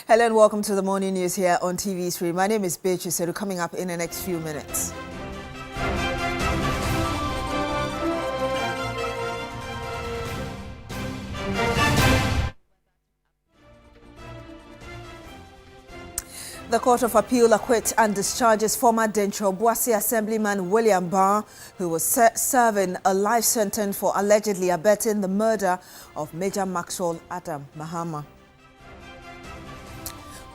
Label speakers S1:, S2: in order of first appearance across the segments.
S1: Hello and welcome to the morning news here on TV3. My name is Beatrice, coming up in the next few minutes. The Court of Appeal acquits and discharges former Dentra Obuasi Assemblyman William Barr, who was serving a life sentence for allegedly abetting the murder of Major Maxwell Adam Mahama.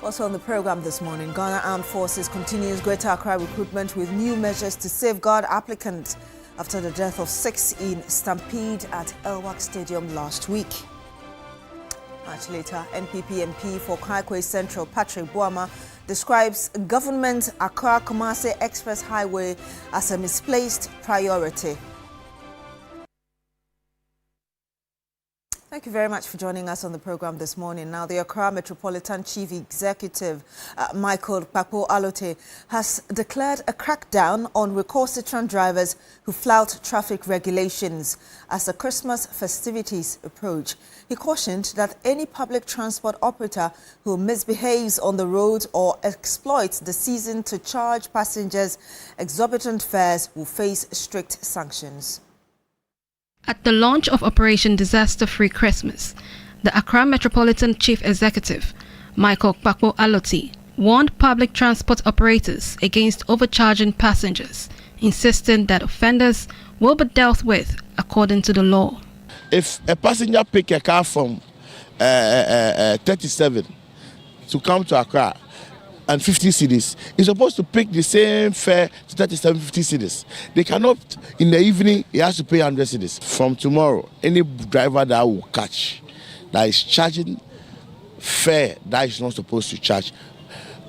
S1: Also on the program this morning, Ghana Armed Forces continues Greater Accra recruitment with new measures to safeguard applicants after the death of 6 in stampede at Elwak Stadium last week. Much later, NPP MP for Kaikwe Central Patrick Boama describes government Accra-Kumasi Express Highway as a misplaced priority. Thank you very much for joining us on the program this morning. Now, the Accra Metropolitan Chief Executive, Michael Kpakpo Alote, has declared a crackdown on recalcitrant drivers who flout traffic regulations as the Christmas festivities approach. He cautioned that any public transport operator who misbehaves on the road or exploits the season to charge passengers exorbitant fares will face strict sanctions.
S2: At the launch of Operation Disaster-Free Christmas, the Accra Metropolitan Chief Executive, Michael Kpakpo Alote, warned public transport operators against overcharging passengers, insisting that offenders will be dealt with according to the law.
S3: If a passenger pick a car from 37 to come to Accra and 50 cedis, he's supposed to pick the same fare to 37, 50 cedis. They cannot, in the evening, he has to pay 100 cedis. From tomorrow, any driver that will catch, that is charging fare that is not supposed to charge,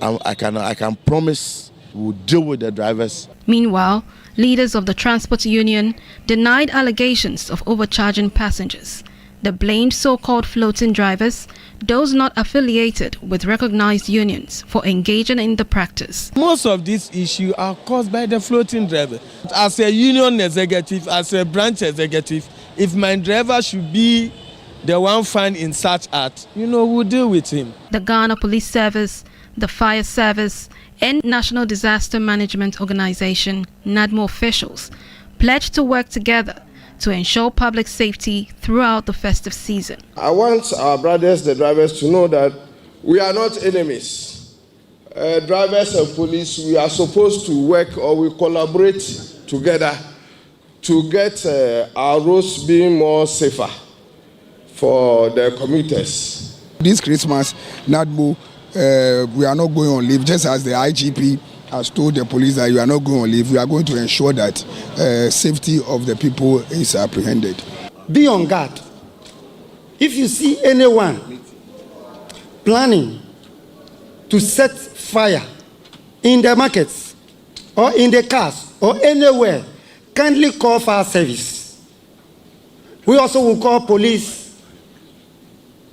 S3: I can promise we'll deal with the drivers.
S2: Meanwhile, leaders of the transport union denied allegations of overcharging passengers. They blamed so-called floating drivers, those not affiliated with recognized unions, for engaging in the practice.
S4: Most of these issues are caused by the floating driver. As a union executive, as a branch executive, if my driver should be the one found in such act, we'll deal with him.
S2: The Ghana Police Service, the Fire Service, and National Disaster Management Organization, NADMO officials, pledged to work together to ensure public safety throughout the festive season.
S5: I want our brothers, the drivers, to know that we are not enemies. Drivers and police, we are supposed to work or we collaborate together to get our roads being more safer for the commuters.
S6: This Christmas, NADMO, we are not going on leave, just as the IGP has told the police that you are not going on leave. We are going to ensure that safety of the people is apprehended.
S7: Be on guard. If you see anyone planning to set fire in the markets or in the cars or anywhere, kindly call fire service. We also will call police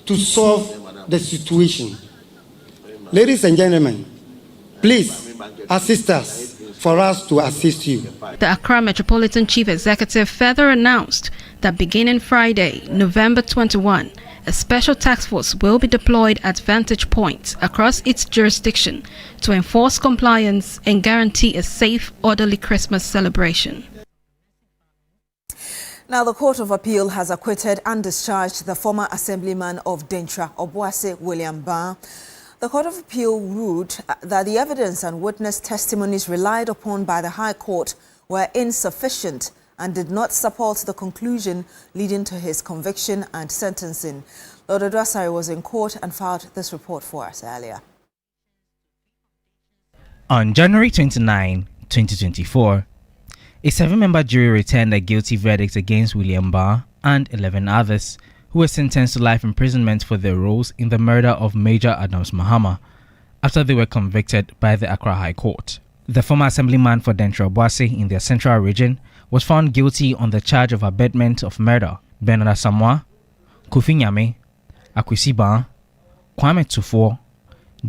S7: to solve the situation. Ladies and gentlemen, please assist us for us to assist you.
S2: The Accra Metropolitan Chief Executive further announced that beginning Friday, November 21, a special task force will be deployed at vantage points across its jurisdiction to enforce compliance and guarantee a safe, orderly Christmas celebration.
S1: Now, the Court of Appeal has acquitted and discharged the former Assemblyman of Dentra Obuasi William Barr. The Court of Appeal ruled that the evidence and witness testimonies relied upon by the High Court were insufficient and did not support the conclusion leading to his conviction and sentencing. Lord Odwasari was in court and filed this report for us earlier.
S8: On January 29, 2024, a 7-member jury returned a guilty verdict against William Barr and 11 others who were sentenced to life imprisonment for their roles in the murder of Major Adams Mahama after they were convicted by the Accra High Court. The former assemblyman for Dentra Obuasi in their central region was found guilty on the charge of abetment of murder. Bernard Asamoah, Kofi Nyame, Akwesi Ban, Kwame Tufo,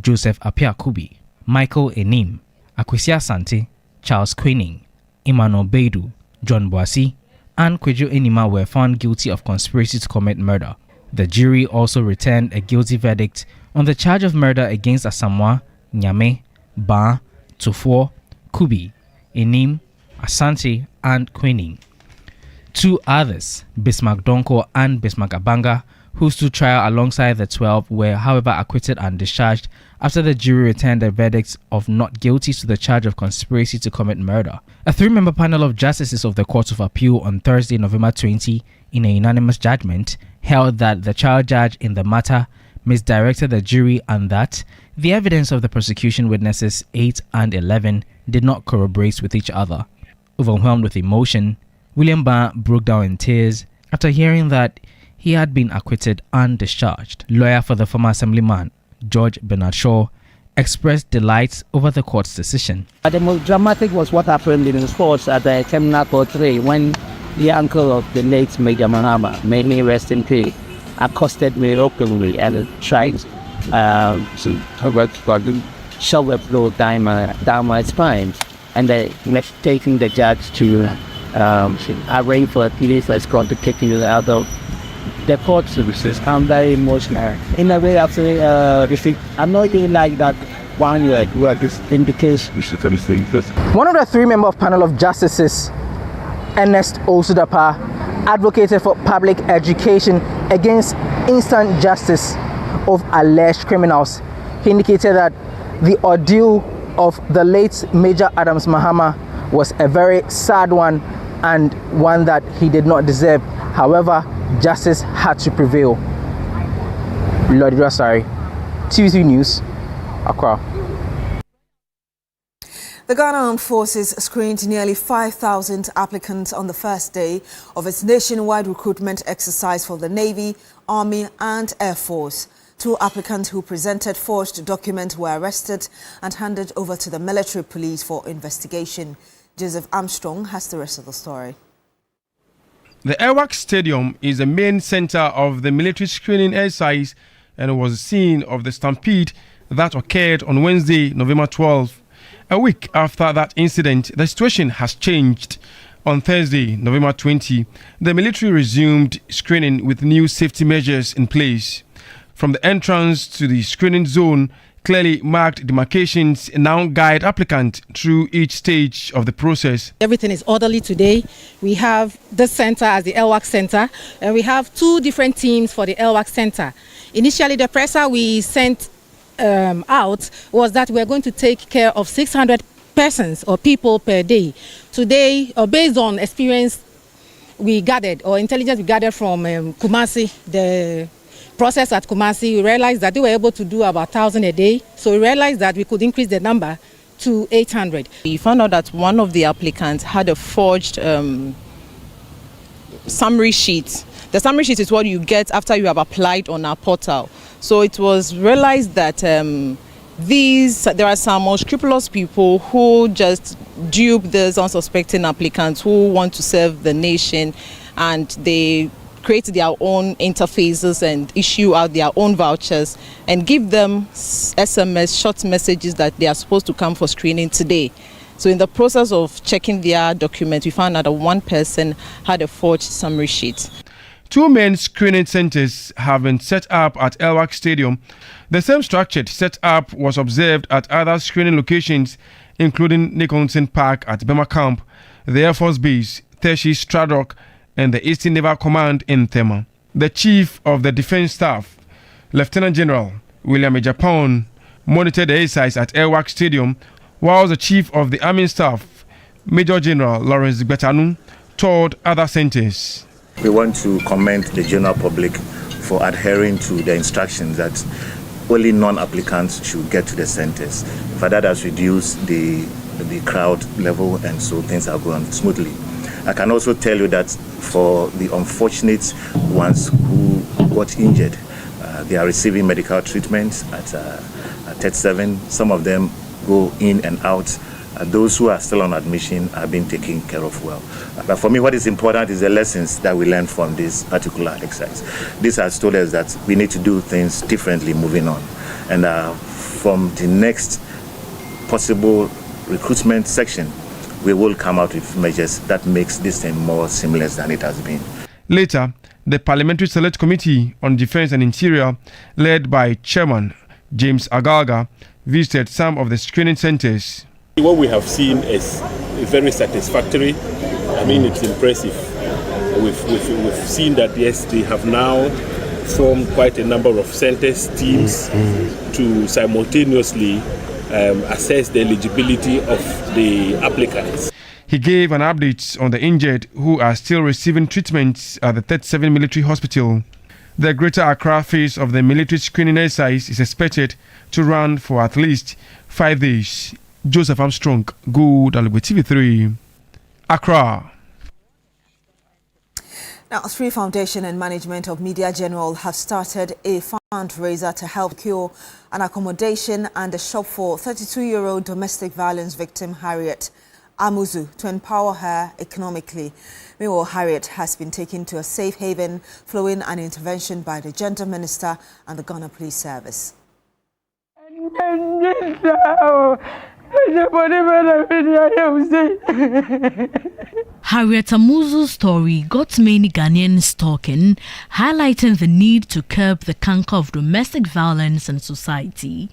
S8: Joseph Apiakubi, Michael Enim, Akwesi Asante, Charles Queening, Emmanuel Beidu, John Boasi, and Kwejo Enima were found guilty of conspiracy to commit murder. The jury also returned a guilty verdict on the charge of murder against Asamoah, Nyame, Ba, Tufo, Kubi, Enim, Asante, and Queenie. 2 others, Bismarck Donko and Bismarck Abanga, who stood trial alongside the 12, were however acquitted and discharged after the jury returned a verdict of not guilty to the charge of conspiracy to commit murder. A 3-member panel of justices of the Court of Appeal on Thursday, November 20, in a unanimous judgment, held that the trial judge in the matter misdirected the jury and that the evidence of the prosecution witnesses 8 and 11 did not corroborate with each other. Overwhelmed with emotion, William Ba broke down in tears after hearing that he had been acquitted and discharged. Lawyer for the former assemblyman, George Bernard Shaw, expressed delight over the court's decision.
S9: The most dramatic was what happened in the sports at the Terminal Court 3 when the uncle of the late Major Mahama, may he rest in peace, accosted me openly and tried to shove a blow down my spine. And they left taking the judge to arrange for a police escort to take me out of the court services. I'm very emotional. In a way, actually, I'm not really like that one year in the case.
S8: One of the 3-member panel of justices, Ernest Osudapa, advocated for public education against instant justice of alleged criminals. He indicated that the ordeal of the late Major Adams Mahama was a very sad one and one that he did not deserve. However, justice had to prevail. Lord Rasari, TV3 News, Accra.
S1: The Ghana Armed Forces screened nearly 5,000 applicants on the first day of its nationwide recruitment exercise for the Navy, Army and Air Force. 2 applicants who presented forged documents were arrested and handed over to the military police for investigation. Joseph Armstrong has the rest of the story.
S10: The Airworks Stadium is the main center of the military screening exercise and was the scene of the stampede that occurred on Wednesday, November 12. A week after that incident, the situation has changed. On Thursday, November 20, the military resumed screening with new safety measures in place. From the entrance to the screening zone, clearly marked demarcations now guide applicants through each stage of the process.
S11: Everything is orderly today. We have this center as the Airworks Center, and we have 2 different teams for the Airworks Center. Initially, the presser we sent out was that we're going to take care of 600 persons or people per day. Today, based on experience we gathered or intelligence we gathered from Kumasi, the process at Kumasi, we realized that they were able to do about 1,000 a day. So we realized that we could increase the number to 800.
S12: We found out that one of the applicants had a forged summary sheet. The summary sheet is what you get after you have applied on our portal. So it was realized that there are some unscrupulous people who just dupe these unsuspecting applicants who want to serve the nation, and they create their own interfaces and issue out their own vouchers and give them SMS short messages that they are supposed to come for screening today. So in the process of checking their documents, we found out that one person had a forged summary sheet.
S10: 2 main screening centers have been set up at Airworks Stadium. The same structured setup was observed at other screening locations, including Nicholson Park at Bema Camp, the Air Force Base, Tertiary Stradrock, and the Eastern Naval Command in Tema. The Chief of the Defense Staff, Lieutenant General William Ejapon, monitored the exercise at Airworks Stadium, while the Chief of the Army Staff, Major General Lawrence Betanu, toured other centers.
S13: We want to commend the general public for adhering to the instructions that only non-applicants should get to the centers. For that has reduced the crowd level, and so things are going smoothly. I can also tell you that for the unfortunate ones who got injured, they are receiving medical treatment at 37. Some of them go in and out. Those who are still on admission are being taken care of well. But for me, what is important is the lessons that we learned from this particular exercise. This has told us that we need to do things differently moving on. And from the next possible recruitment section, we will come out with measures that makes this thing more seamless than it has been.
S10: Later, the Parliamentary Select Committee on Defence and Interior, led by Chairman James Agaga, visited some of the screening centres.
S14: What we have seen is very satisfactory. I mean, it's impressive. We've seen that, yes, they have now formed quite a number of centres, teams, to simultaneously assess the eligibility of the applicants.
S10: He gave an update on the injured who are still receiving treatment at the 37 Military Hospital. The Greater Accra phase of the military screening exercise is expected to run for at least 5 days. Joseph Armstrong, Good Alugwe TV3, Accra.
S1: Now, 3 Foundation and Management of Media General have started a fundraiser to help cure an accommodation and a shop for 32-year-old domestic violence victim Harriet Amuzu to empower her economically. Meanwhile, Harriet has been taken to a safe haven following an intervention by the Gender Minister and the Ghana Police Service.
S15: Harriet Amuzu's story got many Ghanaians talking, highlighting the need to curb the canker of domestic violence in society.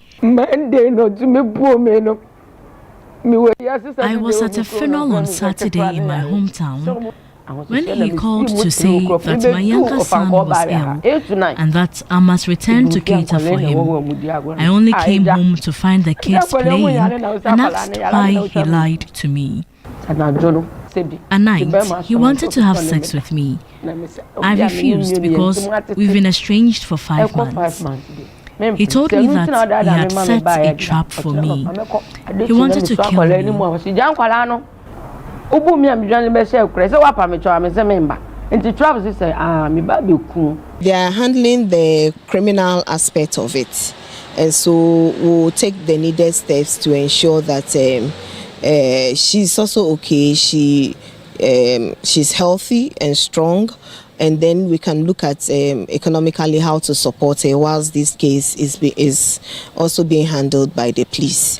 S15: I was at a funeral on Saturday in my hometown when he called to say that my younger son was ill and that I must return to cater for him. I only came home to find the kids playing and asked why he lied to me. At night, he wanted to have sex with me. I refused because we've been estranged for 5 months. He told me that he had set a trap for me. He wanted to kill me.
S16: They are handling the criminal aspect of it, and so we'll take the needed steps to ensure that she's also okay. She's healthy and strong. And then we can look at economically how to support her whilst this case is also being handled by the police.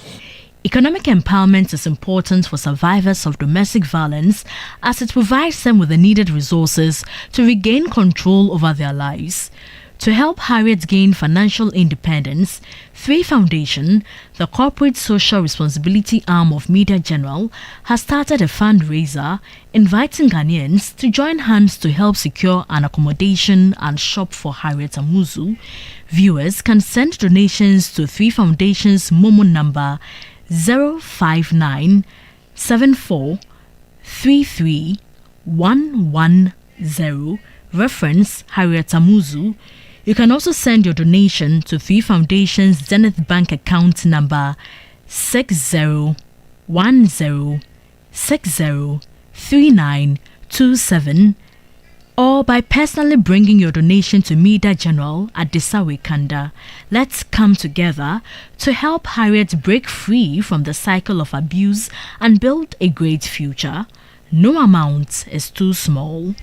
S15: Economic empowerment is important for survivors of domestic violence as it provides them with the needed resources to regain control over their lives. To help Harriet gain financial independence, 3 Foundation, the corporate social responsibility arm of Media General, has started a fundraiser inviting Ghanaians to join hands to help secure an accommodation and shop for Harriet Amuzu. Viewers can send donations to 3 Foundation's Momo number 05974331110, reference Harriet Amuzu. You can also send your donation to 3 Foundation's Zenith Bank account number 6010603927 or by personally bringing your donation to Media General at Desawe Kanda. Let's come together to help Harriet break free from the cycle of abuse and build a great future. No amount is too small.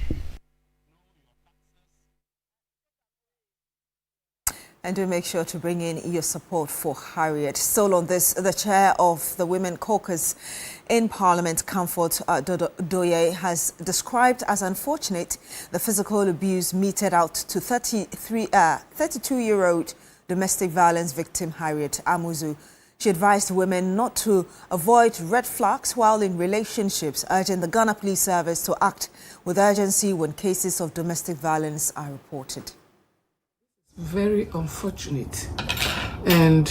S1: And do make sure to bring in your support for Harriet. Still on this, the chair of the Women Caucus in Parliament, Comfort Doye, has described as unfortunate the physical abuse meted out to 32-year-old domestic violence victim Harriet Amuzu. She advised women not to avoid red flags while in relationships, urging the Ghana Police Service to act with urgency when cases of domestic violence are reported.
S17: Very unfortunate, and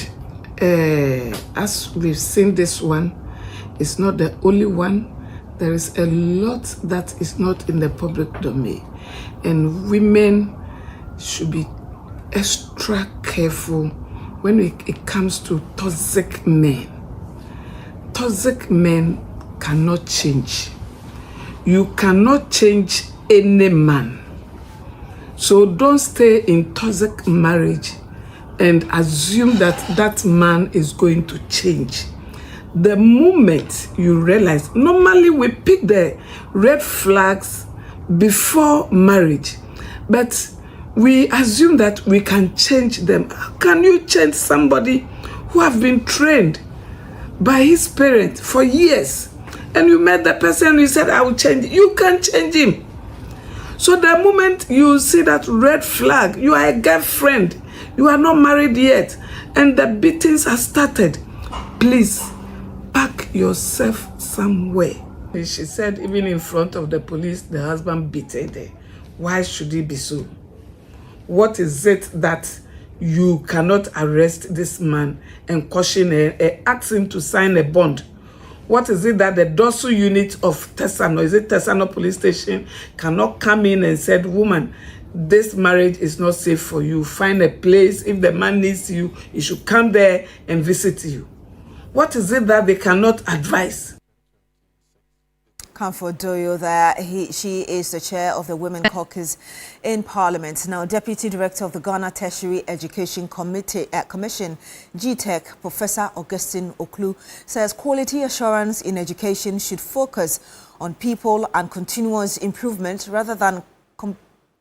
S17: as we've seen, this one is not the only one. There is a lot that is not in the public domain, and women should be extra careful when it comes to toxic men. Toxic men cannot change. You cannot change any man. So don't stay in toxic marriage and assume that that man is going to change. The moment you realize, normally we pick the red flags before marriage, but we assume that we can change them. How can you change somebody who have been trained by his parents for years? And you met the person, you said, I will change. You can't change him. So the moment you see that red flag, you are a girlfriend, you are not married yet, and the beatings have started, please pack yourself somewhere. She said even in front of the police, the husband beaten her. Why should it be so? What is it that you cannot arrest this man and caution ask him to sign a bond? What is it that the dorsal unit of Tesano, is it Tesano police station, cannot come in and said, woman, this marriage is not safe for you. Find a place. If the man needs you, he should come there and visit you. What is it that they cannot advise?
S1: Comfort Doyo there. She is the chair of the Women Caucus in Parliament. Now, Deputy Director of the Ghana Tertiary Education Commission, GTEC, Professor Augustine Oklu, says quality assurance in education should focus on people and continuous improvement rather than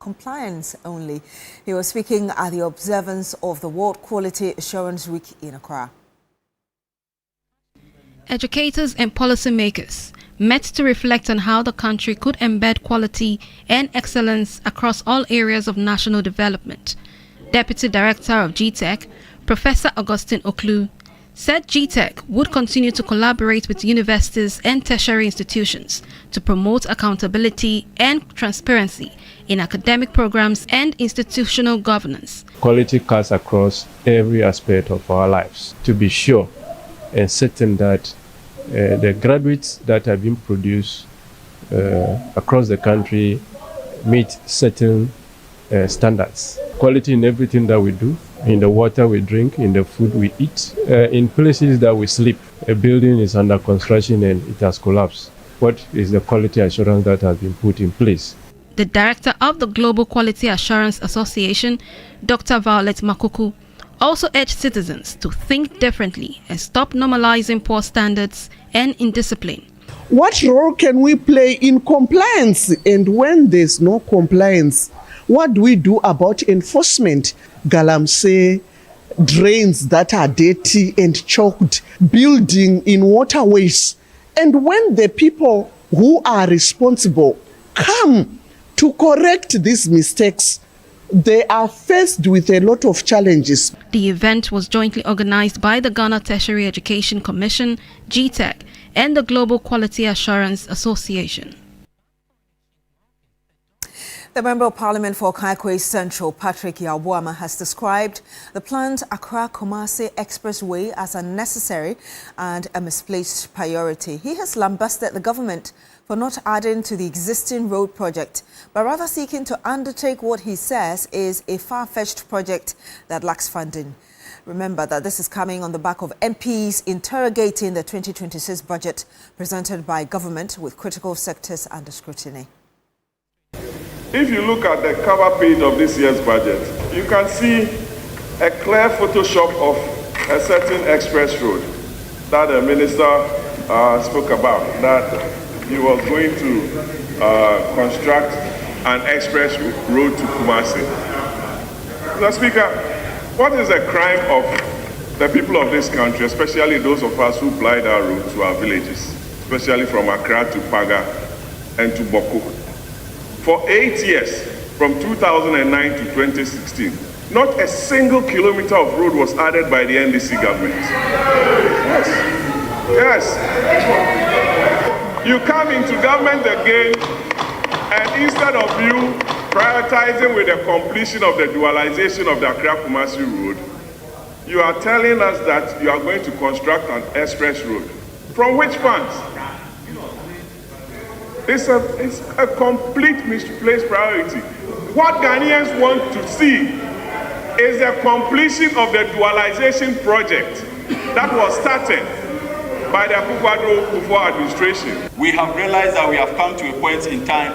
S1: compliance only. He was speaking at the observance of the World Quality Assurance Week in Accra.
S2: Educators and policymakers met to reflect on how the country could embed quality and excellence across all areas of national development. Deputy Director of GTEC, Professor Augustine Oklu, said GTEC would continue to collaborate with universities and tertiary institutions to promote accountability and transparency in academic programs and institutional governance.
S18: Quality cuts across every aspect of our lives to be sure and certain that the graduates that have been produced across the country meet certain standards. Quality in everything that we do, in the water we drink, in the food we eat, in places that we sleep. A building is under construction and it has collapsed. What is the quality assurance that has been put in place?
S2: The director of the Global Quality Assurance Association, Dr. Violet Makuku, also urged citizens to think differently and stop normalizing poor standards and indiscipline.
S19: What role can we play in compliance? And when there's no compliance, what do we do about enforcement? Galamsey, drains that are dirty and choked, building in waterways. And when the people who are responsible come to correct these mistakes, they are faced with a lot of challenges.
S2: The event was jointly organized by the Ghana Tertiary Education Commission, GTEC, and the Global Quality Assurance Association.
S1: The Member of Parliament for Kaikwe Central, Patrick Yabuama, has described the planned Accra-Kumasi Expressway as unnecessary and a misplaced priority. He has lambasted the government for not adding to the existing road project, but rather seeking to undertake what he says is a far-fetched project that lacks funding. Remember that this is coming on the back of MPs interrogating the 2026 budget presented by government with critical sectors under scrutiny.
S20: If you look at the cover page of this year's budget, you can see a clear Photoshop of a certain express road that the minister spoke about, that he was going to construct an express road to Kumasi. Mr. Speaker, what is the crime of the people of this country, especially those of us who ply that road to our villages, especially from Accra to Paga and to Boko? For 8 years, from 2009 to 2016, not a single kilometer of road was added by the NDC government. Yes. You come into government again, and instead of you prioritizing with the completion of the dualization of the Accra-Kumasi road, you are telling us that you are going to construct an express road. From which funds? It's a complete misplaced priority. What Ghanaians want to see is the completion of the dualization project that was started by the Akufo-Addo administration.
S21: We have realized that we have come to a point in time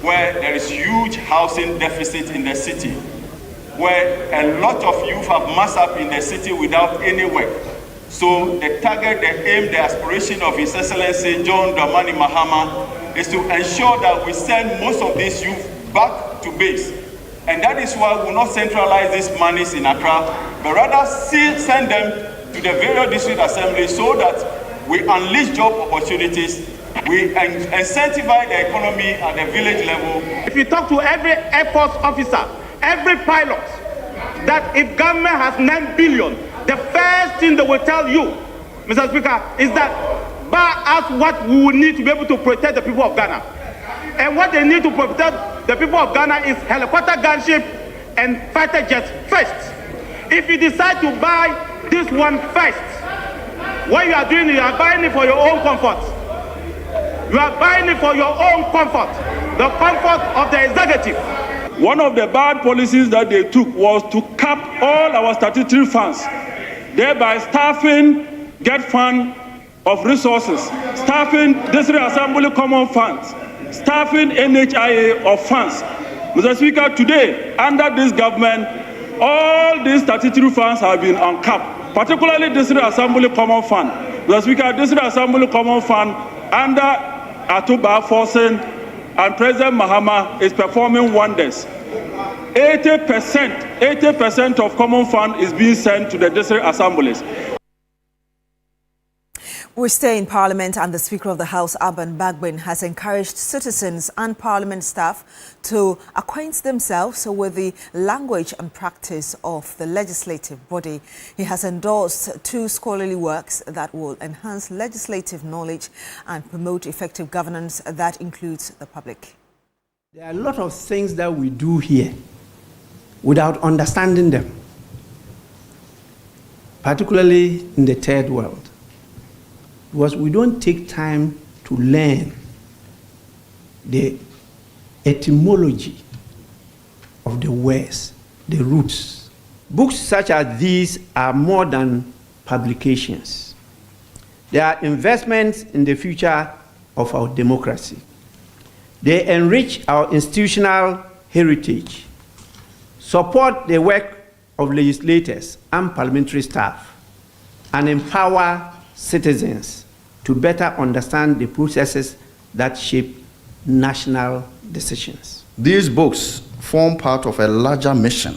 S21: where there is huge housing deficit in the city, where a lot of youth have massed up in the city without any work. So the target, the aim, the aspiration of His Excellency John Dramani Mahama is to ensure that we send most of these youth back to base. And that is why we will not centralize these monies in Accra, but rather send them to the various district assemblies so that we unleash job opportunities We incentivize the economy at the village level.
S3: If you talk to every Air Force officer, every pilot, that if government has 9 billion, the first thing they will tell you, Mr. Speaker, is that buy us what we will need to be able to protect the people of Ghana. And what they need to protect the people of Ghana is helicopter gunship and fighter jets first. If you decide to buy this one first, what you are doing, you are buying it for your own comfort. You are buying it for your own comfort, the comfort of the executive.
S21: One of the bad policies that they took was to cap all our statutory funds, thereby staffing Get Fund of resources, staffing District Assembly Common Funds, staffing NHIA of funds. Mr. Speaker, today, under this government, all these statutory funds have been uncapped, particularly District Assembly Common Fund. Mr. Speaker, District Assembly Common Fund under Atuba Forsen and President Mahama is performing wonders. 80% of Common Fund is being sent to the district assemblies.
S1: We stay in Parliament, and the Speaker of the House, Alban Bagbin, has encouraged citizens and Parliament staff to acquaint themselves with the language and practice of the legislative body. He has endorsed 2 scholarly works that will enhance legislative knowledge and promote effective governance that includes the public.
S22: There are a lot of things that we do here without understanding them, particularly in the third world. Because we don't take time to learn the etymology of the words, the roots. Books such as these are more than publications. They are investments in the future of our democracy. They enrich our institutional heritage, support the work of legislators and parliamentary staff, and empower citizens to better understand the processes that shape national decisions.
S23: These books form part of a larger mission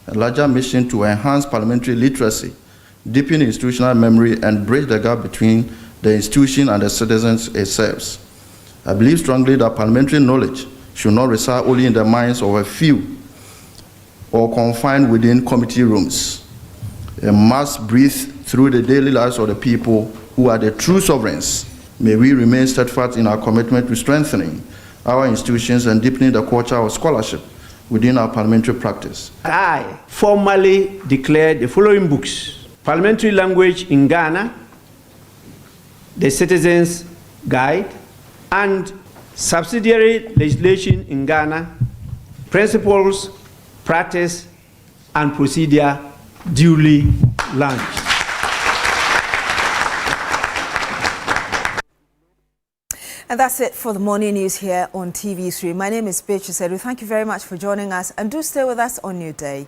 S23: to enhance parliamentary literacy, deepen institutional memory, and bridge the gap between the institution and the citizens itself. I believe strongly that parliamentary knowledge should not reside only in the minds of a few or confined within committee rooms. It must breathe through the daily lives of the people who are the true sovereigns. May we remain steadfast in our commitment to strengthening our institutions and deepening the culture of scholarship within our parliamentary practice.
S22: I formally declare the following books: Parliamentary Language in Ghana, The Citizen's Guide, and Subsidiary Legislation in Ghana, Principles, Practice, and Procedure, duly launched.
S1: And that's it for the morning news here on TV3. My name is Beatrice Edu. Thank you very much for joining us, and do stay with us on Newday.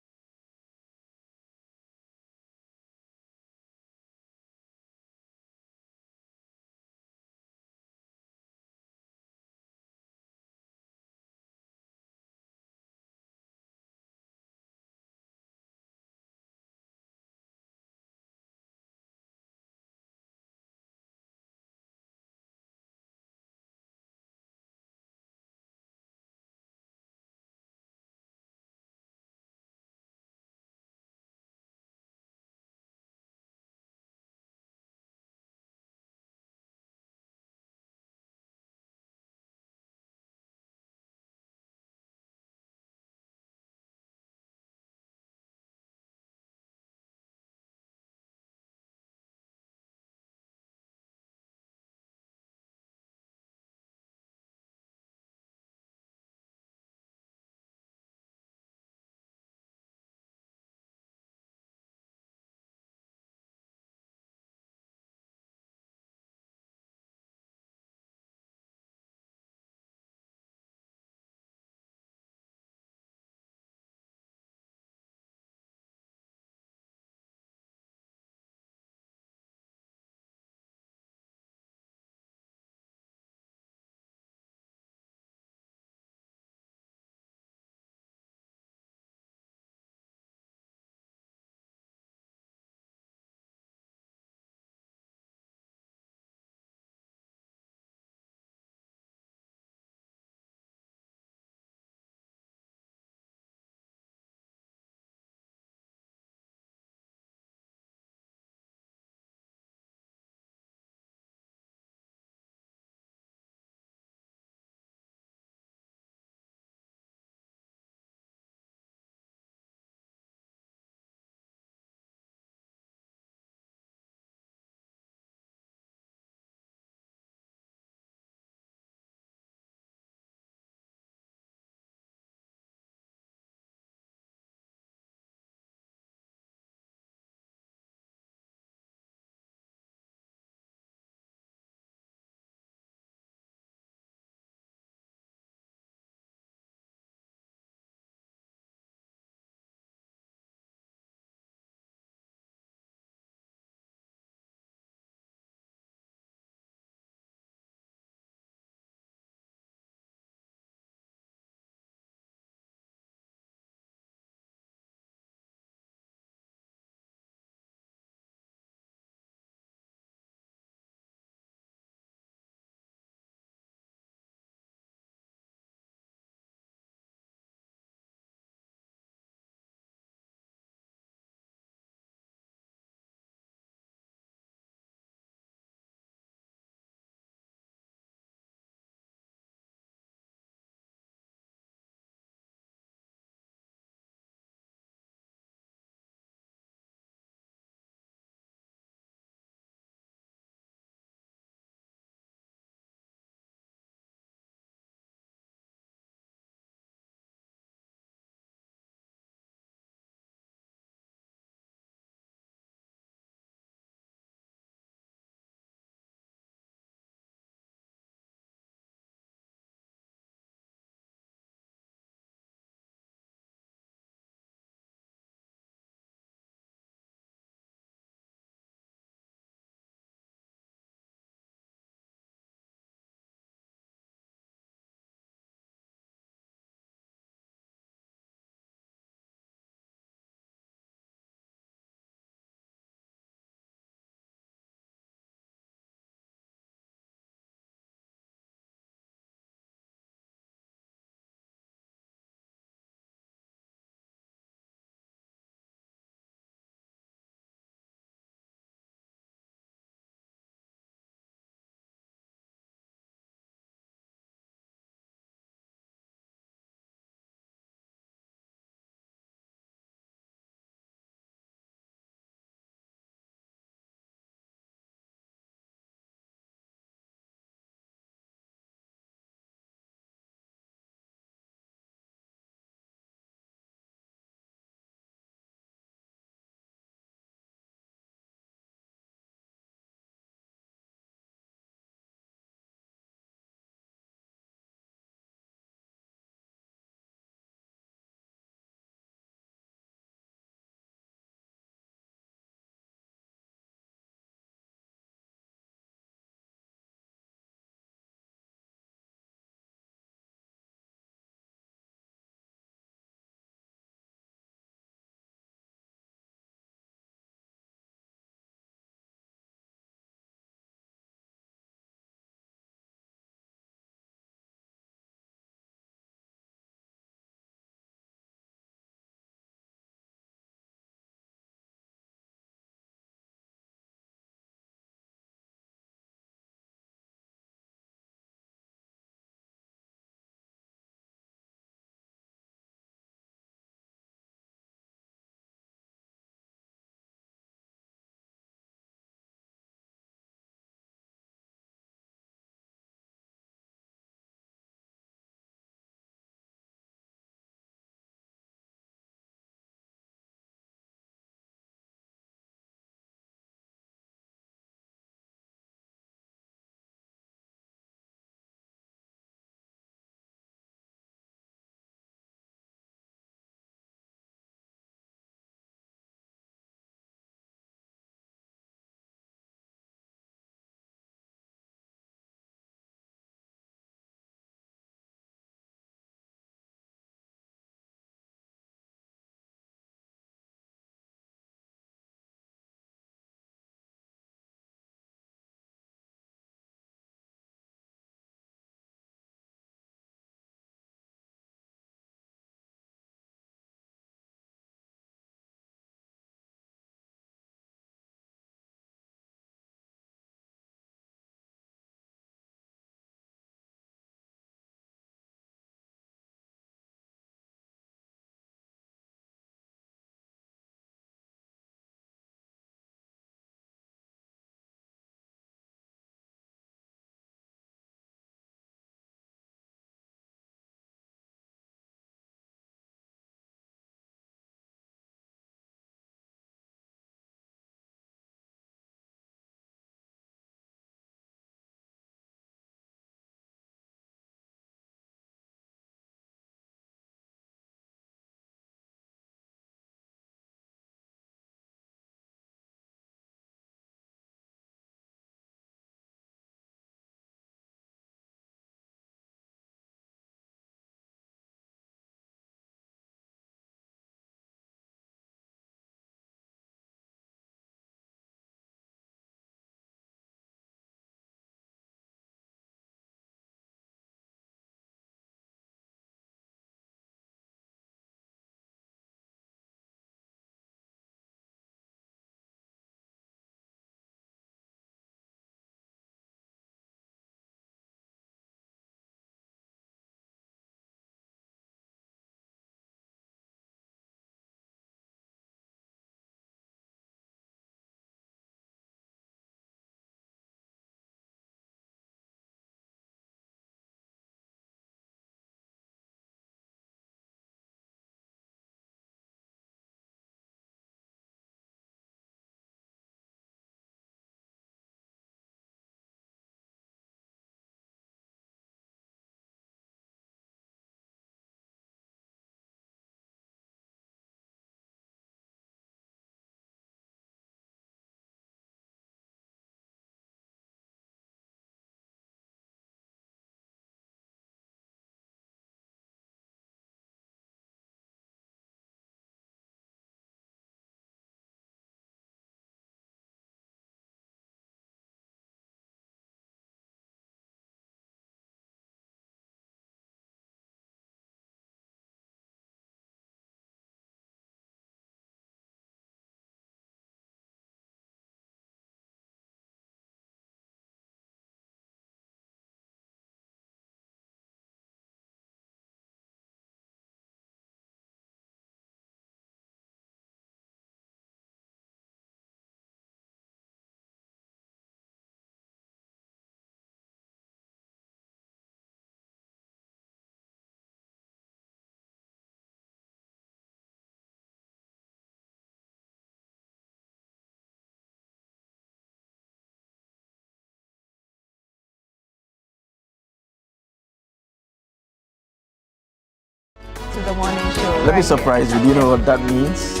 S1: to the morning show.
S4: Let me surprise you. Do you know what that means?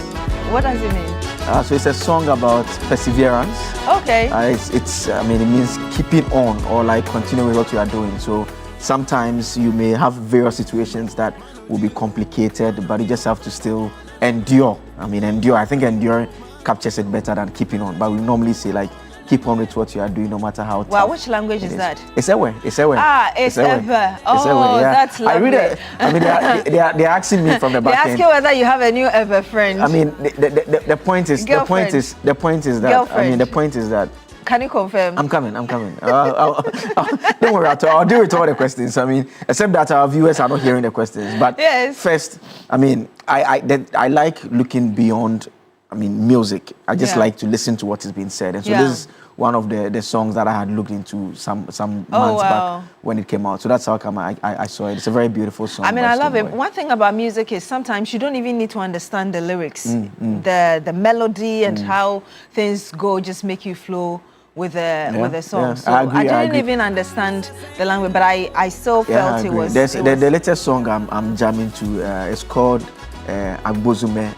S1: What does it mean?
S4: So it's a song about perseverance.
S1: Okay.
S4: I mean, it means keeping on or like continuing with what you are doing. So sometimes you may have various situations that will be complicated, but you just have to still endure. I mean, endure. I think endure captures it better than keeping on. But we normally say like, keep on with what you are doing, no matter how tough.
S1: Wow, which language is that?
S4: It's Ewe. It's Ewe.
S1: Ah, it's Ewe. Oh, yeah. That's lovely.
S4: I mean, they're asking me from the back end.
S1: They're asking whether you have a new Ewe friend.
S4: I mean, the point is that.
S1: Girlfriend.
S4: I mean, the point is that.
S1: Can you confirm?
S4: I'm coming. Don't worry, I'll deal with all the questions. I mean, except that our viewers are not hearing the questions. But
S1: yes.
S4: First, I mean, I like looking beyond. I mean, music. I just like to listen to what is being said. And so this is one of the songs that I had looked into some months back when it came out. So that's how come I saw it. It's a very beautiful song.
S1: I mean, I love it. One thing about music is sometimes you don't even need to understand the lyrics. The melody and how things go just make you flow with the song.
S4: Yeah,
S1: so
S4: I
S1: didn't even understand the language, but I still felt it was...
S4: The latest song I'm jamming to is called Agbozume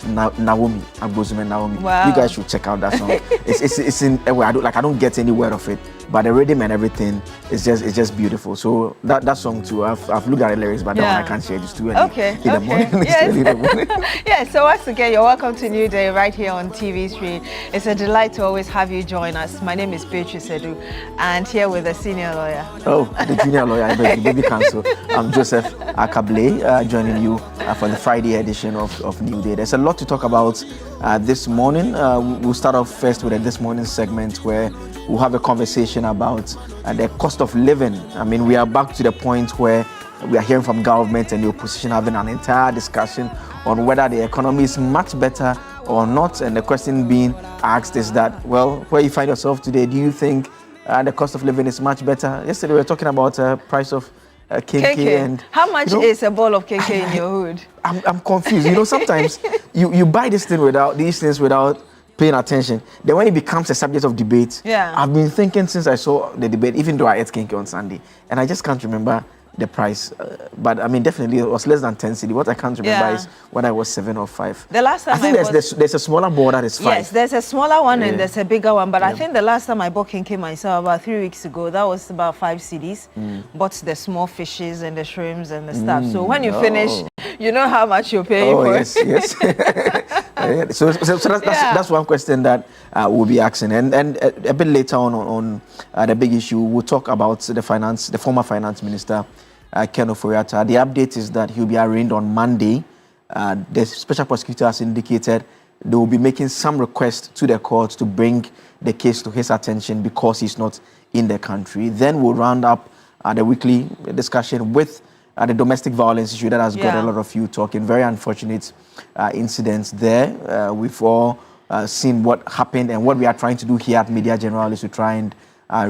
S4: Naomi.
S1: Wow.
S4: You guys should check out that song. it's in a way I don't get any word of it, but the rhythm and everything is just beautiful. So that song too, I've looked at the lyrics, but that one I can't share. It's too early in the morning.
S1: Yes. Yes. So once again, you're welcome to New Day right here on TV3. It's a delight to always have you join us. My name is Beatrice Edu, and here with a senior lawyer.
S4: Oh, the junior lawyer, I beg you, baby counsel. I'm Joseph Akable, joining you for the Friday edition of New Day. There's a lot to talk about this morning. We'll start off first with this morning segment where we'll have a conversation about the cost of living. I mean, we are back to the point where we are hearing from government and the opposition having an entire discussion on whether the economy is much better or not. And the question being asked is that, well, where you find yourself today, do you think the cost of living is much better? Yesterday we were talking about price of KK. And
S1: how much is a bowl of KK in your hood?
S4: I'm confused. Sometimes you buy these things without paying attention. Then when it becomes a subject of debate, I've been thinking since I saw the debate, even though I ate KK on Sunday, and I just can't remember the price. But I mean, definitely it was less than 10 cedi. What I can't remember is whether I was 7 or 5.
S1: The last time
S4: I think there's a smaller bowl that is 5.
S1: Yes, there's a smaller one and there's a bigger one. But I think the last time I bought KK myself, about 3 weeks ago, that was about 5 cedis. Bought the small fishes and the shrimps and the stuff. So when you finish, you know how much you're paying for.
S4: Yes. So that's one question that we'll be asking. And a bit later on the big issue, we'll talk about the former finance minister, Ken Ofori-Atta. The update is that he'll be arraigned on Monday. The special prosecutor has indicated they will be making some requests to the court to bring the case to his attention because he's not in the country. Then we'll round up the weekly discussion with the domestic violence issue that has got a lot of you talking. Very unfortunate incidents there. We've all seen what happened, and what we are trying to do here at Media General is to try and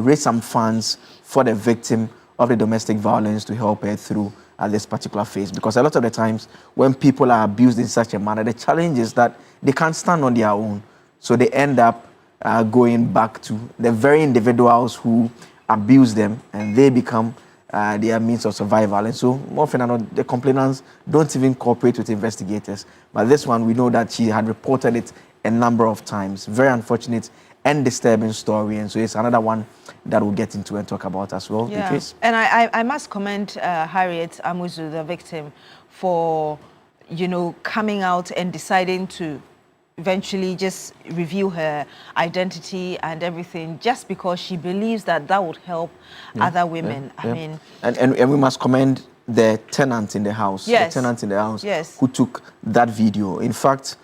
S4: raise some funds for the victim of the domestic violence to help her through this particular phase. Because a lot of the times when people are abused in such a manner, the challenge is that they can't stand on their own. So they end up going back to the very individuals who abuse them, and they become their means of survival. And so more often than not, the complainants don't even cooperate with investigators. But this one, we know that she had reported it a number of times. Very unfortunate and disturbing story. And so it's another one that we'll get into and talk about as well.
S1: Yeah.
S4: Beatrice?
S1: And I must commend Harriet Amuzu, the victim, for, coming out and deciding to eventually just reveal her identity and everything, just because she believes that would help other women. I mean,
S4: and we must commend the tenant in the house.
S1: Yes.
S4: The tenant in the house
S1: Yes.
S4: who took that video. In fact,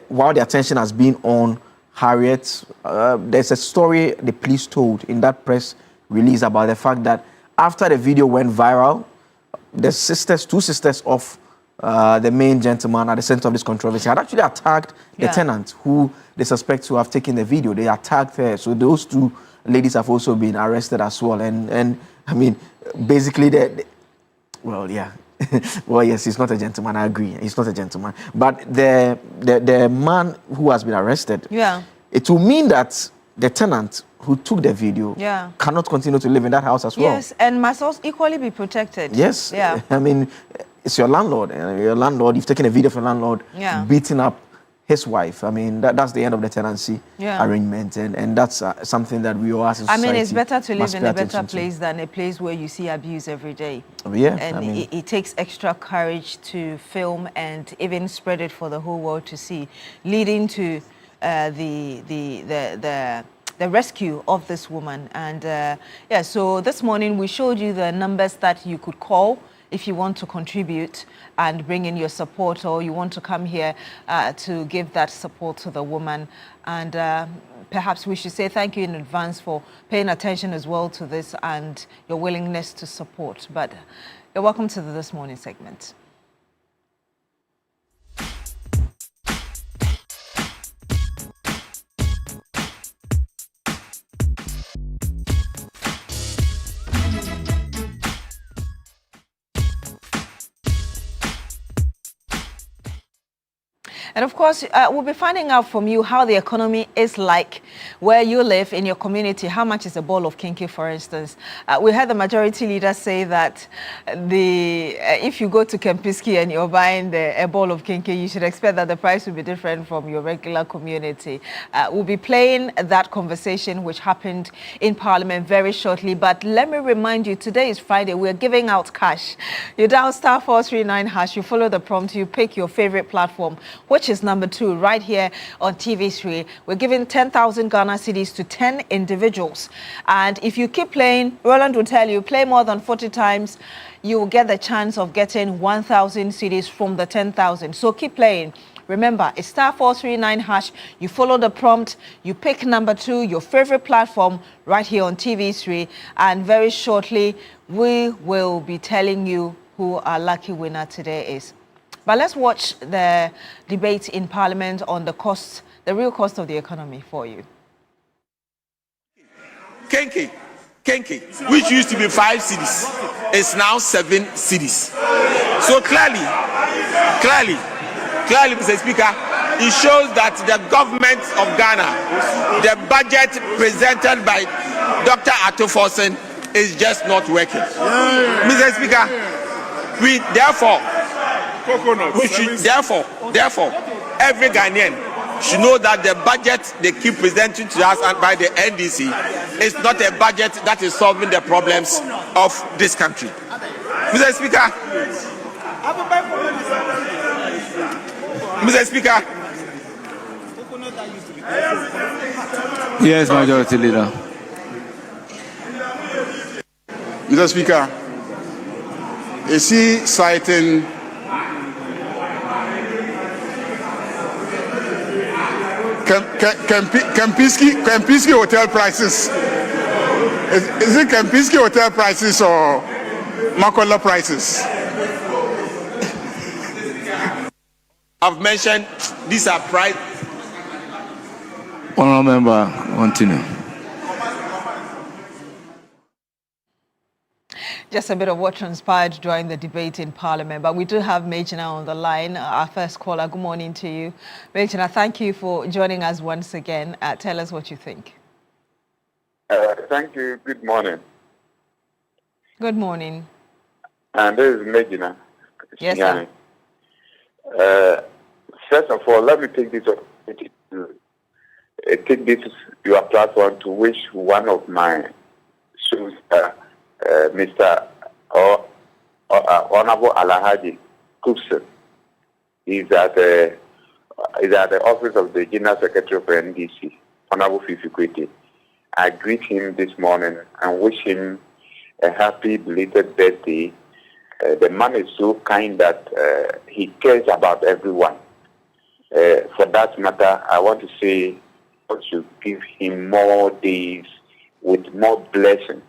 S4: while the attention has been on Harriet, there's a story the police told in that press release about the fact that after the video went viral, the two sisters of the main gentleman at the center of this controversy had actually attacked the tenant who they suspect to have taken the video. They attacked her. So those two ladies have also been arrested as well. And I mean, basically, well, yes, he's not a gentleman. I agree. He's not a gentleman. But the man who has been arrested, it will mean that the tenant who took the video cannot continue to live in that house as well.
S1: Yes, and must also equally be protected.
S4: Yes.
S1: Yeah.
S4: I mean, it's your landlord, and your landlord, you've taken a video of your landlord beating up his wife. I mean, that's the end of the tenancy arrangement, and that's something that we all as a society.
S1: I mean, it's better to live
S4: must
S1: in
S4: pay
S1: a better
S4: attention to.
S1: place than a place where you see abuse every day.
S4: Yeah,
S1: and
S4: I mean,
S1: it takes extra courage to film and even spread it for the whole world to see, leading to the rescue of this woman. And yeah, so this morning we showed you the numbers that you could call if you want to contribute and bring in your support, or you want to come here to give that support to the woman. And perhaps we should say thank you in advance for paying attention as well to this and your willingness to support. But you're welcome to the This Morning segment. And of course, we'll be finding out from you how the economy is like where you live in your community. How much is a bowl of kinky, for instance? We heard the majority leader say that if you go to Kempiski and you're buying a bowl of kinky, you should expect that the price will be different from your regular community. We'll be playing that conversation which happened in Parliament very shortly. But let me remind you, today is Friday. We're giving out cash. You dial *439#, you follow the prompt, you pick your favorite platform, which is number 2 right here on TV3. We're giving 10,000 Ghana cedis to 10 individuals. And if you keep playing, Roland will tell you, play more than 40 times, you will get the chance of getting 1,000 cedis from the 10,000. So keep playing. Remember, it's *439#. You follow the prompt, you pick number 2, your favorite platform, right here on TV3. And very shortly, we will be telling you who our lucky winner today is. But let's watch the debate in Parliament on the real cost of the economy for you.
S5: Kenke, which used to be 5 cedis, is now 7 cedis. So clearly, Mr. Speaker, it shows that the government of Ghana, the budget presented by Dr. Atto-Forson is just not working. Mr. Speaker, we therefore, every Ghanaian should know that the budget they keep presenting to us and by the NDC is not a budget that is solving the problems of this country. Mr. Speaker.
S6: Yes, Majority Leader.
S7: Mr. Speaker, is he citing Kempiski hotel prices? Is it Kempiski hotel prices or Makola prices?
S5: I've mentioned these are price.
S6: Honourable Member, continue.
S1: Just a bit of what transpired during the debate in Parliament, but we do have Mejina on the line, our first caller. Good morning to you. Mejina, thank you for joining us once again. Tell us what you think.
S24: Thank you. Good morning.
S1: Good morning.
S24: And this is Mejina.
S1: Yes, sir.
S24: First of all, let me take this opportunity to take this your platform to wish one of my shoes, Mr. Honorable Alhaji Cookson. He's at the office of the General Secretary of NDC, Honorable Fifi Kwete. I greet him this morning and wish him a happy belated birthday. The man is so kind that he cares about everyone. For that matter, I want to say God should give him more days with more blessing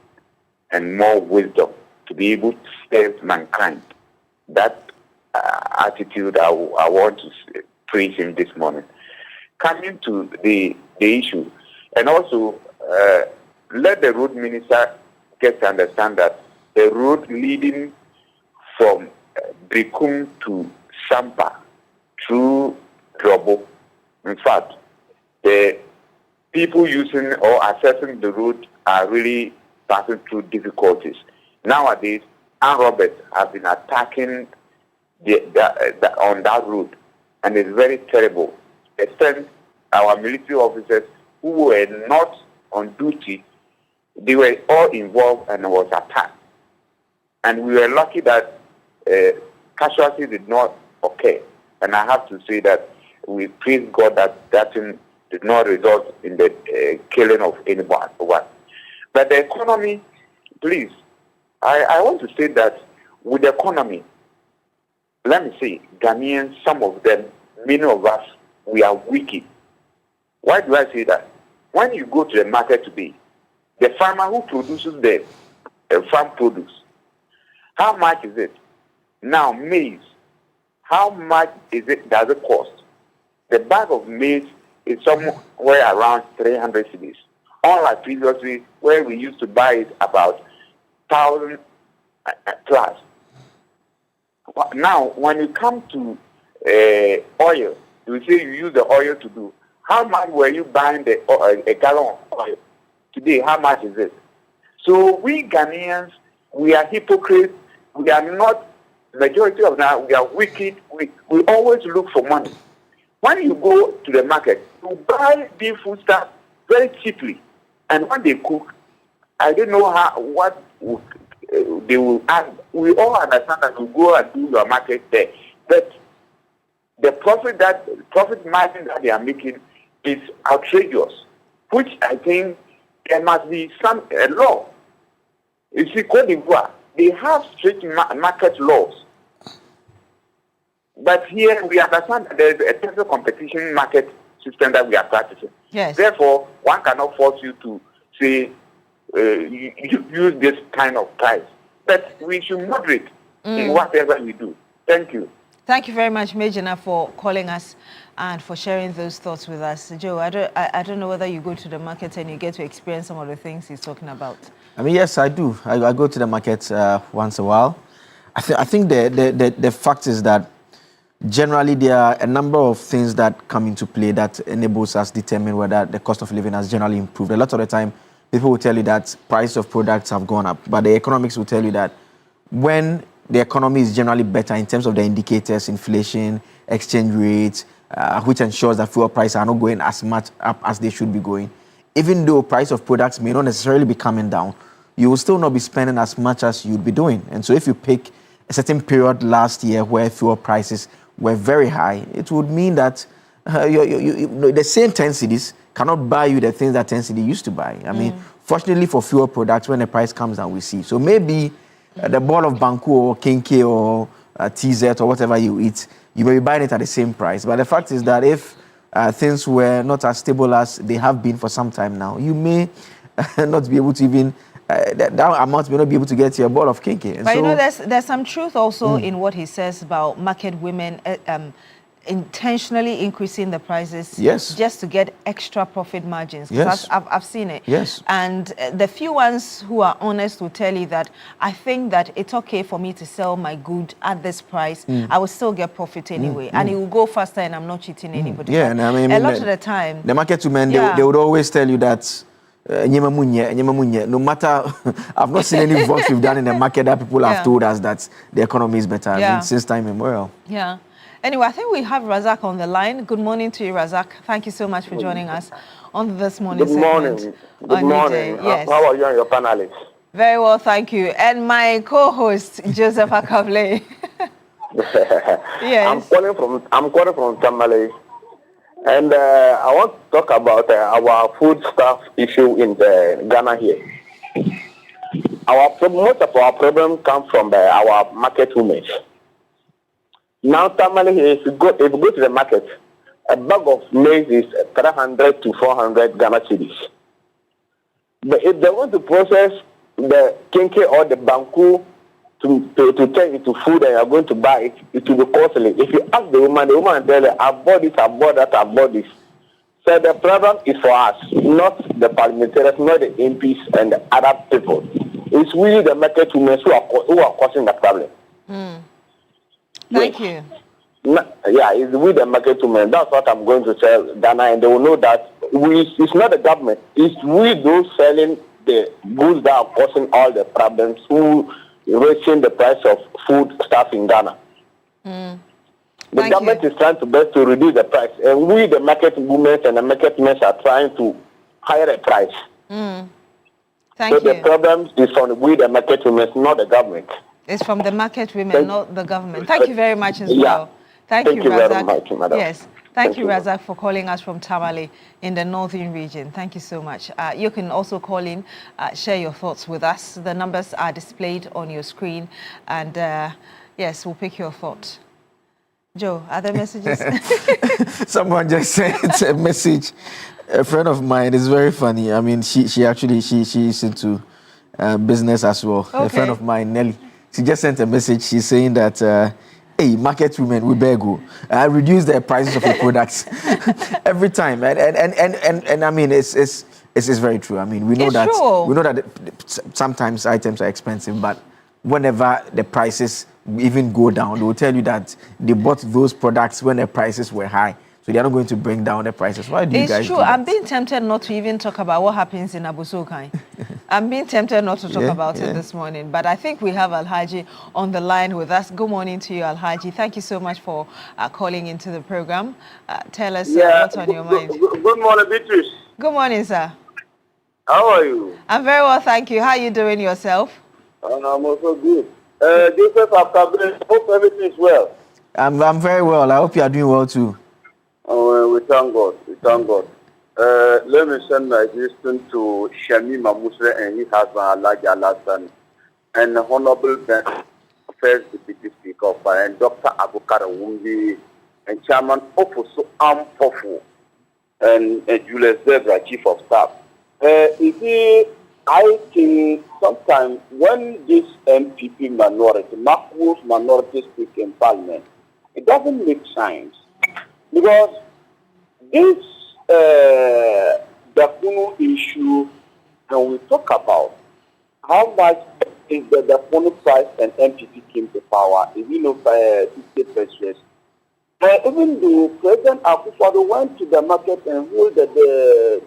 S24: and more wisdom to be able to serve mankind. That attitude, I want to praise him this morning. Coming to the issue, and also let the road minister get to understand that the road leading from Brikum to Sampa through Drobo, in fact, the people using or accessing the road are really passing through difficulties. Nowadays, armed robbers have been attacking on that road, and it's very terrible. They sent our military officers who were not on duty. They were all involved and was attacked. And we were lucky that casualties did not occur. And I have to say that we praise God that that thing did not result in the killing of anyone. But the economy, please, I want to say that with the economy, let me say, Ghanaians, some of them, many of us, we are wicked. Why do I say that? When you go to the market today, the farmer who produces the farm produce, how much is it? Now, maize, how much does it cost? The bag of maize is somewhere around 300 cedis. Unlike previously, where we used to buy it about 1,000 plus. Now, when you come to oil, you say you use the oil to do. How much were you buying a gallon of oil? Today, how much is it? So we Ghanaians, we are hypocrites. We are not, majority of now, we are wicked. We always look for money. When you go to the market, you buy beef food stuff very cheaply. And when they cook, I don't know what they will add. We all understand that you go and do your market there. But the profit margin that they are making is outrageous, which I think there must be a law. You see, Côte d'Ivoire, they have strict market laws. But here we understand that there is a total competition market system that we are practicing.
S1: Yes.
S24: Therefore, one cannot force you to say you use this kind of price. But we should moderate in whatever we do. Thank you.
S1: Thank you very much, Majina, for calling us and for sharing those thoughts with us. Joe, I don't know whether you go to the market and you get to experience some of the things he's talking about.
S4: I mean, yes, I do. I go to the market once a while. I think the fact is that generally there are a number of things that come into play that enables us to determine whether the cost of living has generally improved. A lot of the time, people will tell you that price of products have gone up, but the economics will tell you that when the economy is generally better in terms of the indicators, inflation, exchange rates, which ensures that fuel prices are not going as much up as they should be going. Even though price of products may not necessarily be coming down, you will still not be spending as much as you'd be doing. And so if you pick a certain period last year where fuel prices were very high, it would mean that the same 10 cedis cannot buy you the things that 10 cedi used to buy. I mean, fortunately for fuel products, when the price comes down, we see. So maybe the ball of Banku or Kenke or TZ or whatever you eat, you may be buying it at the same price. But the fact is that if things were not as stable as they have been for some time now, you may not be able to even, that amount may not be able to get your ball of Kenke. And
S1: but
S4: so,
S1: you know, there's some truth also in what he says about market women intentionally increasing the prices just to get extra profit margins.
S4: Yes.
S1: I've seen it.
S4: Yes.
S1: And the few ones who are honest will tell you that I think that it's okay for me to sell my good at this price. I will still get profit anyway. And it will go faster and I'm not cheating anybody.
S4: Yeah, and I mean,
S1: a lot of the time.
S4: The market women, they would always tell you that no matter, I've not seen any votes we've done in the market that people have told us that the economy is better. I mean, since time immemorial.
S1: Yeah. Anyway, I think we have Razak on the line. Good morning to you, Razak. Thank you so much for joining us on this morning.
S8: Good morning. Good morning.
S1: Yes.
S8: How are you and your panelists?
S1: Very well, thank you. And my co-host, Joseph Akable. Yes.
S8: I'm calling from Tamale. And I want to talk about our food stuff issue in Ghana here. Most of our problems come from our market women. Now, Tamale, if you go to the market, a bag of maize is 300 to 400 Ghana cedis. But if they want to process the kenke or the banku to turn into food and you're going to buy it, it will be costly. If you ask the woman will tell you, I bought this, I bought that, I bought this. So the problem is for us, not the parliamentarians, not the MPs and the other people. It's really the market women who are causing the problem.
S1: Thank you.
S8: Yeah, it's with the market women. That's what I'm going to tell Ghana, and they will know that it's not the government. It's we those selling the goods that are causing all the problems, who raising the price of food stuff in Ghana. The government is trying to best to reduce the price, and we, the market women and the market men, are trying to higher a price.
S1: Thank you.
S8: The problem is from we, the market women, not the government.
S1: It's from the market women, not the government. Thank you very much as well. Thank you,
S8: very
S1: Razak.
S8: much, madam.
S1: Yes. Thank you, Razak, for calling us from Tamale in the northern region. Thank you so much. You can also call in, share your thoughts with us. The numbers are displayed on your screen. And yes, we'll pick your thought. Joe, other messages?
S4: Someone just sent a message. A friend of mine is very funny. I mean, she is into business as well. Okay. A friend of mine, Nelly, she just sent a message. She's saying that, hey, market women, we better go. Reduce the prices of the products every time. And I mean, it's very true. I mean, we know that sometimes items are expensive, but whenever the prices even go down, they will tell you that they bought those products when the prices were high. So they are not going to bring down the prices. Why do you guys do that?
S1: I'm being tempted not to even talk about what happens in Abusokai. I'm being tempted not to talk about it this morning. But I think we have Alhaji on the line with us. Good morning to you, Alhaji. Thank you so much for calling into the program. Tell us what's on your mind.
S9: Good morning, Beatrice.
S1: Good morning, sir.
S9: How are you?
S1: I'm very well, thank you. How are you doing yourself?
S9: I'm also good. Joseph, I hope everything is well.
S4: I'm very well. I hope you are doing well too.
S9: Oh, we thank God. We thank God. Let me send my greetings to Shami Mamusre and his husband Alaji Alasan and the Honorable First Deputy Speaker and Dr. Abukar Wumbi and Chairman Ofosu Ampofu and Julius Zebra, Chief of Staff. I think sometimes when this MPP minority, Makbul's minority speak in Parliament, it doesn't make sense. Because this Dakunu issue, when we talk about how much is the Dakunu price and MPP came to power, even of 50%. Even though President Akufo-Addo went to the market and hold the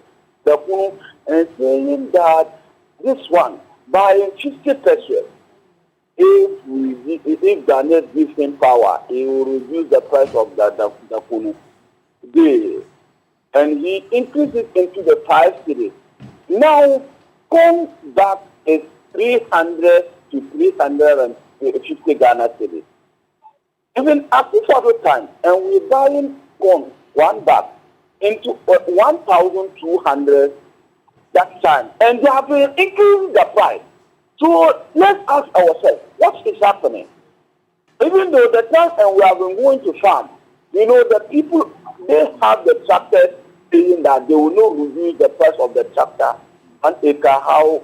S9: Dakunu and saying that this one, by 50%, if Daniel gives him power, he will reduce the price of the kunu. And he increased it into the 5 cities. Now, come back is 300 to 350 Ghana cities. Even at the time, and we're buying corn, one bag, into 1,200 that time. And they have been increasing the price. So let's ask ourselves, what is happening? Even though the time and we have been going to farm, you know, the people, they have the tractors saying that they will not reduce the price of the tractor and acre how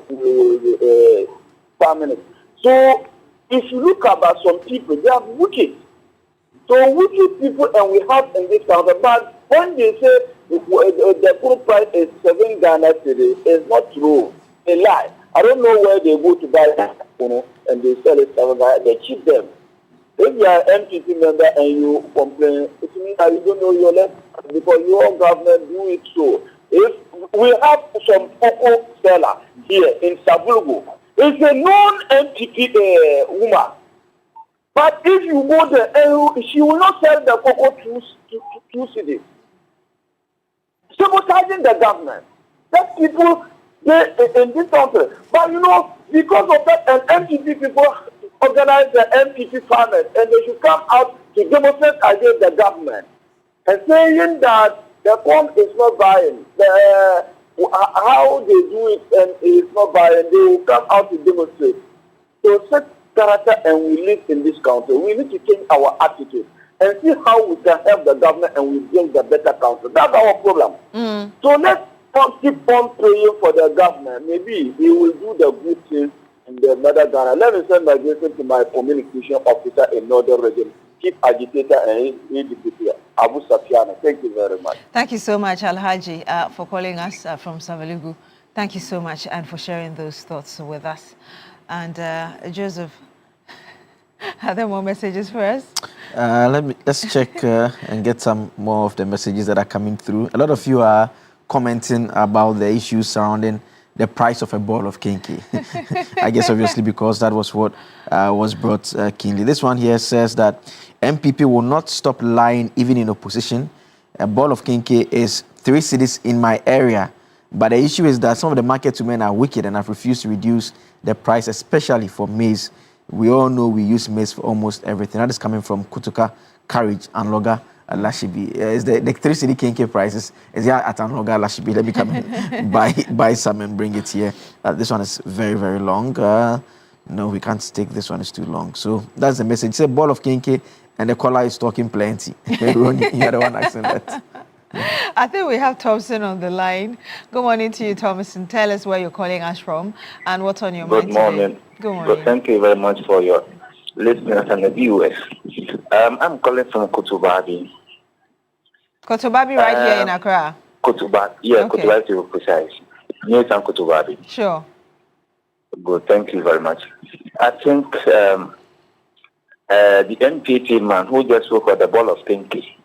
S9: farming it. So if you look about some people, they are wicked. So wicked people, and we have in this country, but when they say the food price is 7 Ghana cedis, it's not true. A lie. I don't know where they go to buy it, you know, and they sell it 7 Ghana. They cheat them. If you are an MPP member and you complain, it means that you don't know your left because your government do it so. If we have some cocoa seller here in Sabulgo, it's a non-MPP woman. But if you go there, she will not sell the cocoa two cities. Sabotaging the government. That people they in this country. But you know, because of that, an MPP people organize the MPP farmers, and they should come out to demonstrate against the government and saying that the corn is not buying. How they do it and it's not buying, they will come out to demonstrate. So such character, and we live in this country. We need to change our attitude and see how we can help the government and we build a better country. That's our problem. So let's keep on praying for the government. Maybe he will do the good things in the Mother Ghana. Let me send my blessing to my communication officer in Northern Region, Chief Agitator and ADPP, Abu Safiana. Thank you very much.
S1: Thank you so much, Alhaji, for calling us from Savalugu. Thank you so much and for sharing those thoughts with us. And Joseph, are there more messages for us?
S4: Let's check and get some more of the messages that are coming through. A lot of you are commenting about the issues surrounding the price of a ball of kinky. I guess obviously because that was what was brought keenly. This one here says that MPP will not stop lying even in opposition. A ball of kinky is 3 cedis in my area. But the issue is that some of the market women are wicked and have refused to reduce the price, especially for maize. We all know we use maize for almost everything. That is coming from Kutuka, Courage, and Loga, Lashibi. Is the 3 cedi kinky prices is here at Anloga, Lashibi. Let me come and buy some and bring it here. This one is very, very long. No, we can't take this one. It's too long. So that's the message. It's a ball of kinky and the caller is talking plenty. You're the one asking that.
S1: I think we have Thompson on the line. Good morning to you, Thompson. Tell us where you're calling us from and what's on your mind
S11: Good morning.
S1: Today. Good morning.
S11: Thank you very much for your listeners and the viewers. I'm calling from Kotobabi.
S1: Kotobabi right here in Accra?
S11: Kotobabi, yeah, okay. Kotobabi to be precise. Near Town Kotobabi.
S1: Sure.
S11: Good, thank you very much. I think the NPP man who just spoke of the ball of kinky,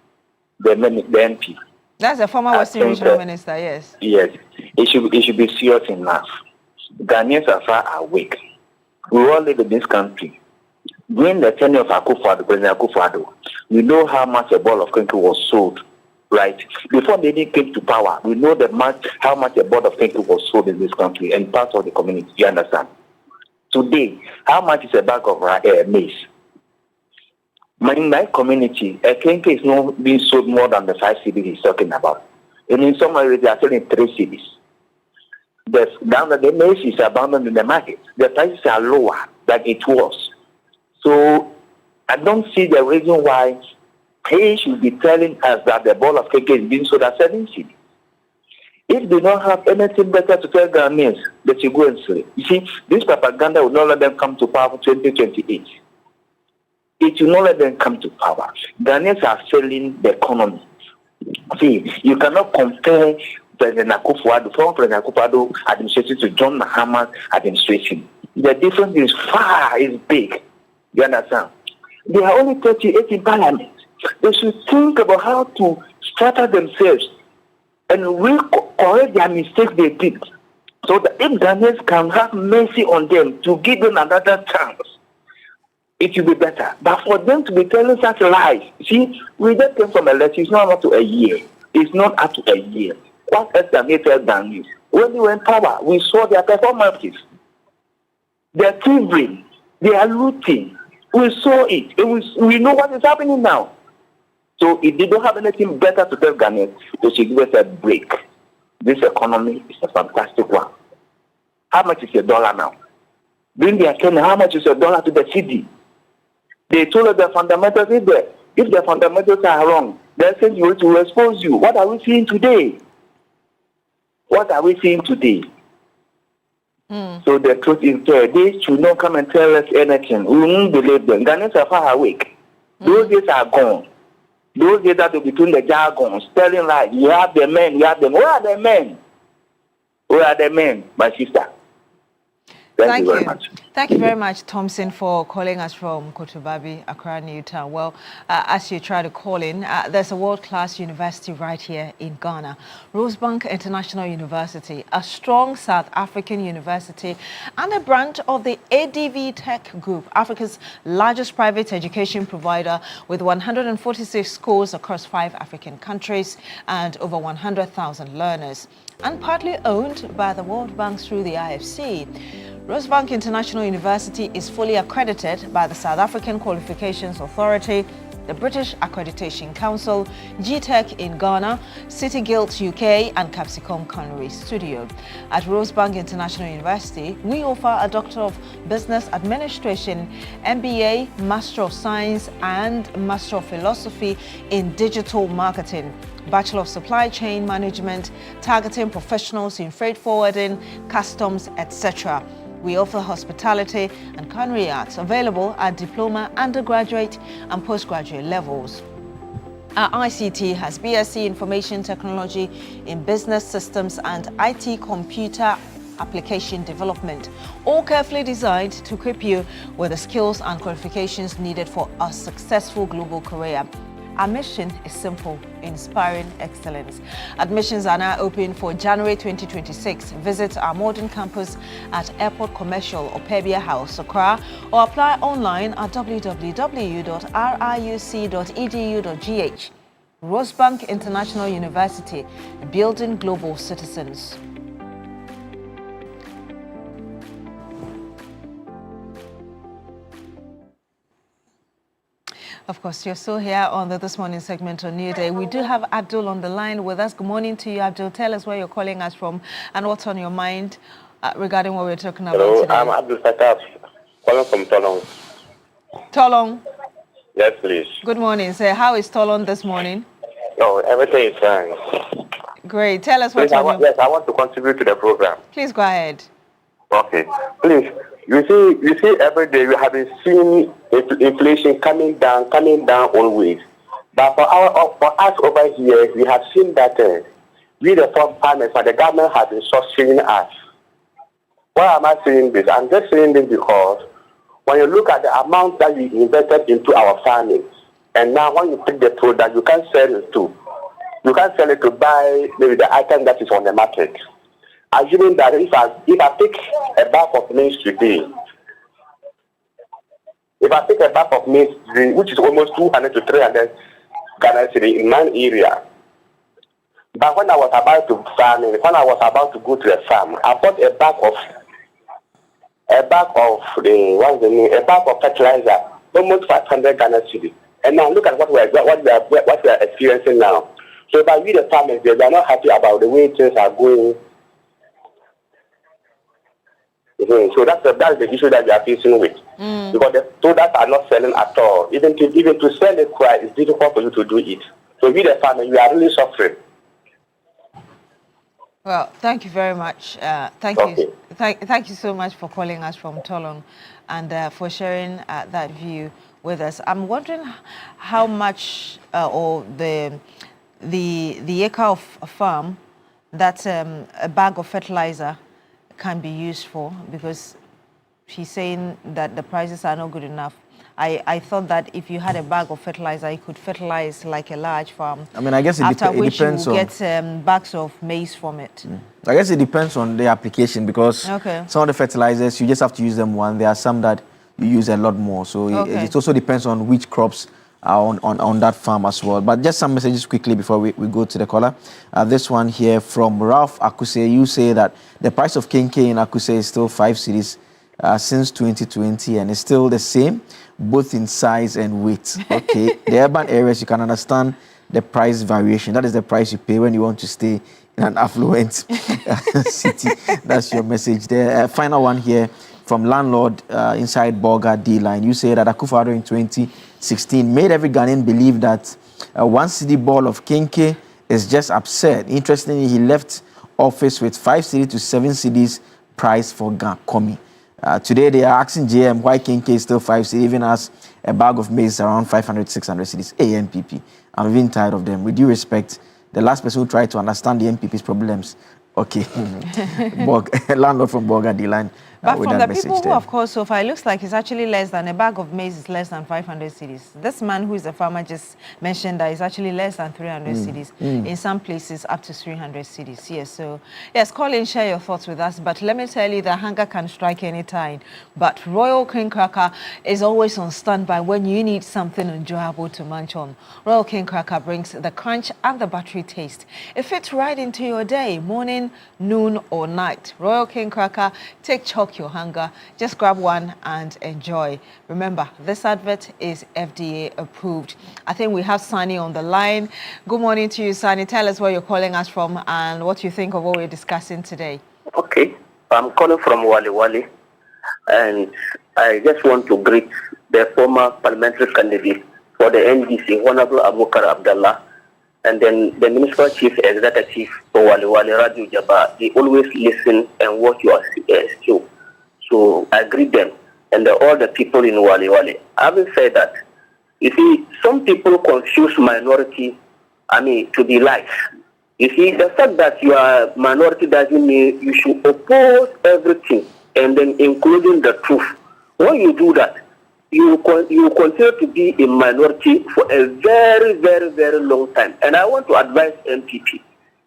S11: the MP.
S1: That's the former Western Regional Minister, yes.
S11: Yes, it should be serious enough. Ghanaians are far awake. We all live in this country. During the tenure of President Akufo-Addo, we know how much a ball of kinky was sold, right? Before they came to power, we know how much a ball of kinky was sold in this country and part of the community. You understand? Today, how much is a bag of maize? In my community, a kinky is not being sold more than the 5 cedis he's talking about. And in some areas, they are selling 3 cedis. The maize is abandoned in the market. The prices are lower than it was. So I don't see the reason why he should be telling us that the ball of kinky is being sold at 7 cedis. If they don't have anything better to tell Ghanaians, they should go and say. You see, this propaganda will not let them come to power for 2028. It will not let them come to power. Ghanaians are selling the economy. See, you cannot compare President Akufo-Addo, former President Akufo-Addo administration to John Mahama's administration. The difference is big. You understand? They are only 38 in parliament. They should think about how to strata themselves and correct their mistakes they did. So that if Ghanaians can have mercy on them to give them another chance, it will be better. But for them to be telling such lies, see, we just came from election. It's not up to a year. It's not up to a year. What else can they tell Ghanaians? When they were in power, we saw their performances. They're thieving. They are looting. We saw it. We know what is happening now. So if they don't have anything better to tell Ghanaians, they should give us a break. This economy is a fantastic one. How much is $1 now? Bring their account, how much is $1 to the city? They told us the fundamentals is there. If the fundamentals are wrong, they're saying you to expose you. What are we seeing today? What are we seeing today? So the truth is there. They should not come and tell us anything. We won't believe them. Ghanaians are far awake. Those days are gone. Those days are between the jargons, telling like, you have the men, you have them. Where are the men? Where are the men, my sister? Thank you very much.
S1: Thank you very much, Thompson, for calling us from Kotobabi, Accra, Newtown. Well, as you try to call in, there's a world-class university right here in Ghana, Rosebank International University, a strong South African university and a branch of the ADV Tech Group, Africa's largest private education provider with 146 schools across 5 African countries and over 100,000 learners, and partly owned by the World Bank through the IFC. Rosebank International University is fully accredited by the South African Qualifications Authority, the British Accreditation Council, GTEC in Ghana, City Guild UK, and Capsicum Culinary Studio. At Rosebank International University, we offer a Doctor of Business Administration, MBA, Master of Science, and Master of Philosophy in Digital Marketing, Bachelor of Supply Chain Management, targeting professionals in freight forwarding, customs, etc. We offer hospitality and culinary arts available at diploma, undergraduate and postgraduate levels. Our ICT has BSc Information Technology in Business Systems and IT Computer Application Development, all carefully designed to equip you with the skills and qualifications needed for a successful global career. Our mission is simple: inspiring excellence. Admissions are now open for January 2026. Visit our modern campus at Airport Commercial or Pebia House, Accra, or apply online at www.riuc.edu.gh. Rosebank International University, building global citizens. Of course, you're still here on the This Morning segment on New Day. We do have Abdul on the line with us. Good morning to you, Abdul. Tell us where you're calling us from and what's on your mind regarding what we're talking about
S8: Hello,
S1: today.
S8: I'm Abdul Fatah, calling from Tolong.
S1: Tolong.
S8: Yes, please.
S1: Good morning, sir. How is Tolong this morning?
S8: No, everything is fine.
S1: Great. Tell us what's
S8: Please,
S1: on your...
S8: Yes, I want to contribute to the program.
S1: Please go ahead.
S8: Okay. Please, you see, every day we have been seeing inflation coming down always. But for us over here, we have seen that we the farmers, but the government has been subsidizing us. Why am I saying this? I'm just saying this because when you look at the amount that we invested into our farming, and now when you pick the product, you can't sell it to. You can't sell it to buy maybe the item that is on the market. Assuming that if I take a bag of maize today, which is almost 200 to 300 Ghana cedi in one area, but when I was about to go to the farm, I bought a bag of fertilizer, almost 500 Ghana cedi. And now look at what we are experiencing now. So by we the farmers, we are not happy about the way things are going. So that's the issue that we are facing with. Because the products are not selling at all. Even to sell it, it's difficult for you to do it. So we the farmers, we are really suffering.
S1: Well, thank you very much. Thank you so much for calling us from Tolong and for sharing that view with us. I'm wondering how much or the acre of a farm that a bag of fertilizer can be used for, because she's saying that the prices are not good enough. I thought that if you had a bag of fertilizer, you could fertilize like a large farm.
S4: I mean, I guess it depends
S1: you
S4: on...
S1: get bags of maize from it.
S4: I guess it depends on the application, because some of the fertilizers, you just have to use them one. There are some that you use a lot more. So it also depends on which crops are on that farm as well. But just some messages quickly before we go to the caller. This one here from Ralph Akuse. You say that the price of Kenke in Akuse is still 5 cedis since 2020, and it's still the same, both in size and weight. Okay. The urban areas, you can understand the price variation. That is the price you pay when you want to stay in an affluent city. That's your message there. Final one here from landlord inside Bolga D-line. You say that Akufo-Addo in 2016 made every Ghanaian believe that 1 cedi ball of Kenke is just absurd. Interestingly, he left office with 5 cedi to 7 cedis price for Komi. Today, they are asking JM why Kenke is still 5 cedi, even as a bag of maize around 500, 600 cedis. ANPP. I'm even tired of them. With due respect, the last person who tried to understand the NPP's problems. Okay. Landlord from Bolga D-line.
S1: But from the people who have called so far, it looks like it's actually less than a bag of maize is less than 500 cedis. This man who is a farmer just mentioned that it's actually less than 300 cedis. In some places, up to 300 cedis. Yes, so yes, call in, share your thoughts with us. But let me tell you, the hunger can strike any time. But Royal King Cracker is always on standby when you need something enjoyable to munch on. Royal King Cracker brings the crunch and the buttery taste. It fits right into your day, morning, noon, or night. Royal King Cracker, take choke your hunger. Just grab one and enjoy. Remember, this advert is FDA approved. I think we have Sani on the line. Good morning to you, Sani. Tell us where you're calling us from and what you think of what we're discussing today.
S10: Okay, I'm calling from Wali Wali, and I just want to greet the former parliamentary candidate for the NDC, Honorable Abubakar Abdallah, and then the Municipal Chief Executive for Wali Wali, Raju Jabba. They always listen and watch your show. So I greet them and all the people in Wali Wali. Having said that, you see, some people confuse minority, to be light. You see, the fact that you are minority doesn't mean you should oppose everything, and then including the truth. When you do that, you will continue to be a minority for a very, very, very long time. And I want to advise MPP.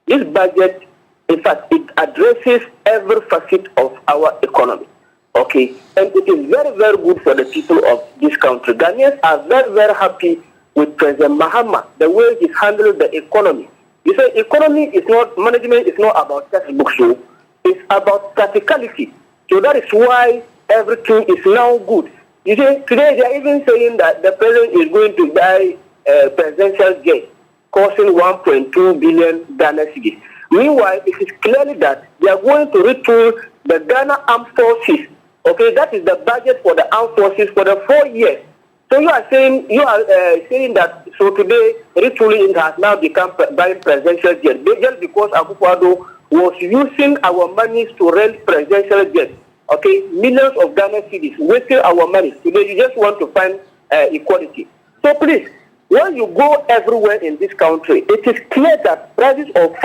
S10: This budget, in fact, it addresses every facet of our economy. Okay? And it is very, very good for the people of this country. Ghanaians are very, very happy with President Mahama, the way he's handled the economy. You say economy is not, management is not about textbooks, so it's about practicality. So that is why everything is now good. You see, today they are even saying that the president is going to buy a presidential jet costing 1.2 billion Ghana cedis. Meanwhile, it is clearly that they are going to retool the Ghana Armed Forces. Okay, that is the budget for the armed forces for the 4 years. So you are saying that so today retooling has now become buying presidential jet just because Akufo-Addo was using our monies to rent presidential jets. Okay, millions of Ghana cedis wasting our money. Today you just want to find equality. So please, when you go everywhere in this country, it is clear that prices of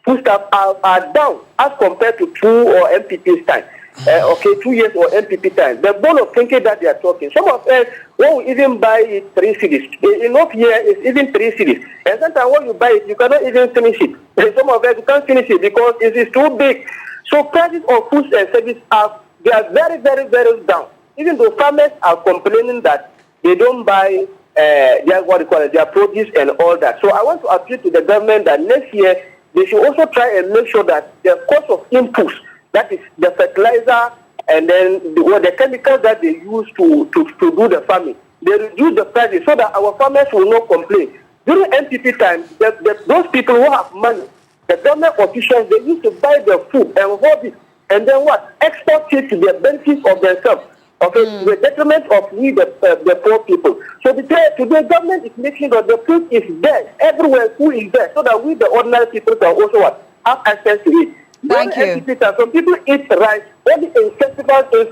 S10: foodstuff are down as compared to 2 or MPP's time. 2 years or MPP time. The bowl of kinky that they are talking. Some of us won't even buy it 3 cedis. Enough here is even 3 cedis. And sometimes when you buy it, you cannot even finish it. And some of us you can't finish it because it is too big. So prices of food and service they are very, very, very down. Even though farmers are complaining that they don't buy their produce and all that. So I want to appeal to the government that next year they should also try and make sure that the cost of inputs, that is the fertilizer and then the chemicals that they use to do the farming, they reduce the prices so that our farmers will not complain. During MPP time, those people who have money, the government officials, they used to buy their food and hold it and then export it to the benefit of themselves. Okay, the detriment of we, the poor people. So today, government is making sure that the food is there everywhere, food is there, so that we, the ordinary people, can also have access to it.
S1: Thank you.
S10: Some people eat rice only in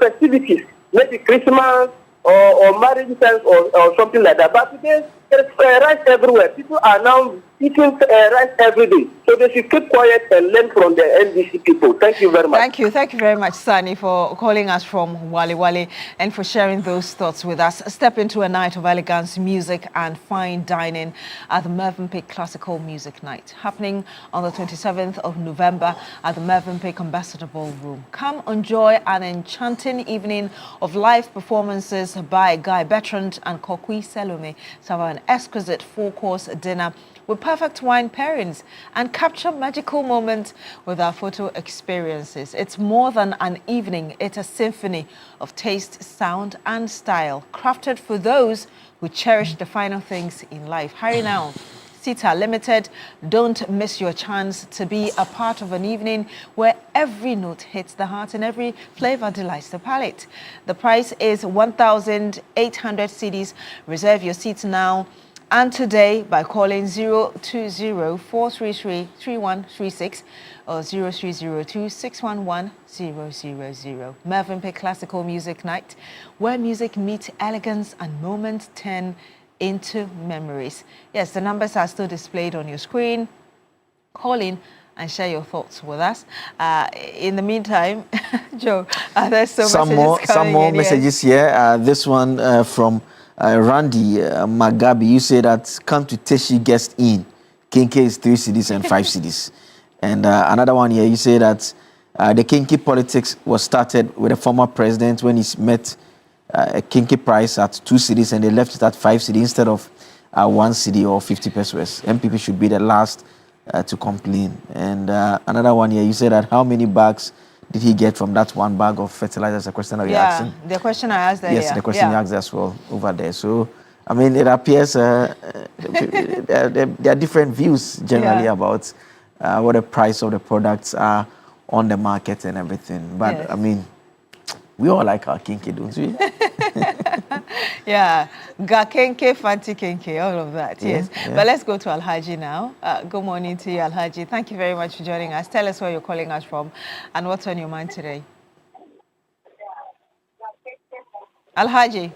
S10: festivities, maybe Christmas or marriage times or something like that. But today, there's rice everywhere. People are now eating rice every day. So they should keep quiet and learn from the NDC people. Thank you very much.
S1: Thank you. Thank you very much, Sani, for calling us from Wale Wale and for sharing those thoughts with us. Step into a night of elegance, music and fine dining at the Mervynpike Classical Music Night, happening on the 27th of November at the Mervynpike Ambassador Ballroom. Come enjoy an enchanting evening of live performances by Guy Bertrand and Kokui Selome. Serve an exquisite 4-course dinner with perfect wine pairings and capture magical moments with our photo experiences. It's more than an evening, it's a symphony of taste, sound and style, crafted for those who cherish the finer things in life. Hurry now. Seats are limited. Don't miss your chance to be a part of an evening where every note hits the heart and every flavor delights the palate. The price is 1,800 cedis. Reserve your seats now and today by calling 020-433-3136 or 0302-611-000. Mervynpike Classical Music Night, where music meets elegance and moments turn into memories. Yes, the numbers are still displayed on your screen. Call in and share your thoughts with us. In the meantime, Joe, there's some more
S4: messages here. This one from Randy Magabi. You say that come to Teshi guest in. Kinke is 3 cedis and 5 cedis. And another one here, you say that the Kinke politics was started with the former president when he met a Kinke price at 2 cedis and they left it at 5 cedis instead of 1 cedi or 50 pesos. MPP should be the last to complain. And another one here, you say that how many bags did he get from that 1 bag of fertilizer? Is the question that you're asking?
S1: The question I asked there.
S4: Yes, the question you asked as well over there. So, I mean, it appears there are different views generally about what the price of the products are on the market and everything. But, I mean, we all like our kinky, don't we?
S1: Yeah, Gakenke, Fanti Kenke, all of that, yes. But let's go to Alhaji now. Good morning to you, Alhaji. Thank you very much for joining us. Tell us where you're calling us from and what's on your mind today. Alhaji.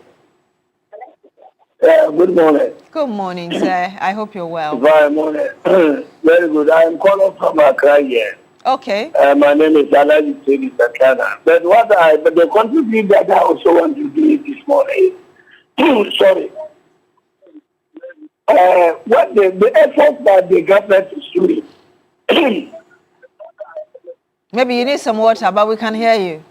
S9: Good morning.
S1: Good morning, sir. I hope you're well.
S9: Good morning. Very good. I am calling from Accra here.
S1: Okay.
S9: My name is Alaji Tedi Sakana. But the contribution that I also want to do this morning, sorry, what the effort that the government is doing.
S1: Maybe you need some water, but we can hear you.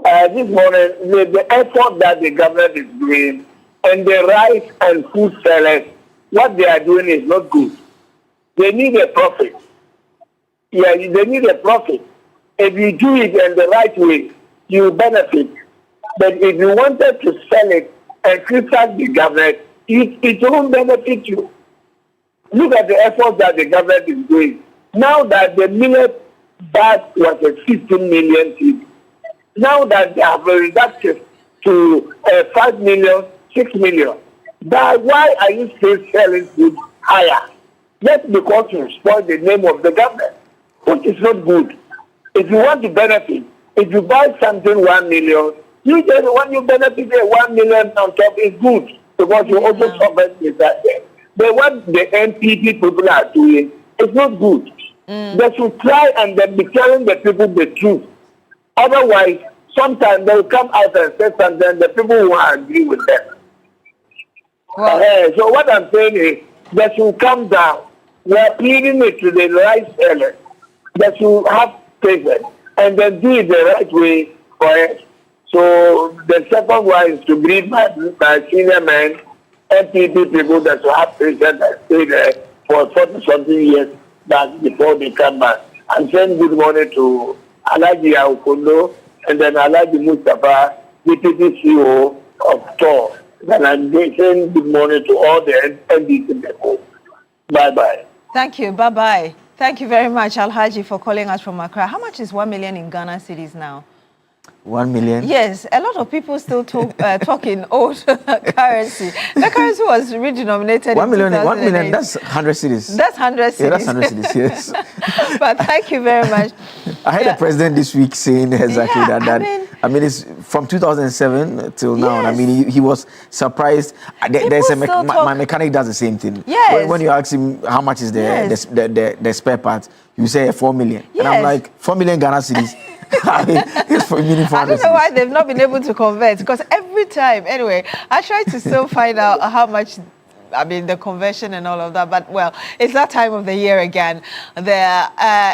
S9: This morning, the effort that the government is doing and the rice and food sellers, what they are doing is not good. They need a profit. Yeah, they need a profit. If you do it in the right way, you benefit. But if you wanted to sell it and criticize the government, it won't benefit you. Look at the effort that the government is doing. Now that the millet bag was a 15 million seed, now that they have reduced to 5 million, 6 million, why are you still selling food higher? Just because you spoil the name of the government, which is not good. If you want to benefit, if you buy something 1 million, you just when you benefit 1 million on top is good because you also suffer with that. But what the NPP people are doing is not good. They should try and then be telling the people the truth. Otherwise, sometimes they will come out and say something, the people will agree with them. So what I'm saying is, they should come down. We are pleading it to the right sellers. They should have patience and then do it the right way for us. So the second one is to breed my senior men, NPP people that should have patience and stay there for 40-something years back before they come back. And send good morning to Alaji Aukondo and then Alaji Mustafa, Deputy CEO of TOR. And I'm saying good morning to all the NDC people. Bye-bye.
S1: Thank you. Bye-bye. Thank you very much, Alhaji, for calling us from Accra. How much is 1 million in Ghana cedis now?
S4: 1 million?
S1: Yes, a lot of people still talking old currency. The currency was redenominated
S4: 1 million,
S1: in
S4: 1 million, that's 100 cedis.
S1: That's 100 cedis.
S4: Yeah, that's 100 cedis, yes.
S1: But thank you very much.
S4: I heard the president this week saying exactly that. I mean, it's from 2007 till now.
S1: Yes.
S4: I mean, he was surprised. There's my mechanic does the same thing.
S1: Yes.
S4: When you ask him how much is the spare part, you say 4 million.
S1: Yes.
S4: And I'm like, 4 million Ghana cedis. It's for meaning for
S1: I don't know why they've not been able to convert, because every time, anyway, I try to still find out how much, I mean, the conversion and all of that. But, well, it's that time of the year again. There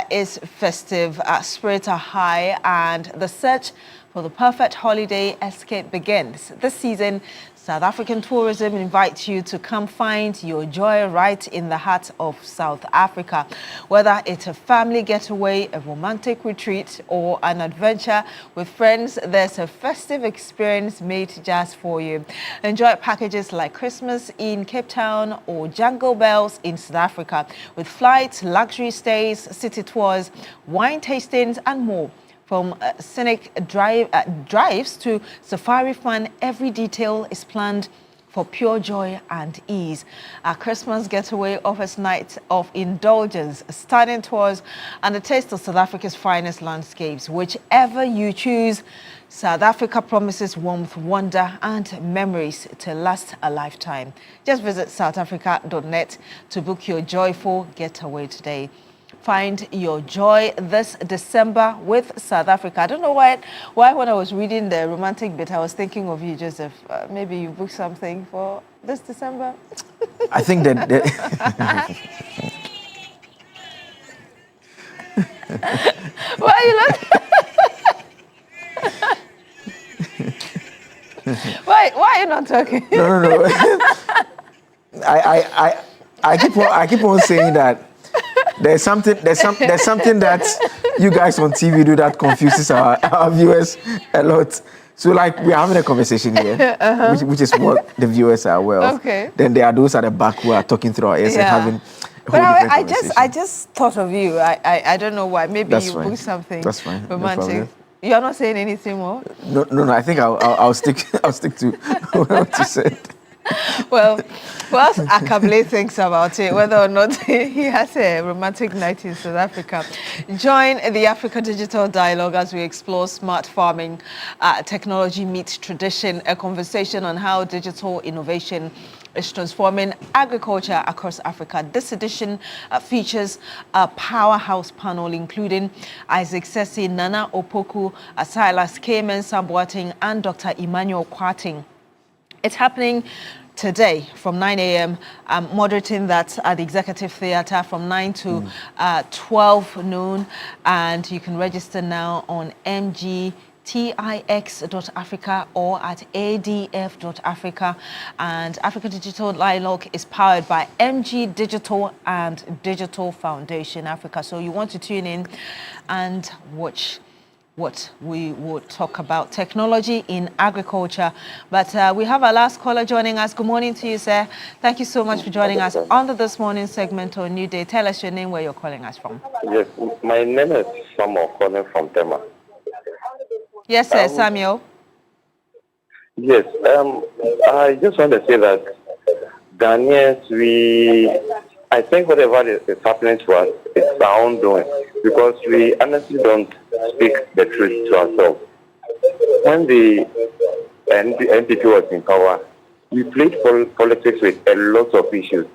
S1: is festive, spirits are high, and the search for the perfect holiday escape begins. This season, South African tourism invites you to come find your joy right in the heart of South Africa. Whether it's a family getaway, a romantic retreat, or an adventure with friends, there's a festive experience made just for you. Enjoy packages like Christmas in Cape Town or Jungle Bells in South Africa, with flights, luxury stays, city tours, wine tastings, and more. From scenic drives to safari fun, every detail is planned for pure joy and ease. Our Christmas getaway offers nights of indulgence, stunning tours, and a taste of South Africa's finest landscapes. Whichever you choose, South Africa promises warmth, wonder, and memories to last a lifetime. Just visit southafrica.net to book your joyful getaway today. Find your joy this December with South Africa. I don't know why when I was reading the romantic bit, I was thinking of you, Joseph. Maybe you booked something for this December?
S4: I think that...
S1: Why are you not... why are you not talking?
S4: No. I keep on saying that there's something that you guys on TV do that confuses our viewers a lot. So, like, we're having a conversation here, which is what the viewers are aware of. Okay. Then there are those at the back who are talking through our ears and having a whole different conversation.
S1: I just thought of you. I don't know why. Maybe you booked something romantic. No, you are not saying anything more?
S4: No. I think I'll stick to what you said.
S1: Well, whilst Akabile thinks about it, whether or not he has a romantic night in South Africa, join the Africa Digital Dialogue as we explore smart farming, technology meets tradition, a conversation on how digital innovation is transforming agriculture across Africa. This edition features a powerhouse panel including Isaac Sessi, Nana Opoku, Silas Cayman Samboating, and Dr. Emmanuel Kwating. It's happening today from 9 a.m. I'm moderating that at the Executive Theatre from 9 to 12 noon. And you can register now on mgtix.africa or at adf.africa. And Africa Digital Dialogue is powered by MG Digital and Digital Foundation Africa. So you want to tune in and watch what we will talk about, technology in agriculture. But we have our last caller joining us. Good morning to you, sir. Thank you so much for joining us on this morning segment on New Day. Tell us your name, where you're calling us from.
S8: Yes, my name is Samuel, calling from Tema.
S1: Yes, sir, Samuel.
S8: Yes, I just want to say that Ghanaians, I think whatever is happening to us, it's our own doing, because we honestly don't speak the truth to ourselves. When the NPP was in power, we played politics with a lot of issues,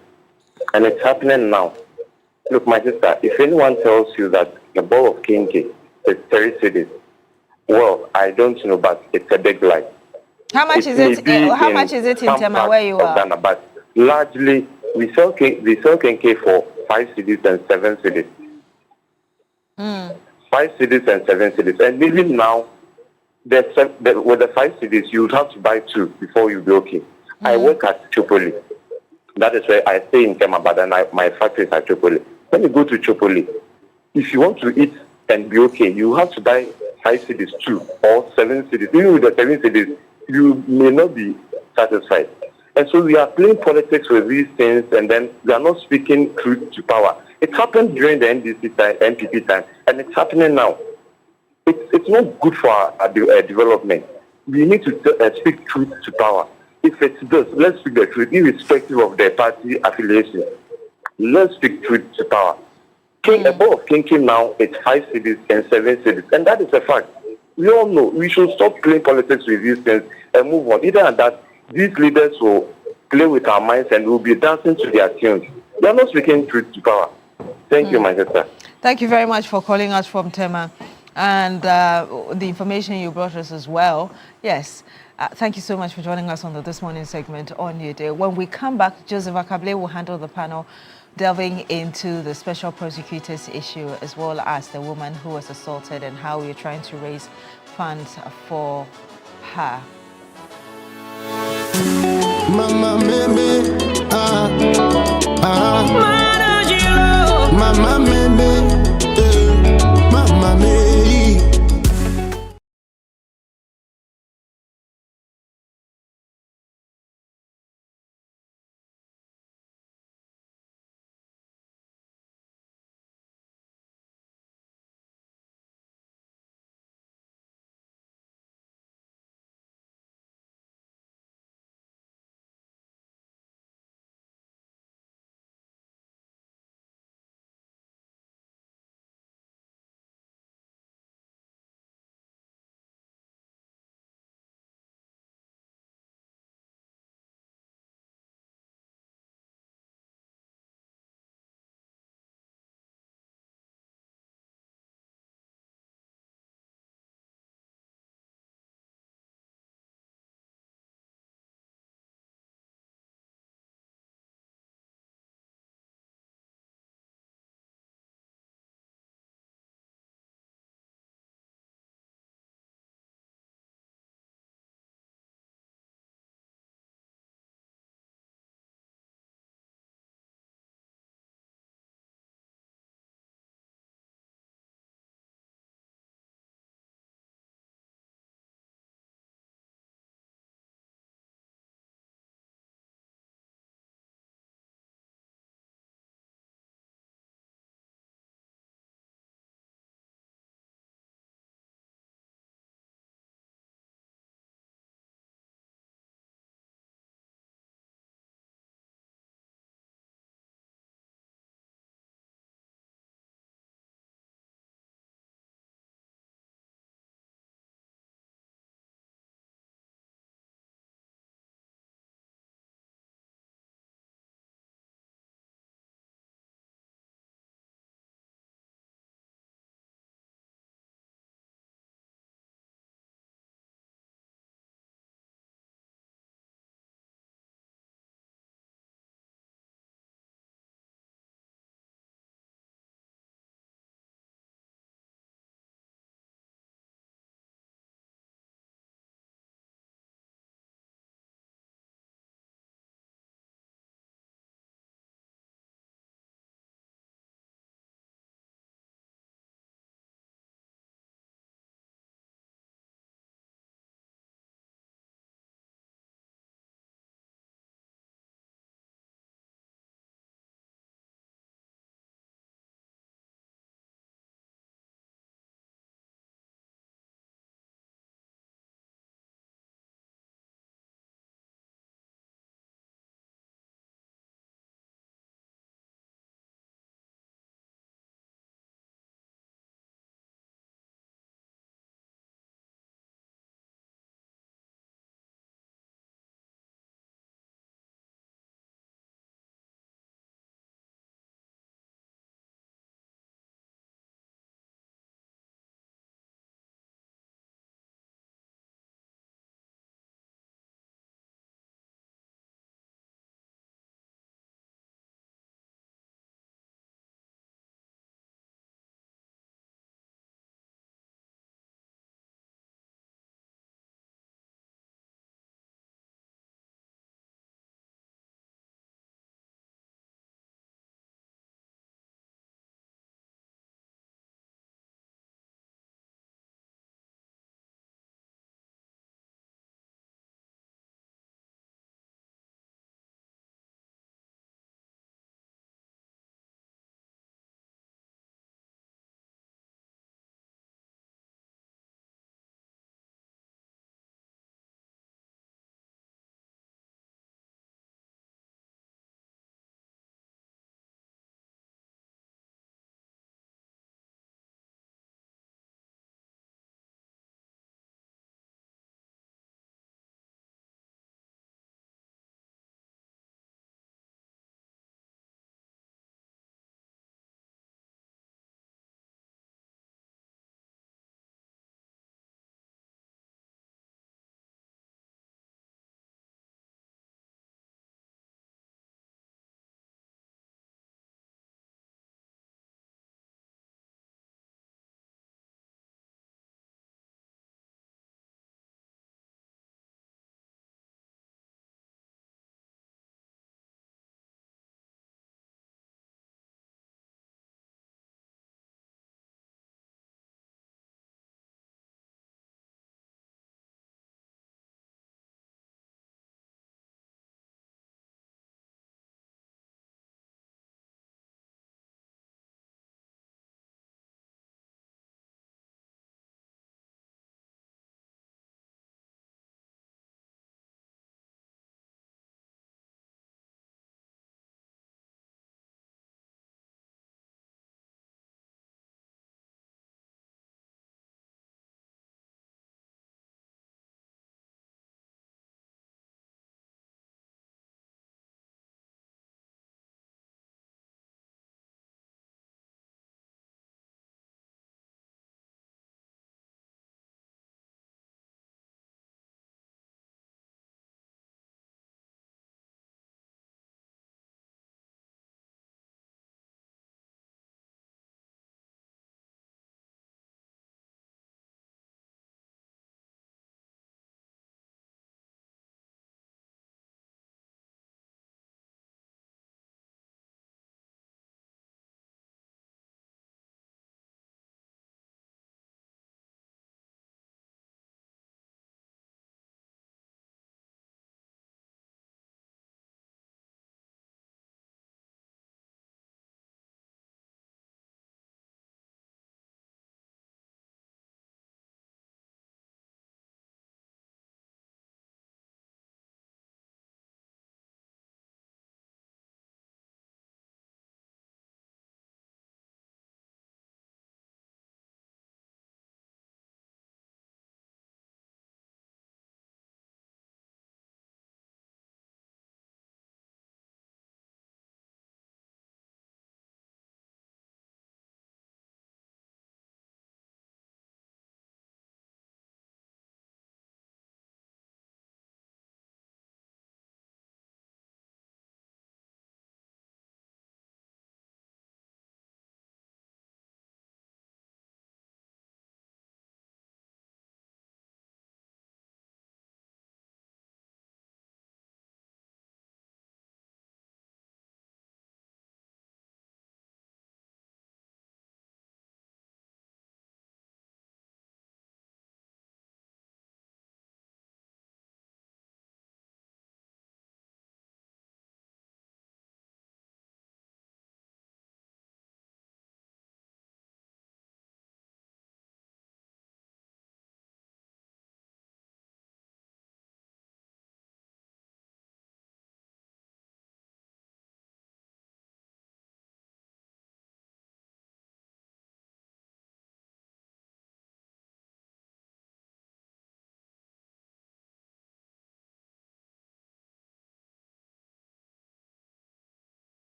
S8: and it's happening now. Look, my sister, if anyone tells you that the ball of Kinky is 30 cities, well, I don't know, but it's a big lie.
S1: How much is it? How much is it in Tema, where you are?
S8: Ghana, but largely, we sell Kinky for 5 cities and 7 cities. 5 cities and 7 cities. And even now, with the 5 cities, you would have to buy 2 before you be okay. I work at Tripoli. That is where I stay in Tema, but my factory is at Tripoli. When you go to Tripoli, if you want to eat and be okay, you have to buy 5 cities 2 or 7 cities. Even with the 7 cities, you may not be satisfied. And so we are playing politics with these things, and then we are not speaking truth to power. It happened during the NDC time, NPP time, and it's happening now. It's not good for our development. We need to speak truth to power. If it's this, let's speak the truth, irrespective of their party affiliation. Let's speak truth to power. A ball of Kinky now, it's 5 cities and 7 cities, and that is a fact. We all know we should stop playing politics with these things and move on. Either that, these leaders will play with our minds and we'll be dancing to their tunes. They are not speaking truth to power. Thank you, my sister.
S1: Thank you very much for calling us from Tema, and the information you brought us as well. Yes, thank you so much for joining us on This Morning segment on New Day. When we come back, Joseph Akable will handle the panel, delving into the special prosecutor's issue, as well as the woman who was assaulted and how we are trying to raise funds for her.
S12: Mama meme, Mama meme.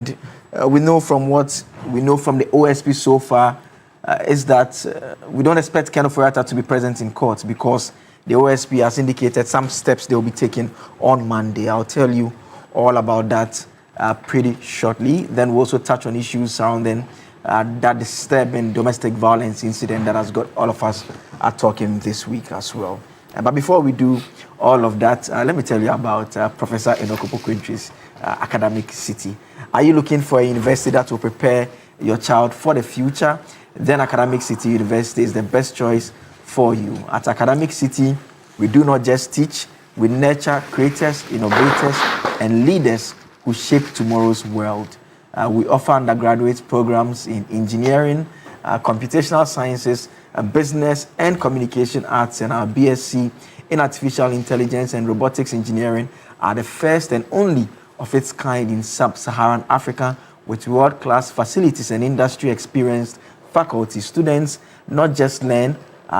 S4: We know from what we know from the OSP so far is that we don't expect Ken Ofori-Atta to be present in court because the OSP has indicated some steps they will be taking on Monday. I'll tell you all about that pretty shortly. Then we'll also touch on issues surrounding that disturbing domestic violence incident that has got all of us talking this week as well. But before we do all of that, let me tell you about Professor Enoch Opoku-Ntri's Academic City. Are you looking for a university that will prepare your child for the future? Then Academic City University is the best choice for you. At Academic City, we do not just teach, we nurture creators, innovators, and leaders who shape tomorrow's world. We offer undergraduate programs in engineering, computational sciences, business and communication arts, and our BSc in artificial intelligence and robotics engineering are the first and only of its kind in sub-Saharan Africa, with world-class facilities and industry-experienced faculty. Students not just learn,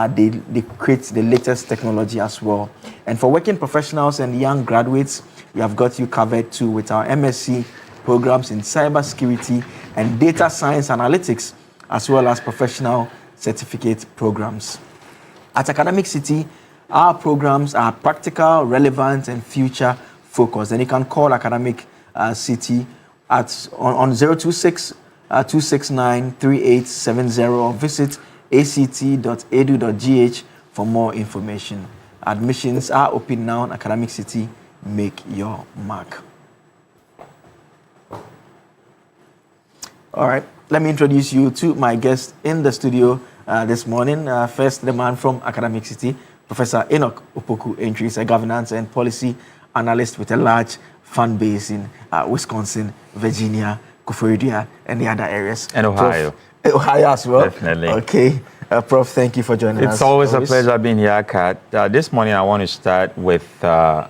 S4: they create the latest technology as well. And for working professionals and young graduates, we have got you covered too with our MSc programs in cybersecurity and data science analytics, as well as professional certificate programs. At Academic City, our programs are practical, relevant, and future focused. And you can call Academic City on 026 269 3870 or visit act.edu.gh for more information. Admissions are open now on Academic City. Make your mark. All right, let me introduce you to my guest in the studio this morning. First, the man from Academic City, Professor Enoch Opoku-Ntri, is a governance and policy analyst with a large fan base in Wisconsin, Virginia, Koforidua, and the other areas.
S13: And Ohio.
S4: Ohio as well?
S13: Definitely.
S4: Okay. Prof, thank you for joining us.
S13: It's always a pleasure being here, Kat. This morning, I want to start with a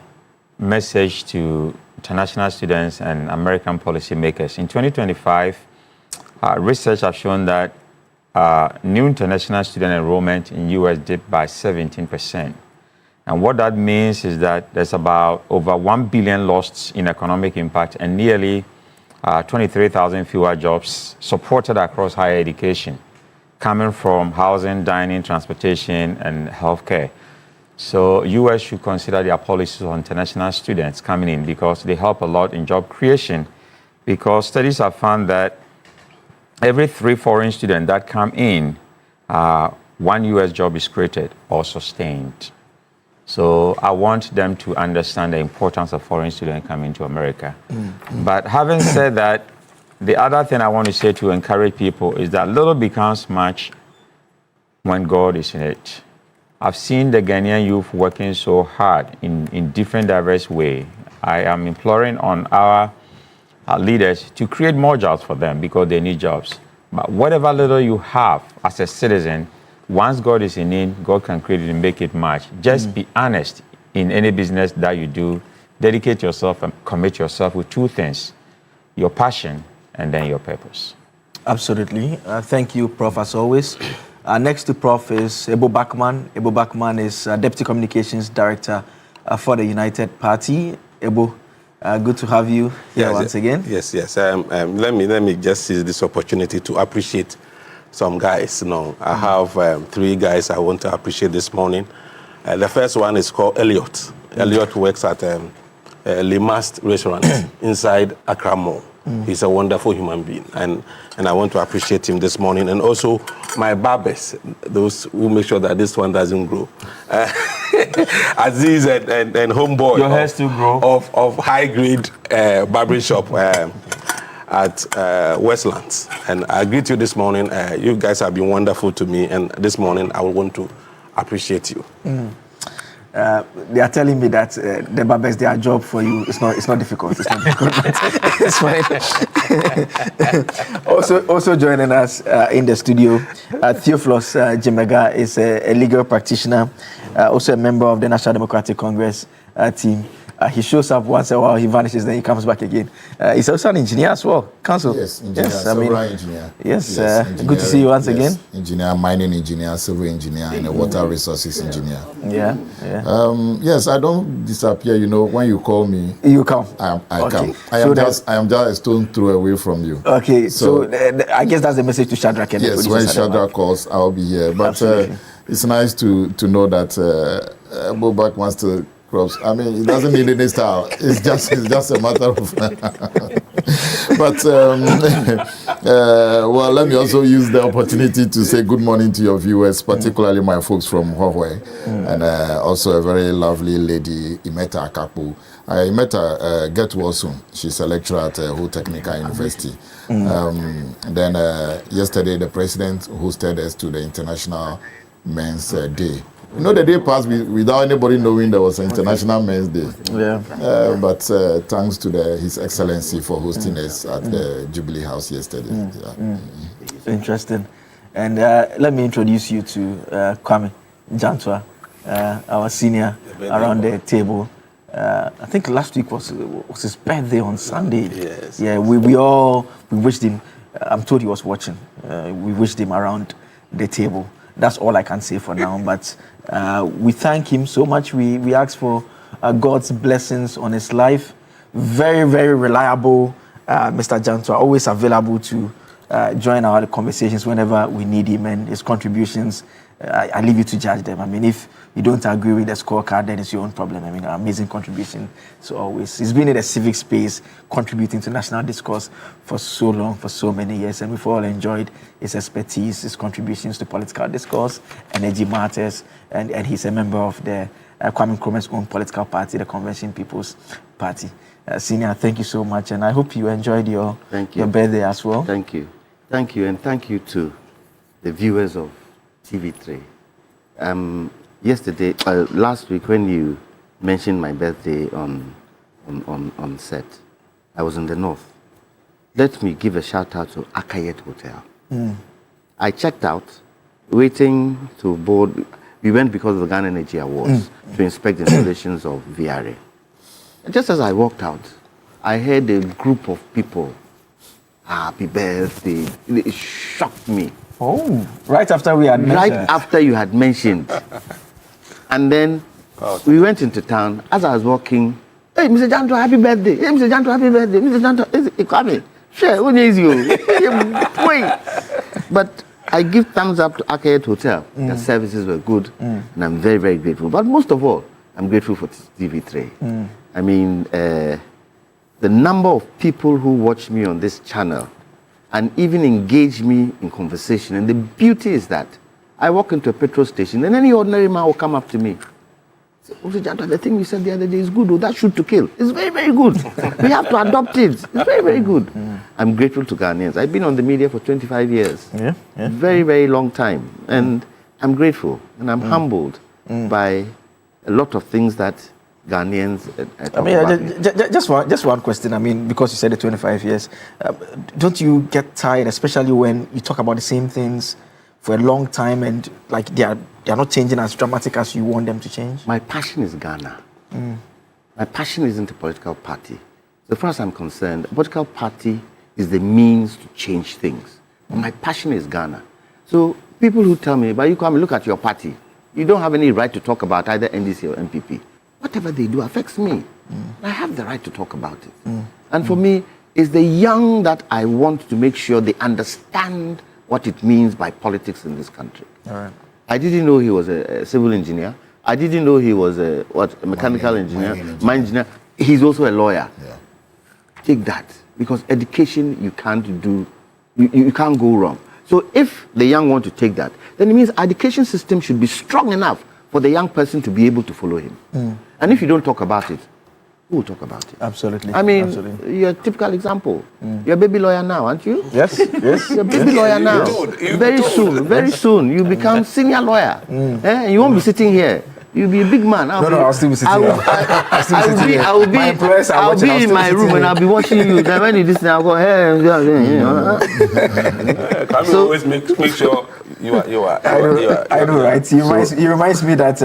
S13: message to international students and American policymakers. In 2025, research has shown that new international student enrollment in U.S. dipped by 17%. And what that means is that there's about over 1 billion lost in economic impact and nearly 23,000 fewer jobs supported across higher education, coming from housing, dining, transportation, and healthcare. So U.S. should consider their policies on international students coming in because they help a lot in job creation, because studies have found that every 3 foreign students that come in, 1 U.S. job is created or sustained. So I want them to understand the importance of foreign students coming to America. Mm-hmm. But having said that, the other thing I want to say to encourage people is that little becomes much when God is in it. I've seen the Ghanaian youth working so hard in different diverse ways. I am imploring on our leaders to create more jobs for them because they need jobs. But whatever little you have as a citizen, once God is in it, God can create it and make it much. Just be honest in any business that you do. Dedicate yourself and commit yourself with 2 things, your passion and then your purpose.
S4: Absolutely. Thank you, Prof, as always. Next to Prof is Ebo Bachman. Ebo Bachman is Deputy Communications Director for the United Party. Ebo, good to have you here once again.
S14: Yes. Let me just seize this opportunity to appreciate some guys. I have 3 guys I want to appreciate this morning. The first one is called Elliot. Elliot works at Limast Restaurant inside Accra Mall. He's a wonderful human being, and I want to appreciate him this morning. And also my barbers, those who make sure that this one doesn't grow. Aziz and homeboy.
S13: Your hair still grow?
S14: Of high grade barbering shop at Westlands. And I greet you this morning. You guys have been wonderful to me, and this morning I want to appreciate you.
S4: They are telling me that the barbers, their job for you, it's not difficult. It's not difficult. It's fine. Also joining us in the studio, Theophilus Jemega is a legal practitioner, also a member of the National Democratic Congress team. He shows up once in a while, he vanishes, then he comes back again. He's also an engineer as well, Council.
S15: Yes, engineer,
S4: yes,
S15: several engineer.
S4: Yes, good to see you once again.
S15: Engineer, mining engineer, civil engineer, and a water resources engineer.
S4: Yeah.
S15: Yes, I don't disappear. You know, when you call me,
S4: you come.
S15: I
S4: Okay.
S15: come. I am just a stone throw away from you.
S4: Okay, so I guess that's the message to Shadrach. And
S15: yes, when Shadrach calls, I'll be here. But it's nice to know that Bobak wants to crops. I mean, it doesn't need any style. It's just a matter of. But well, let me also use the opportunity to say good morning to your viewers, particularly my folks from Hohwe, and also a very lovely lady, Imeta Akapu. Imeta, get well soon. She's a lecturer at Ho Technical University. Then yesterday, the president hosted us to the International Men's Day. You know, the day passed without anybody knowing there was an International Men's Day. Yeah. But thanks to His Excellency for hosting us at the Jubilee House yesterday.
S4: Interesting. And let me introduce you to Kwame Jantwa, our senior around the table. I think last week was his birthday on Sunday. Yes. Yeah, we wished him. I'm told he was watching. We wished him around the table. That's all I can say for now. But we thank him so much. We ask for God's blessings on his life. Very, very reliable, Mr. Jantwa, always available to join our conversations whenever we need him, and his contributions. I leave you to judge them. I mean, if you don't agree with the scorecard, then it's your own problem. I mean, amazing contribution. So always, he's been in the civic space, contributing to national discourse for so long, for so many years, and we've all enjoyed his expertise, his contributions to political discourse, energy matters, and he's a member of the Kwame Nkrumah's own political party, the Convention People's Party. Senior, thank you so much, and I hope you enjoyed your birthday as well.
S16: Thank you, and thank you to the viewers of TV3. Yesterday, last week, when you mentioned my birthday on set, I was in the north. Let me give a shout out to Akayet Hotel. I checked out, waiting to board. We went because of the Ghana Energy Awards to inspect the installations of VRA. And just as I walked out, I heard a group of people, happy birthday. It shocked me.
S4: Oh, right after we had mentioned.
S16: Right after you had mentioned. And then we went into town. As I was walking, hey, Mr. Jantwa, happy birthday. Hey, Mr. Jantwa, happy birthday. Mr. Jantwa, come share, what is you? But I give thumbs up to Akayet Hotel. The services were good, and I'm very, very grateful. But most of all, I'm grateful for TV3. I mean, the number of people who watch me on this channel and even engage me in conversation. And the beauty is that I walk into a petrol station and any ordinary man will come up to me. Say, the thing you said the other day is good. Oh, that shoot to kill. It's very, very good. We have to adopt it. It's very, very good. I'm grateful to Ghanaians. I've been on the media for 25 years. Very, very long time. And I'm grateful and I'm humbled by a lot of things that Ghanaians
S4: just one question. I mean, because you said the 25 years, don't you get tired, especially when you talk about the same things for a long time and like they are not changing as dramatic as you want them to change?
S16: My passion is Ghana. My passion isn't a political party. So far as I'm concerned, a political party is the means to change things. My passion is Ghana. So people who tell me, but you come and look at your party, you don't have any right to talk about either NDC or MPP. Whatever they do affects me. I have the right to talk about it. And for me, it's the young that I want to make sure they understand what it means by politics in this country.
S4: All right.
S16: I didn't know he was a civil engineer. I didn't know he was a mechanical engineer, mine engineer. He's also a lawyer. Take that, because education you can't do, you can't go wrong. So if the young want to take that, then it means our education system should be strong enough for the young person to be able to follow him. And if you don't talk about it, who will talk about it?
S4: Absolutely.
S16: I mean, you're a typical example. You're a baby lawyer now, aren't you?
S4: Yes.
S16: You're a baby lawyer now. Very soon, you become senior lawyer. You won't be sitting here You'll be a big man.
S4: I'll still be sitting here.
S16: I'll be in my room and I'll be watching you. Then when you listen, I'll go, hey.
S14: So always make sure you are.
S4: I know, right? He reminds me that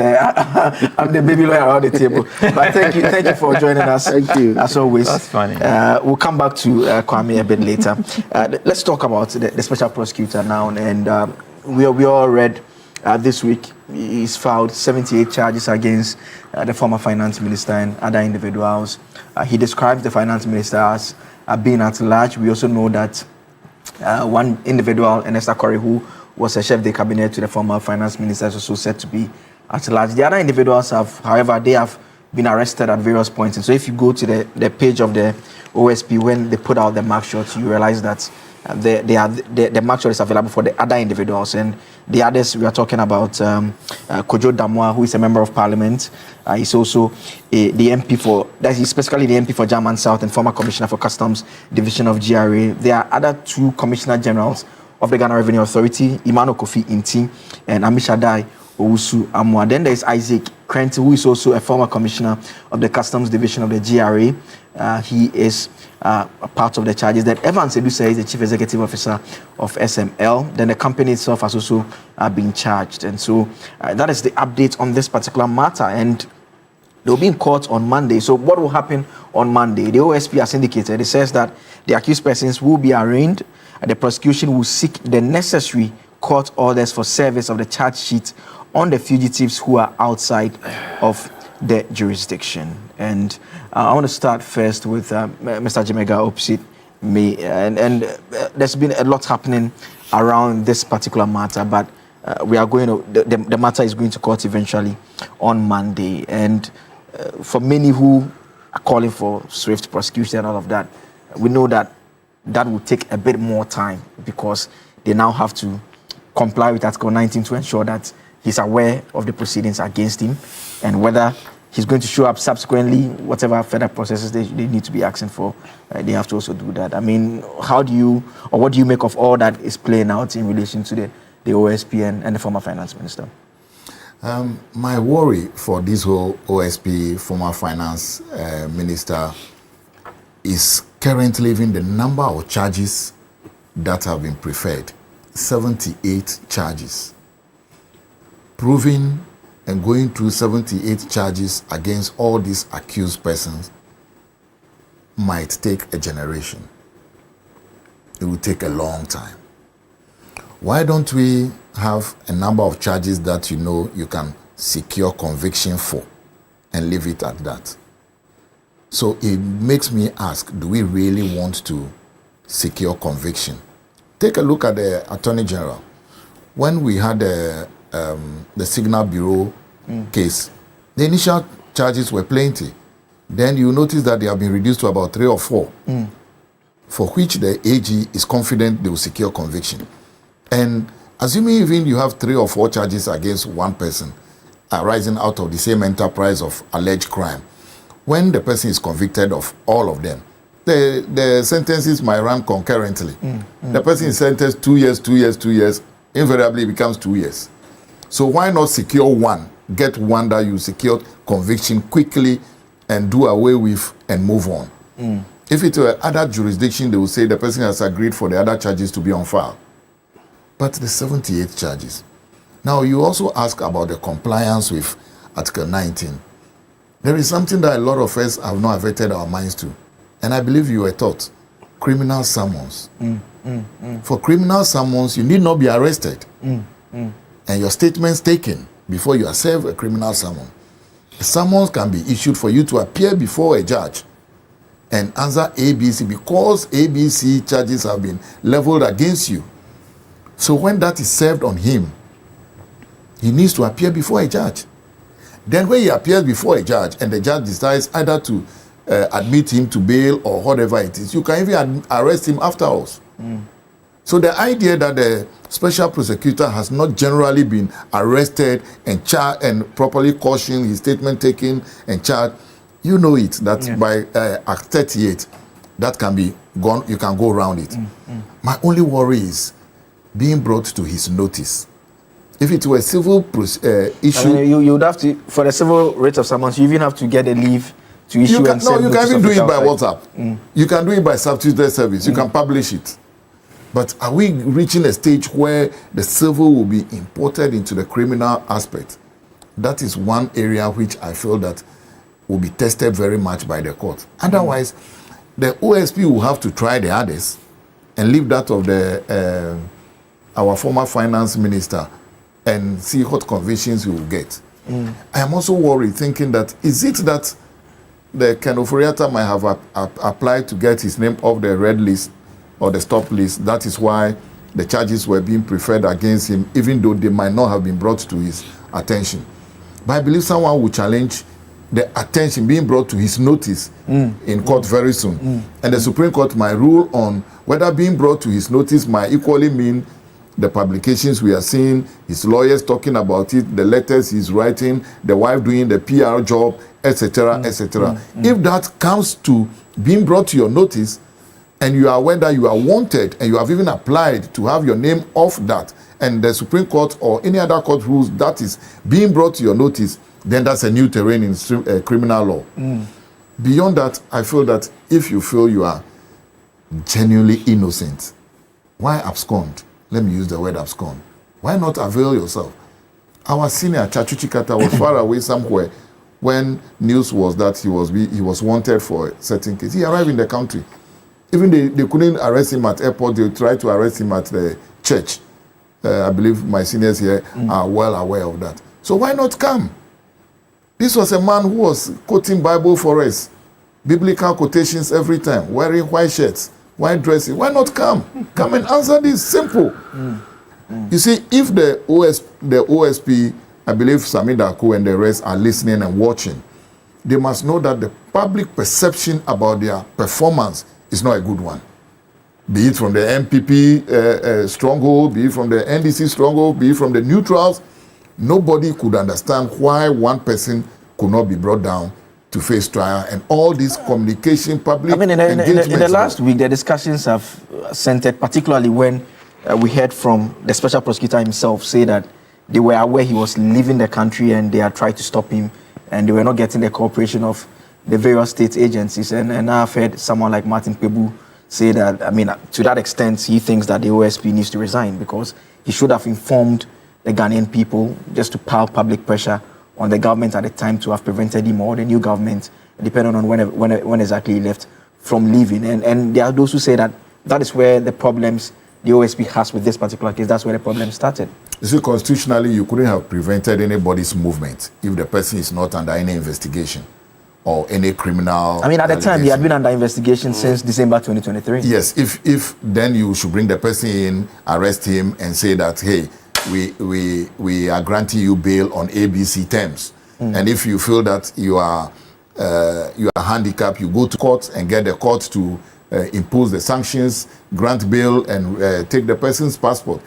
S4: I'm the baby lawyer around the table. But thank you for joining us.
S16: Thank you.
S4: As always.
S13: That's funny.
S4: We'll come back to Kwame a bit later. Let's talk about the special prosecutor now. And we all read this week he's filed 78 charges against the former finance minister and other individuals. He describes the finance minister as being at large. We also know that one individual, Ernesta Corey, who was a chef de cabinet to the former finance minister, is also said to be at large. The other individuals however, they have been arrested at various points. And so if you go to the page of the OSP, when they put out the mark shots, you realize that the mark shot is available for the other individuals. And the others, we are talking about Kojo Damwa, who is a member of parliament. He's also the MP he's specifically the MP for German South and former commissioner for Customs Division of GRA. There are other two commissioner generals of the Ghana Revenue Authority, Imano Kofi Inti and Amishadai Owusu Amwa. Then there is Isaac Krenti, who is also a former commissioner of the Customs Division of the GRA. He is a part of the charges. Then Evan Sedusa is the chief executive officer of SML. Then the company itself has also been charged. And so that is the update on this particular matter. And they'll be in court on Monday. So what will happen on Monday? The OSP has indicated, it says that the accused persons will be arraigned. The prosecution will seek the necessary court orders for service of the charge sheet on the fugitives who are outside of the jurisdiction. And I want to start first with Mr. Jemega opposite me. And there's been a lot happening around this particular matter, but we are going to, the matter is going to court eventually on Monday. And for many who are calling for swift prosecution and all of that, we know that will take a bit more time because they now have to comply with Article 19 to ensure that he's aware of the proceedings against him and whether he's going to show up subsequently, whatever further processes they need to be asking for, they have to also do that. I mean, what do you make of all that is playing out in relation to the OSP and the former finance minister?
S15: My worry for this whole OSP, former finance minister, is currently even the number of charges that have been preferred. 78 charges. Proving and going through 78 charges against all these accused persons might take a generation. It will take a long time. Why don't we have a number of charges that you can secure conviction for and leave it at that? So it makes me ask, do we really want to secure conviction? Take a look at the Attorney General. When we had the Signal Bureau case, the initial charges were plenty. Then you notice that they have been reduced to about 3 or 4, for which the AG is confident they will secure conviction. And assuming even you have 3 or 4 charges against one person arising out of the same enterprise of alleged crime, when the person is convicted of all of them, the sentences might run concurrently. The person is sentenced 2 years, 2 years, 2 years, invariably it becomes 2 years. So why not secure one, get one that you secured conviction quickly and do away with and move on? If it were other jurisdiction, they will say the person has agreed for the other charges to be on file. But the 78 charges. Now you also ask about the compliance with Article 19. There is something that a lot of us have not averted our minds to. And I believe you were taught. Criminal summons. For criminal summons, you need not be arrested. And your statements taken before you are served a criminal summons. A summons can be issued for you to appear before a judge and answer ABC because ABC charges have been leveled against you. So when that is served on him, he needs to appear before a judge. Then when he appears before a judge and the judge decides either to admit him to bail or whatever it is, you can even arrest him afterwards. So the idea that the special prosecutor has not generally been arrested and charged and properly cautioned, his statement taken and charged, you know it, that by Act 38, that can be gone, you can go around it. My only worry is being brought to his notice If it were a civil issue,
S4: I mean, you would have to, for the civil writ of summons, you even have to get a leave to issue.
S15: You can even do it by WhatsApp.
S4: Mm.
S15: You can do it by substituted service. You can publish it. But are we reaching a stage where the civil will be imported into the criminal aspect? That is one area which I feel that will be tested very much by the court. Otherwise, the OSP will have to try the others and leave that of the our former finance minister and see what convictions we will get. I am also worried, thinking that is it that the Ken Ofori-Atta might have applied to get his name off the red list or the stop list. That is why the charges were being preferred against him, even though they might not have been brought to his attention. But I believe someone will challenge the attention being brought to his notice in court very soon. And the Supreme Court might rule on whether being brought to his notice might equally mean the publications we are seeing, his lawyers talking about it, the letters he's writing, the wife doing the PR job, etc., etc. If that comes to being brought to your notice, and you are aware that you are wanted, and you have even applied to have your name off that, and the Supreme Court or any other court rules that is being brought to your notice, then that's a new terrain in criminal law. Beyond that, I feel that if you feel you are genuinely innocent, why abscond? Let me use the word abscond. Why not avail yourself? Our senior Chachuchi Kata was far away somewhere when news was that he was wanted for a certain case. He arrived in the country. Even they couldn't arrest him at airport. They tried to arrest him at the church. I believe my seniors here are well aware of that. So why not come? This was a man who was quoting Bible for us, biblical quotations every time, wearing white shirts, white dresses. Why not come? Come and answer this. Simple. You see, if the OSP, I believe Sami Daku and the rest are listening and watching, they must know that the public perception about their performance is not a good one. Be it from the MPP stronghold, be it from the NDC stronghold, be it from the neutrals, nobody could understand why one person could not be brought down to face trial, and all this communication, public engagement.
S4: In the last week, the discussions have centered, particularly when we heard from the special prosecutor himself say that they were aware he was leaving the country and they had tried to stop him, and they were not getting the cooperation of the various state agencies. And now I've heard someone like Martin Pebu say that, I mean, to that extent, he thinks that the OSP needs to resign because he should have informed the Ghanaian people just to pile public pressure on the government at the time to have prevented him or the new government, depending on when exactly he left, from leaving. And there are those who say that that is where the problems the OSP has with this particular case, that's where the problem started.
S15: You see, constitutionally, you couldn't have prevented anybody's movement if the person is not under any investigation or any criminal.
S4: I mean, at the time, he had been under investigation since December 2023.
S15: Yes, if then you should bring the person in, arrest him, and say that, hey, we are granting you bail on ABC terms. And if you feel that you are handicapped, you go to court and get the court to impose the sanctions, grant bail, and take the person's passport.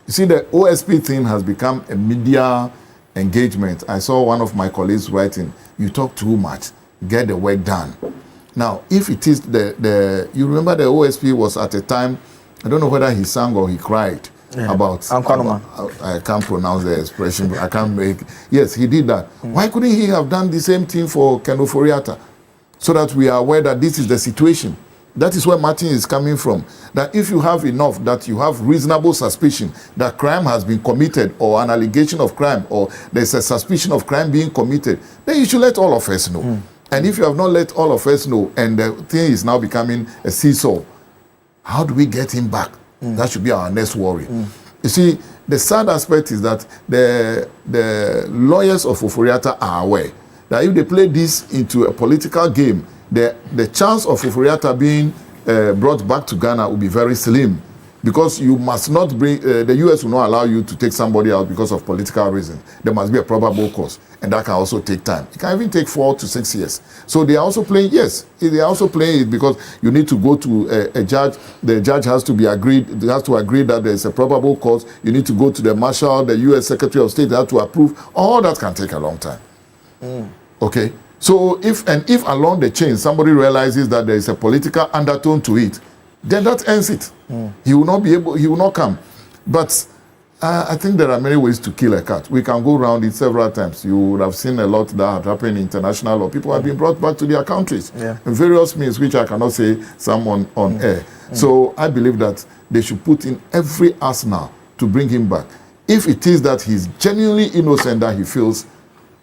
S15: You see, the OSP thing has become a media engagement. I saw one of my colleagues writing, you talk too much, get the work done. Now, if it is you remember the OSP was at a time, I don't know whether he sang or he cried about, I can't pronounce the expression, but I can't make, yes, he did that. Why couldn't he have done the same thing for Ken Ofori-Atta? So that we are aware that this is the situation. That is where Martin is coming from. That if you have enough, that you have reasonable suspicion that crime has been committed or an allegation of crime or there's a suspicion of crime being committed, then you should let all of us know. And if you have not let all of us know and the thing is now becoming a seesaw, how do we get him back? That should be our next worry. You see, the sad aspect is that the lawyers of Ofori-Atta are aware that if they play this into a political game, the chance of Ofori-Atta being brought back to Ghana will be very slim, because you must not bring, the US will not allow you to take somebody out because of political reasons. There must be a probable cause, and that can also take time. It can even take 4 to 6 years. So they are also playing, yes, they are also playing it because you need to go to a judge. The judge has to be agreed, they have to agree that there is a probable cause. You need to go to the marshal, the US Secretary of State have to approve. All that can take a long time. Okay? So if along the chain somebody realizes that there is a political undertone to it, then that ends it. He will not be able, he will not come. But I think there are many ways to kill a cat. We can go around it several times. You would have seen a lot that happened in international law. People have been brought back to their countries in various means, which I cannot say some on air. So I believe that they should put in every arsenal to bring him back. If it is that he's genuinely innocent, that he feels,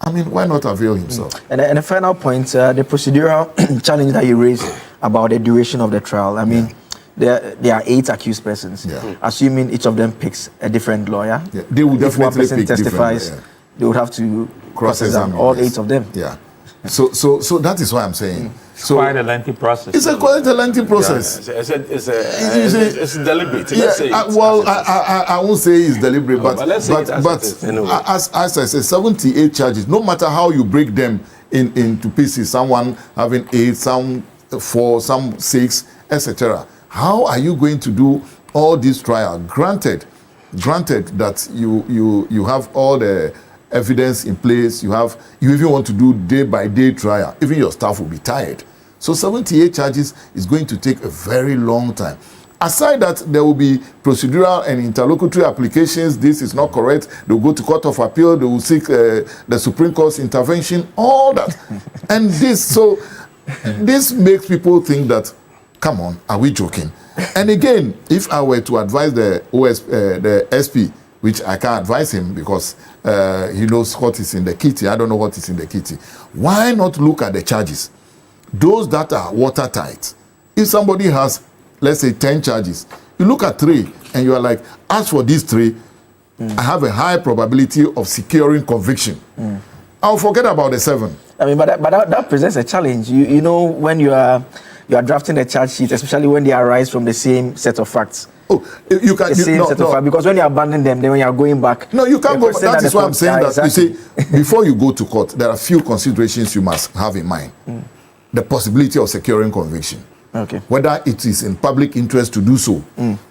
S15: I mean, why not avail himself?
S4: And the final point, the procedural challenge that you raised about the duration of the trial. I mean, there are 8 accused persons. Assuming each of them picks a different lawyer,
S15: they will
S4: if one
S15: definitely
S4: person
S15: pick
S4: testifies, they would have to cross-examine all 8 of them.
S15: So that is why I'm saying.
S13: So quite a lengthy process.
S15: It's quite a lengthy process.
S14: It's deliberate.
S15: I won't say it's deliberate, but as I said, 78 charges. No matter how you break them into pieces, someone having 8, some 4, some 6, etc. How are you going to do all this trial? Granted that you have all the evidence in place, you even want to do day-by-day trial, even your staff will be tired. So 78 charges is going to take a very long time. Aside that, there will be procedural and interlocutory applications. This is not correct. They'll go to Court of Appeal. They will seek the Supreme Court's intervention, all that. And this makes people think that, come on, are we joking? And again, if I were to advise the SP, which I can't advise him because he knows what is in the kitty. I don't know what is in the kitty. Why not look at the charges? Those that are watertight. If somebody has, let's say, 10 charges, you look at 3 and you are like, as for these 3, I have a high probability of securing conviction. I'll forget about the 7.
S4: I mean, but that presents a challenge. You know, when you are drafting a charge sheet, especially when they arise from the same set of facts.
S15: You can
S4: because when you abandon them, then when you are going back.
S15: No, you can't go. That is why I'm saying that. Exactly. You see, before you go to court, there are a few considerations you must have in mind. The possibility of securing conviction. Whether it is in public interest to do so,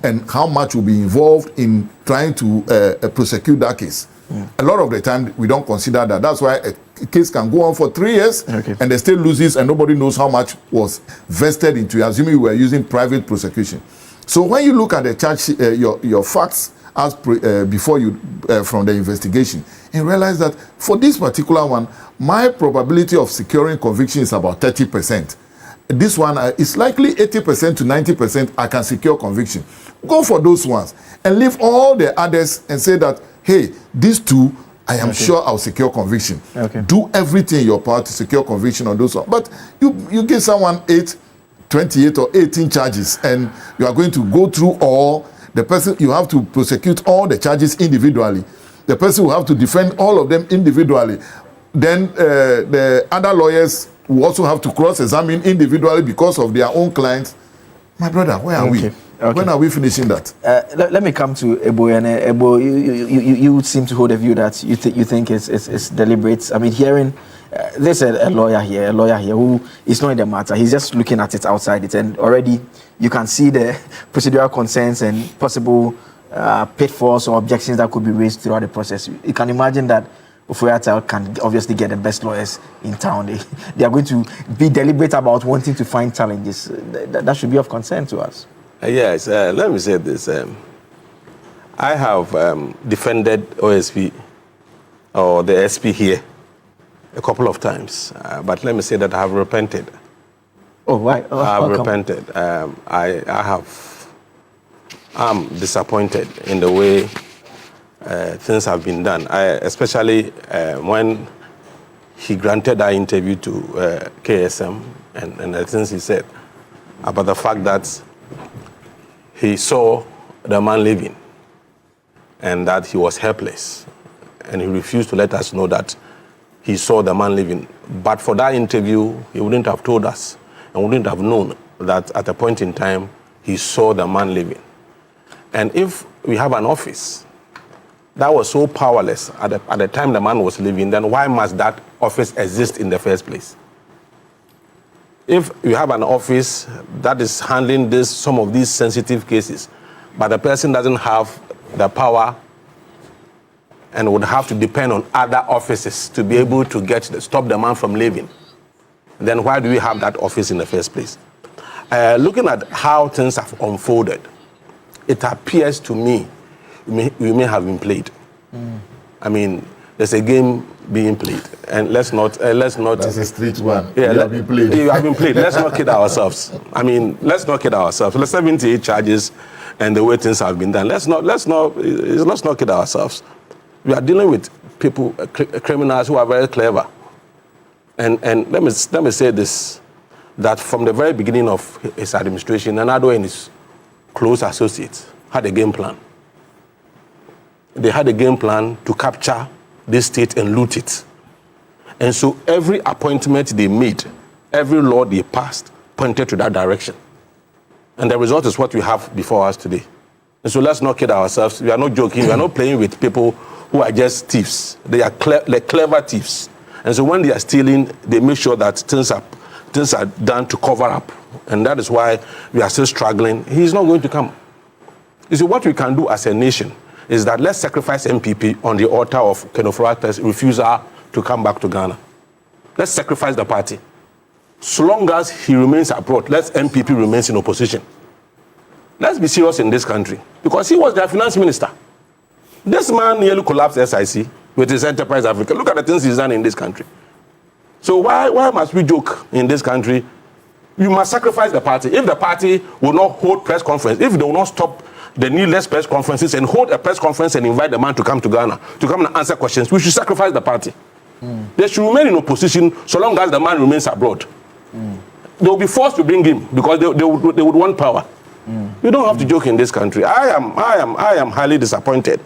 S15: and how much will be involved in trying to prosecute that case. A lot of the time, we don't consider that. That's why a case can go on for 3 years, and the state loses, and nobody knows how much was vested into it, assuming we were using private prosecution. So when you look at the charge, your facts as before you from the investigation, and realize that for this particular one, my probability of securing conviction is about 30%. This one is likely 80% to 90% I can secure conviction. Go for those ones and leave all the others and say that, hey, these 2, I am sure I'll secure conviction. Do everything in your power to secure conviction on those ones. But you give someone 28 or 18 charges and you are going to go through all the person, you have to prosecute all the charges individually. The person will have to defend all of them individually. Then the other lawyers will also have to cross-examine individually because of their own clients. My brother, where are we? When are we finishing that?
S4: Let me come to Ebo. And Ebo, you seem to hold a view that you think it's deliberate. I mean, hearing there's a lawyer here who is not in the matter. He's just looking at it outside it, and already you can see the procedural concerns and possible pitfalls or objections that could be raised throughout the process. You can imagine that Ofoyata can obviously get the best lawyers in town. They are going to be deliberate about wanting to find challenges. That should be of concern to us.
S14: Yes, let me say this. I have defended OSP or the SP here a couple of times, but let me say that I have repented.
S4: Oh, why?
S14: I have repented. I'm disappointed in the way things have been done. Especially when he granted that interview to KSM and the things he said about the fact that he saw the man living and that he was helpless. And he refused to let us know that he saw the man living. But for that interview, he wouldn't have told us and wouldn't have known that at a point in time, he saw the man living. And if we have an office that was so powerless at the time the man was living, then why must that office exist in the first place? If you have an office that is handling some of these sensitive cases, but the person doesn't have the power and would have to depend on other offices to be able to stop the man from living, then why do we have that office in the first place? Looking at how things have unfolded, it appears to me may have been played. I mean, there's a game being played, and let's not.
S15: That's a street one.
S14: Yeah,
S15: you have been played.
S14: You have been played. Let's not kid ourselves. I mean, let's not kid ourselves. Let's 78 charges, and the way things have been done. Let's not kid ourselves. We are dealing with people, criminals who are very clever. And let me say this, that from the very beginning of his administration, Nana-Addo and his close associates had a game plan. They had a game plan to capture this state and loot it. And so every appointment they made, every law they passed, pointed to that direction. And the result is what we have before us today. And so let's not kid ourselves. We are not joking. We are not playing with people who are just thieves. They are clever thieves. And so when they are stealing, they make sure that things are done to cover up. And that is why we are still struggling. He's not going to come. You see, what we can do as a nation is that let's sacrifice MPP on the altar of Kenneth Ratter's refusal to come back to Ghana. Let's sacrifice the party. So long as he remains abroad, let MPP remains in opposition. Let's be serious in this country, because he was their finance minister. This man nearly collapsed SIC with his Enterprise Africa. Look at the things he's done in this country. So why must we joke in this country? You must sacrifice the party. If the party will not hold press conference, if they will not stop the needless press conferences and hold a press conference and invite the man to come to Ghana, to come and answer questions, we should sacrifice the party. They should remain in opposition so long as the man remains abroad. They will be forced to bring him because they would want power. We don't have to joke in this country. I am highly disappointed.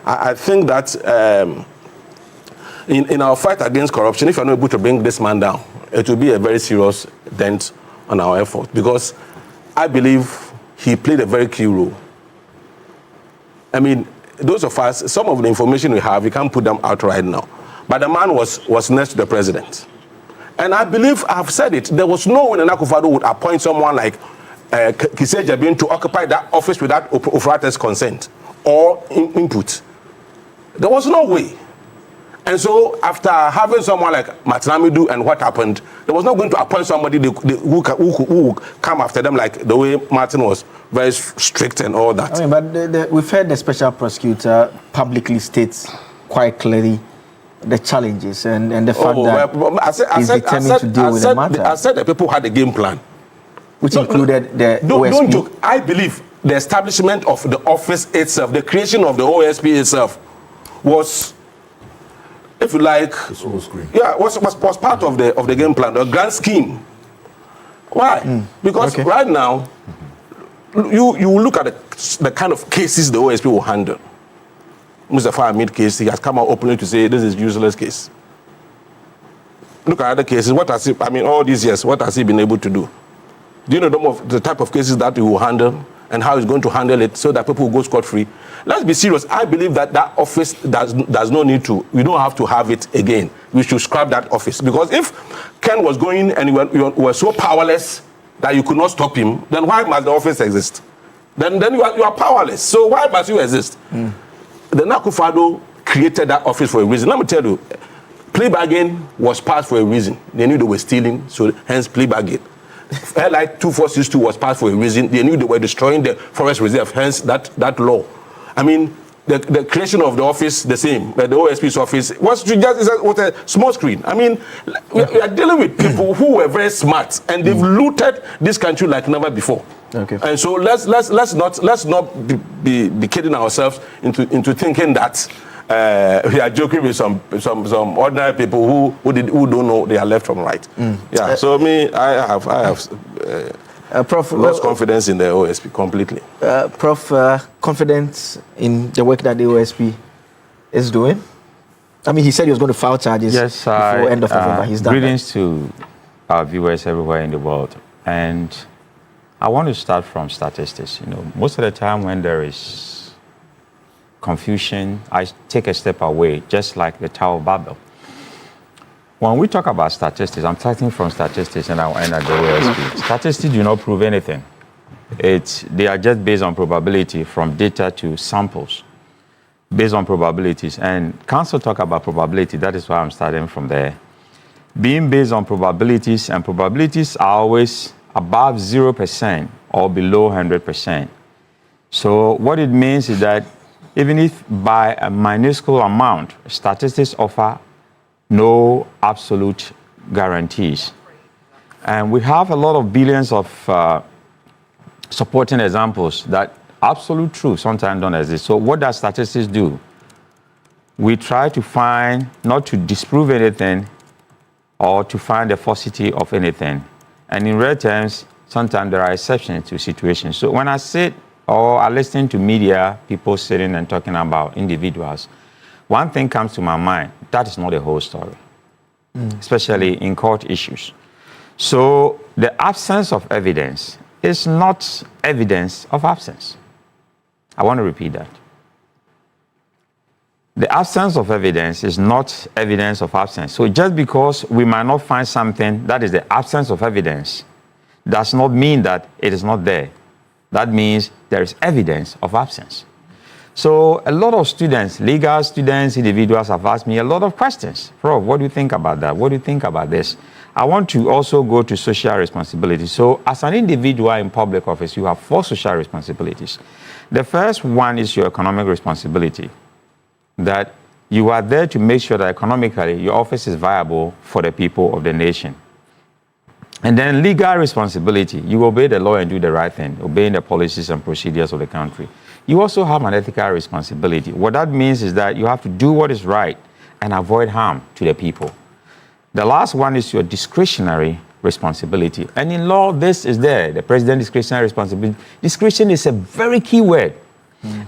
S14: I think that in our fight against corruption, if you're not able to bring this man down, it will be a very serious dent on our effort, because I believe he played a very key role. I mean, those of us, some of the information we have, we can't put them out right now. But the man was next to the president. And I believe, I've said it, there was no way Nana Akufo-Addo would appoint someone like Kisei Jabin to occupy that office without Ofrate's consent or input. There was no way. And so after having someone like Matanamidu and what happened, there was not going to appoint somebody who would come after them like the way Martin was very strict and all that.
S4: I mean, but we've heard the special prosecutor publicly states quite clearly the challenges and the fact that he's determined to deal with the matter.
S14: I said that people had a game plan.
S4: Which included the OSP.
S14: Don't joke. I believe the establishment of the office itself, the creation of the OSP itself was, if you like, was part of the game plan, the grand scheme. Why? Because right now, you look at the kind of cases the OSP will handle. Mustafa Hamid case, he has come out openly to say this is useless case. Look at other cases. What has he? I mean, all these years, what has he been able to do? Do you know the type of cases that he will handle and how he's going to handle it so that people will go scot-free? Let's be serious. I believe that office does not need to. We don't have to have it again. We should scrap that office. Because if Ken was going and you were so powerless that you could not stop him, then why must the office exist? Then you are powerless. So why must you exist? The Akufo-Addo created that office for a reason. Let me tell you, plea bargain was passed for a reason. They knew they were stealing, so hence plea bargain. LI 2462 was passed for a reason. They knew they were destroying the forest reserve, hence that law. I mean, the creation of the office, the same. The OSP's office was just with a small screen. I mean, we are dealing with people who were very smart, and they've looted this country like never before.
S4: Okay.
S14: And so let's not be kidding ourselves into thinking that we are joking with some ordinary people who don't know they are left from right. Yeah. So I have
S4: Prof,
S14: lost confidence in the OSP completely.
S4: Prof, confidence in the work that the OSP is doing? I mean, he said he was going to file charges before end of November. He's done
S13: greetings to our viewers everywhere in the world. And I want to start from statistics. You know, most of the time when there is confusion, I take a step away, just like the Tower of Babel. When we talk about statistics, I'm starting from statistics and I'll end at the OSP. Statistics do not prove anything. They are just based on probability, from data to samples, based on probabilities. And council talk about probability, that is why I'm starting from there. Being based on probabilities, and probabilities are always above 0% or below 100%. So what it means is that even if by a minuscule amount, statistics offer no absolute guarantees. And we have a lot of billions of supporting examples that absolute truth sometimes don't exist. So what does statistics do? We try to find, not to disprove anything or to find the falsity of anything. And in real terms, sometimes there are exceptions to situations. So when I sit or I listen to media, people sitting and talking about individuals, one thing comes to my mind: that is not the whole story, especially in court issues. So the absence of evidence is not evidence of absence. I want to repeat that. The absence of evidence is not evidence of absence. So just because we might not find something that is the absence of evidence does not mean that it is not there. That means there is evidence of absence. So a lot of students, legal students, individuals have asked me a lot of questions. Prof, what do you think about that? What do you think about this? I want to also go to social responsibility. So as an individual in public office, you have 4 social responsibilities. The first one is your economic responsibility, that you are there to make sure that economically your office is viable for the people of the nation. And then legal responsibility, you obey the law and do the right thing, obeying the policies and procedures of the country. You also have an ethical responsibility. What that means is that you have to do what is right and avoid harm to the people. The last one is your discretionary responsibility. And in law, this is there, the president's discretionary responsibility. Discretion is a very key word.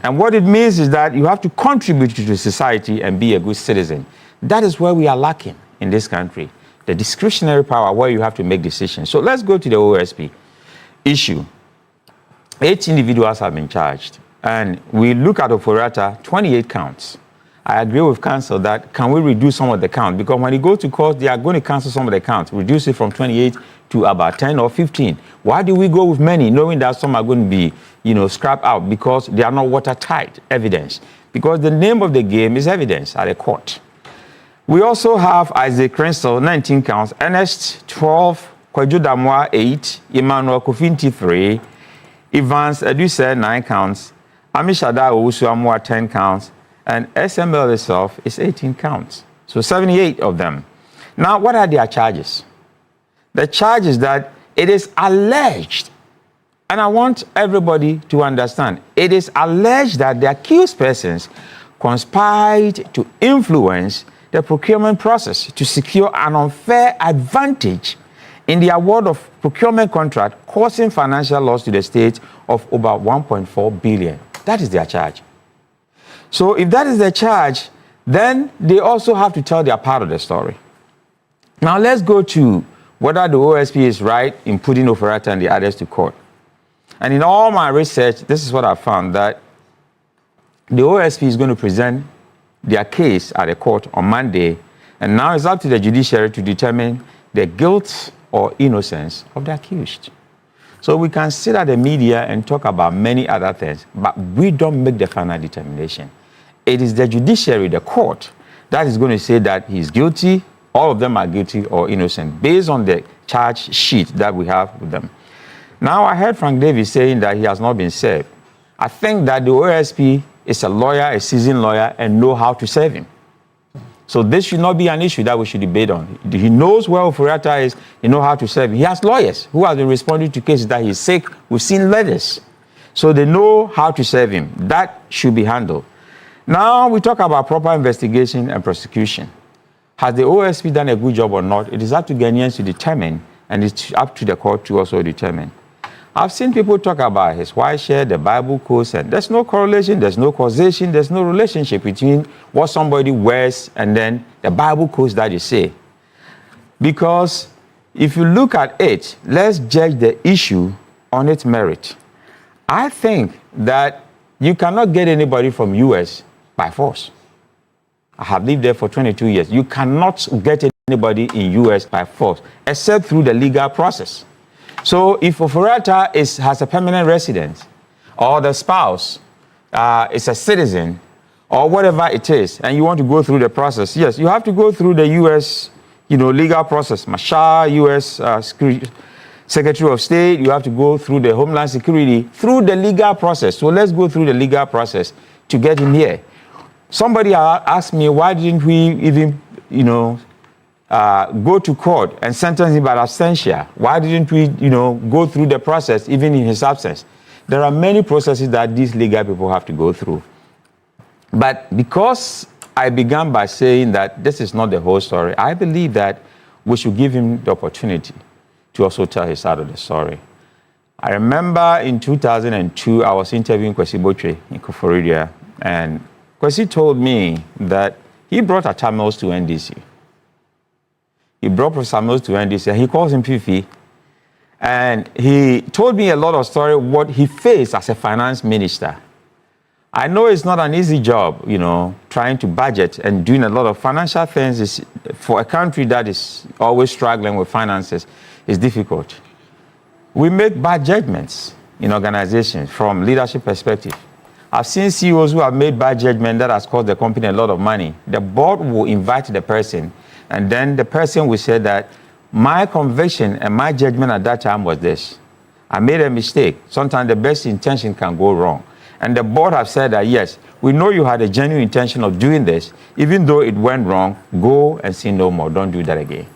S13: And what it means is that you have to contribute to society and be a good citizen. That is where we are lacking in this country. The discretionary power where you have to make decisions. So let's go to the OSP issue. 8 individuals have been charged. And we look at Oforiatta, 28 counts. I agree with counsel that can we reduce some of the count? Because when you go to court, they are going to cancel some of the counts, reduce it from 28 to about 10 or 15. Why do we go with many, knowing that some are going to be, scrapped out? Because they are not watertight evidence. Because the name of the game is evidence at a court. We also have Isaac Crenshaw, 19 counts, Ernest, 12, Kwadwo Damwa, 8, Emmanuel Kofinti, 3, Evans Eduse, 9 counts, Amishada Owusu-Amwa, 10 counts, and SML itself is 18 counts. So 78 of them. Now, what are their charges? The charge is that it is alleged, and I want everybody to understand, it is alleged that the accused persons conspired to influence the procurement process to secure an unfair advantage in the award of procurement contract, causing financial loss to the state of over 1.4 billion. That is their charge. So if that is their charge, then they also have to tell their part of the story. Now let's go to whether the OSP is right in putting Oforiatta and the others to court. And in all my research, this is what I found, that the OSP is going to present their case at a court on Monday, and now it's up to the judiciary to determine the guilt or innocence of the accused. So we can sit at the media and talk about many other things, but we don't make the final determination. It is the judiciary, the court, that is going to say that he's guilty, all of them are guilty or innocent, based on the charge sheet that we have with them. Now, I heard Frank Davis saying that he has not been served. I think that the OSP is a lawyer, a seasoned lawyer, and know how to serve him. So this should not be an issue that we should debate on. He knows where Oforiatta is, he knows how to serve him. He has lawyers who have been responding to cases that he's sick. We've seen letters. So they know how to serve him. That should be handled. Now we talk about proper investigation and prosecution. Has the OSP done a good job or not? It is up to Ghanaians to determine, and it's up to the court to also determine. I've seen people talk about his white shirt, the Bible quotes, and there's no correlation, there's no causation, there's no relationship between what somebody wears and then the Bible quotes that you say. Because if you look at it, let's judge the issue on its merit. I think that you cannot get anybody from US by force. I have lived there for 22 years. You cannot get anybody in US by force, except through the legal process. So if Oforiatta has a permanent residence, or the spouse is a citizen, or whatever it is, and you want to go through the process, yes, you have to go through the U.S. Legal process. Mashar, U.S. Secretary of State, you have to go through the Homeland Security, through the legal process. So let's go through the legal process. to get him here. Somebody asked me, why didn't we even, go to court and sentence him by absentia? Why didn't we, go through the process even in his absence? There are many processes that these legal people have to go through. But because I began by saying that this is not the whole story, I believe that we should give him the opportunity to also tell his side of the story. I remember in 2002, I was interviewing Kwesi Botre in Koforidua, and Kwesi told me that he brought a Tamils to NDC. He brought Professor Mills to NDC. He calls him Fifi. And he told me a lot of story, what he faced as a finance minister. I know it's not an easy job, trying to budget and doing a lot of financial things is, for a country that is always struggling with finances, is difficult. We make bad judgments in organizations from leadership perspective. I've seen CEOs who have made bad judgment that has cost the company a lot of money. The board will invite the person, and then the person will say that my conviction and my judgment at that time was this. I made a mistake. Sometimes the best intention can go wrong. And the board have said that, yes, we know you had a genuine intention of doing this. Even though it went wrong, go and sin no more. Don't do that again.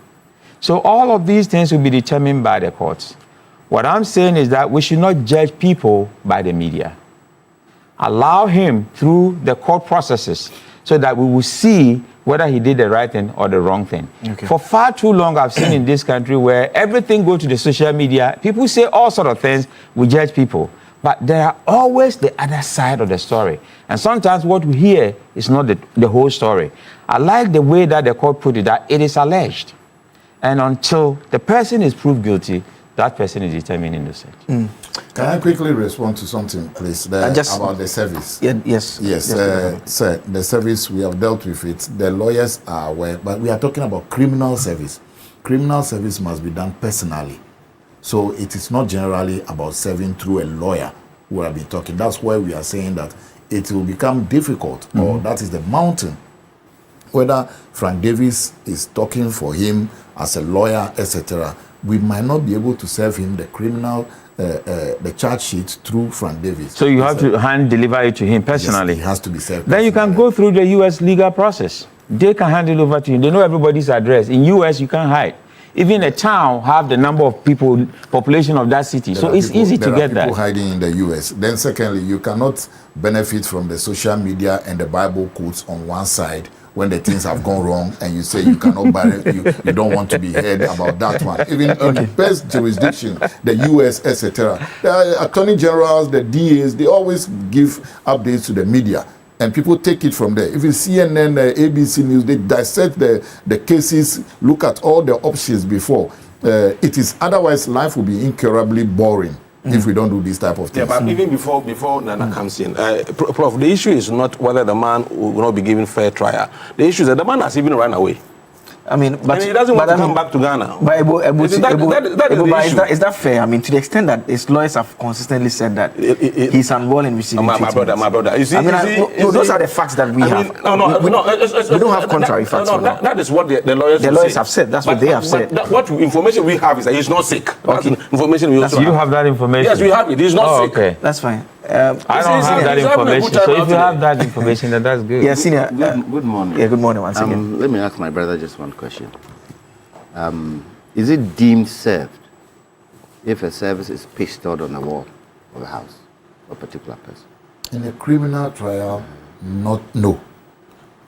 S13: So all of these things will be determined by the courts. What I'm saying is that we should not judge people by the media. Allow him through the court processes so that we will see whether he did the right thing or the wrong thing. Okay. For far too long, I've seen in this country where everything goes to the social media. People say all sorts of things. We judge people. But there are always the other side of the story. And sometimes what we hear is not the whole story. I like the way that the court put it, that it is alleged. And until the person is proved guilty, that person is determined innocent.
S15: Can I quickly respond to something, please, about the service?
S4: Yes.
S15: Sir, the service, we have dealt with it. The lawyers are aware, but we are talking about criminal service. Criminal service must be done personally. So it is not generally about serving through a lawyer who have been talking. That's why we are saying that it will become difficult, or that is the mountain. Whether Frank Davis is talking for him as a lawyer, etc., we might not be able to serve him the criminal, the charge sheet through Frank Davis.
S13: So you have to hand deliver it to him personally.
S15: Yes, he has to be served.
S13: Then you can go through the U.S. legal process. They can hand it over to you. They know everybody's address. In U.S., you can't hide. Even a town have the number of people, population of that city. So it's easy to get that.
S15: There are people hiding in the U.S. Then secondly, you cannot benefit from the social media and the Bible quotes on one side when the things have gone wrong, and you say you cannot you don't want to be heard about that one. Even in the best jurisdiction, the U.S., etc., the attorney generals, the DAs, they always give updates to the media. And people take it from there. If it's CNN, ABC News, they dissect the cases, look at all the options before. It is otherwise life will be incurably boring if we don't do this type of things.
S14: Yeah, but even before Nana comes in, Prof, the issue is not whether the man will not be given fair trial. The issue is that the man has even run away.
S4: I mean, but
S14: and he doesn't want to come back to Ghana.
S4: But is that fair? I mean, to the extent that his lawyers have consistently said that he's unwell in receiving treatment.
S14: My brother. You see,
S4: those are the facts that we have. We don't have contrary facts.
S14: That is what the lawyers
S4: have said. That's what they have said.
S14: What information we have is that he's not sick. Okay. Information we also
S13: you have that information?
S14: Yes, we have it. He's not sick.
S4: Okay, that's fine.
S13: I don't have that information. So if you have that information, then that's good.
S4: Yeah, Senior.
S16: Good morning.
S4: Yeah, good morning once again.
S16: Let me ask my brother just one question. Is it deemed served if a service is pasted on the wall of a house of a particular person?
S15: In a criminal trial, no.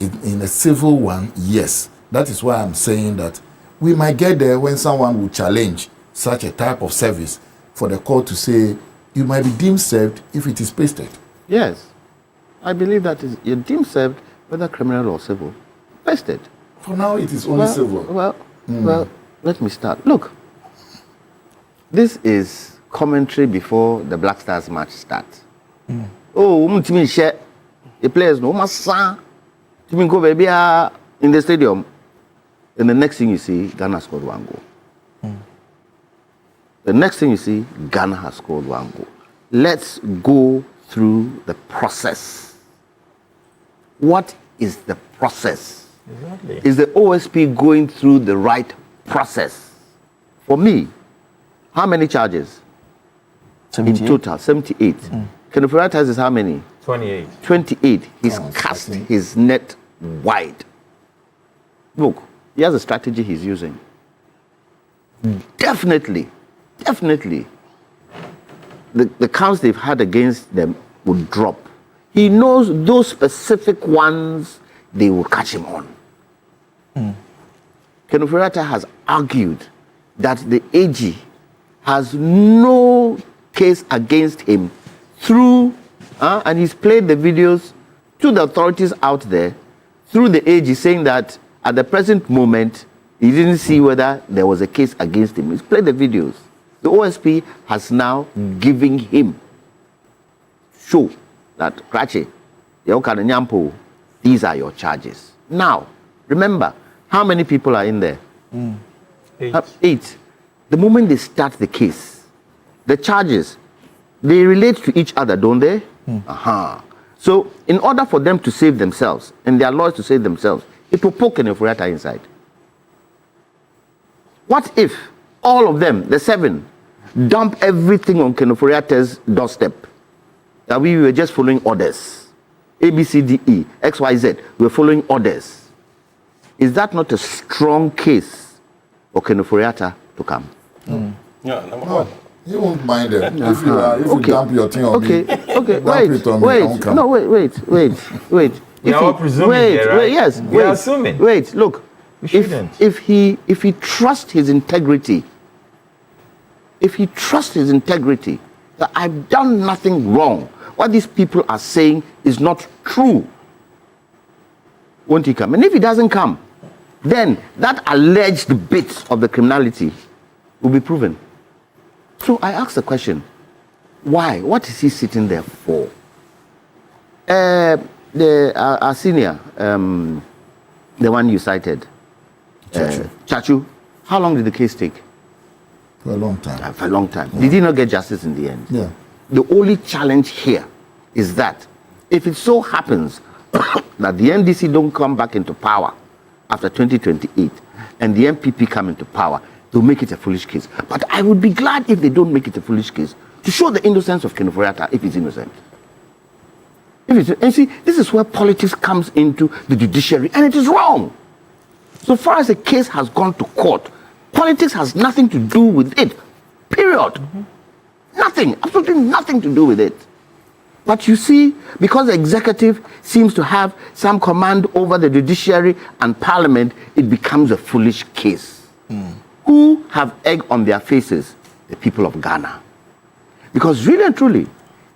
S15: In a civil one, yes. That is why I'm saying that we might get there when someone will challenge such a type of service for the court to say, you might be deemed served if it is pasted.
S16: Yes. I believe that you're deemed served, whether criminal or civil, pasted.
S15: For now, it is only civil.
S16: Well, let me start. Look, this is commentary before the Black Stars match starts. The players no massa. You go baby in the stadium, and the next thing you see, Ghana scored one goal. The next thing you see, Ghana has scored one goal. Let's go through the process. What is the process?
S13: Exactly.
S16: Is the OSP going through the right process? For me, how many charges?
S4: 78.
S16: In total, 78. Can you prioritize this how many?
S13: 28.
S16: 28. He's cast his net wide. Look, he has a strategy he's using. Definitely, the counts they've had against them would drop. He knows those specific ones they will catch him on. Ken Ofori-Atta has argued that the AG has no case against him through, and he's played the videos to the authorities out there through the AG, saying that at the present moment, he didn't see whether there was a case against him. He's played the videos. The OSP has now given him show that, Krache, these are your charges. Now, remember, how many people are in there?
S13: 8.
S16: 8. The moment they start the case, the charges, they relate to each other, don't they? So, in order for them to save themselves, and their lawyers to save themselves, it will poke Ken Ofori-Atta inside. What if all of them, the 7, dump everything on Ken Ofori-Atta's doorstep? That we were just following orders. A, B, C, D, E, X, Y, Z. We're following orders. Is that not a strong case for Ken Ofori-Atta to come?
S14: Yeah, number one.
S15: He won't mind it. If you dump your thing on me,
S16: wait.
S13: We are all presuming here, right? We are assuming.
S16: Wait, look. If he trusts his integrity, that I've done nothing wrong, what these people are saying is not true, won't he come? And if he doesn't come, then that alleged bit of the criminality will be proven. So I ask the question, why? What is he sitting there for? Our senior, the one you cited, Chachu, how long did the case take?
S15: For a long time.
S16: For a long time. Did he not get justice in the end?
S15: Yeah.
S16: The only challenge here is that if it so happens that the NDC don't come back into power after 2028 and the MPP come into power, they'll make it a foolish case. But I would be glad if they don't make it a foolish case to show the innocence of Ken Ofori-Atta if he's innocent. And see, this is where politics comes into the judiciary, and it is wrong. So far as a case has gone to court, politics has nothing to do with it. Period. Nothing, absolutely nothing to do with it. But you see, because the executive seems to have some command over the judiciary and parliament, it becomes a foolish case. Who have egg on their faces? The people of Ghana. Because really and truly,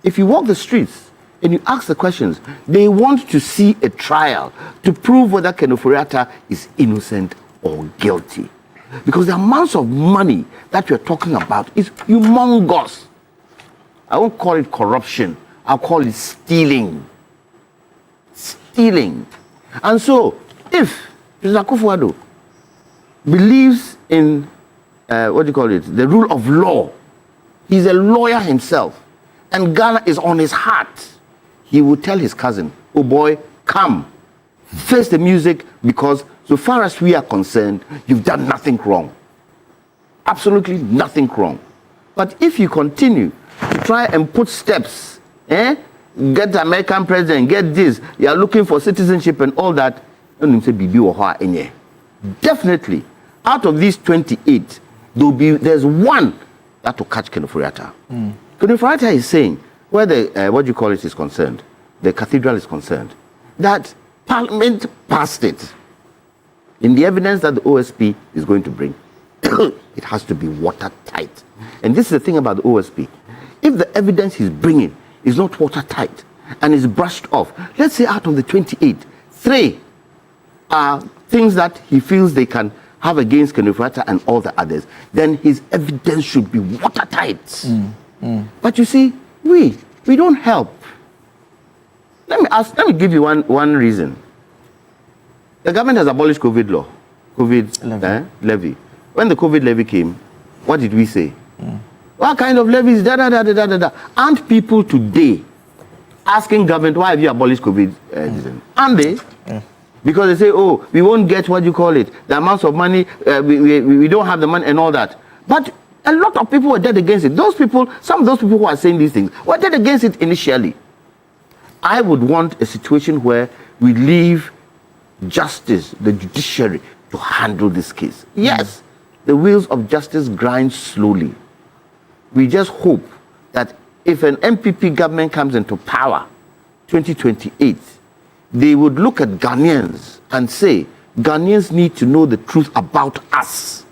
S16: if you walk the streets and you ask the questions, they want to see a trial to prove whether Ken Ofori-Atta is innocent or guilty. Because the amounts of money that we're talking about is humongous. I won't call it corruption. I'll call it stealing. Stealing. And so, if President Akufo-Addo believes in, the rule of law, he's a lawyer himself, and Ghana is on his heart, he would tell his cousin, oh boy, come, face the music, because so far as we are concerned, you've done nothing wrong. Absolutely nothing wrong. But if you continue to try and put steps, get the American president, get this, you are looking for citizenship and all that, definitely, out of these 28, there's one that will catch Ken Ofori-Atta. Ken Ofori-Atta is saying, where the, is concerned, the cathedral is concerned, that Parliament passed it. In the evidence that the OSP is going to bring, it has to be watertight. And this is the thing about the OSP. If the evidence he's bringing is not watertight and is brushed off, let's say out of the 28, 3 are things that he feels they can have against Ken Ofori-Atta and all the others, then his evidence should be watertight. But you see, we don't help. Let me give you one reason. The government has abolished COVID law, COVID levy. When the COVID levy came, what did we say? What kind of levies? Aren't people today asking government, why have you abolished COVID? Aren't they? Because they say, oh, we won't get the amounts of money, we don't have the money and all that. But a lot of people were dead against it. Some of those people who are saying these things were dead against it initially. I would want a situation where we leave justice, the judiciary, to handle this case. Yes, the wheels of justice grind slowly. We just hope that if an MPP government comes into power, 2028, they would look at Ghanaians and say, Ghanaians need to know the truth about us.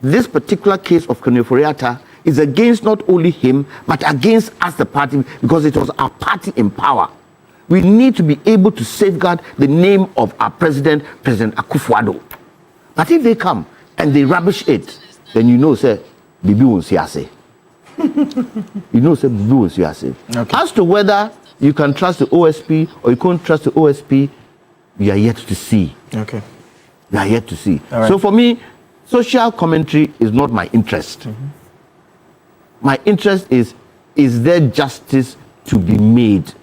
S16: This particular case of Kone Ofori-Atta is against not only him, but against us, the party, because it was our party in power. We need to be able to safeguard the name of our president, President Akufo-Addo. But if they come and they rubbish it, then you know, say, Bibi won't see us. You know, say, Bibi won't see us. Okay. As to whether you can trust the OSP or you can't trust the OSP, we are yet to see.
S4: Okay.
S16: We are yet to see.
S4: Right.
S16: So for me, social commentary is not my interest. My interest is there justice to be made?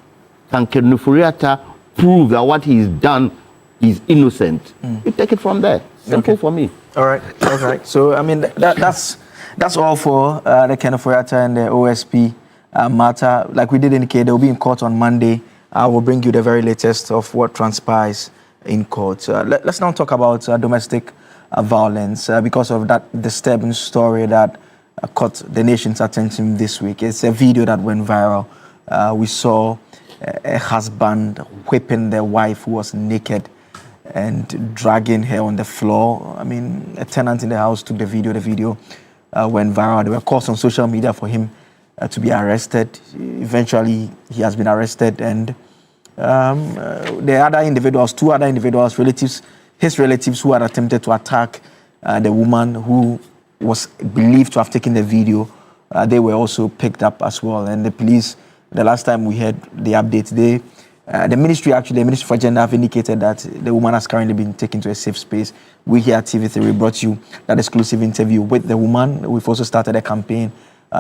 S16: Can Kone Ofori-Atta prove that what he's done is innocent? You take it from there. Simple for me.
S4: All right. All right. So, I mean, that's all for the Kone Ofori-Atta and the OSP matter. Like we did indicate, they'll be in court on Monday. I will bring you the very latest of what transpires in court. Let's now talk about domestic violence because of that disturbing story that caught the nation's attention this week. It's a video that went viral. We saw a husband whipping their wife who was naked and dragging her on the floor. I mean, a tenant in the house took the video. The video went viral. There were calls on social media for him to be arrested. Eventually, he has been arrested, and the other individuals, two other individuals, his relatives who had attempted to attack the woman who was believed to have taken the video, they were also picked up as well. And the police, the last time we heard the update, the Ministry for Gender have indicated that the woman has currently been taken to a safe space. We here at TV3 brought you that exclusive interview with the woman. We've also started a campaign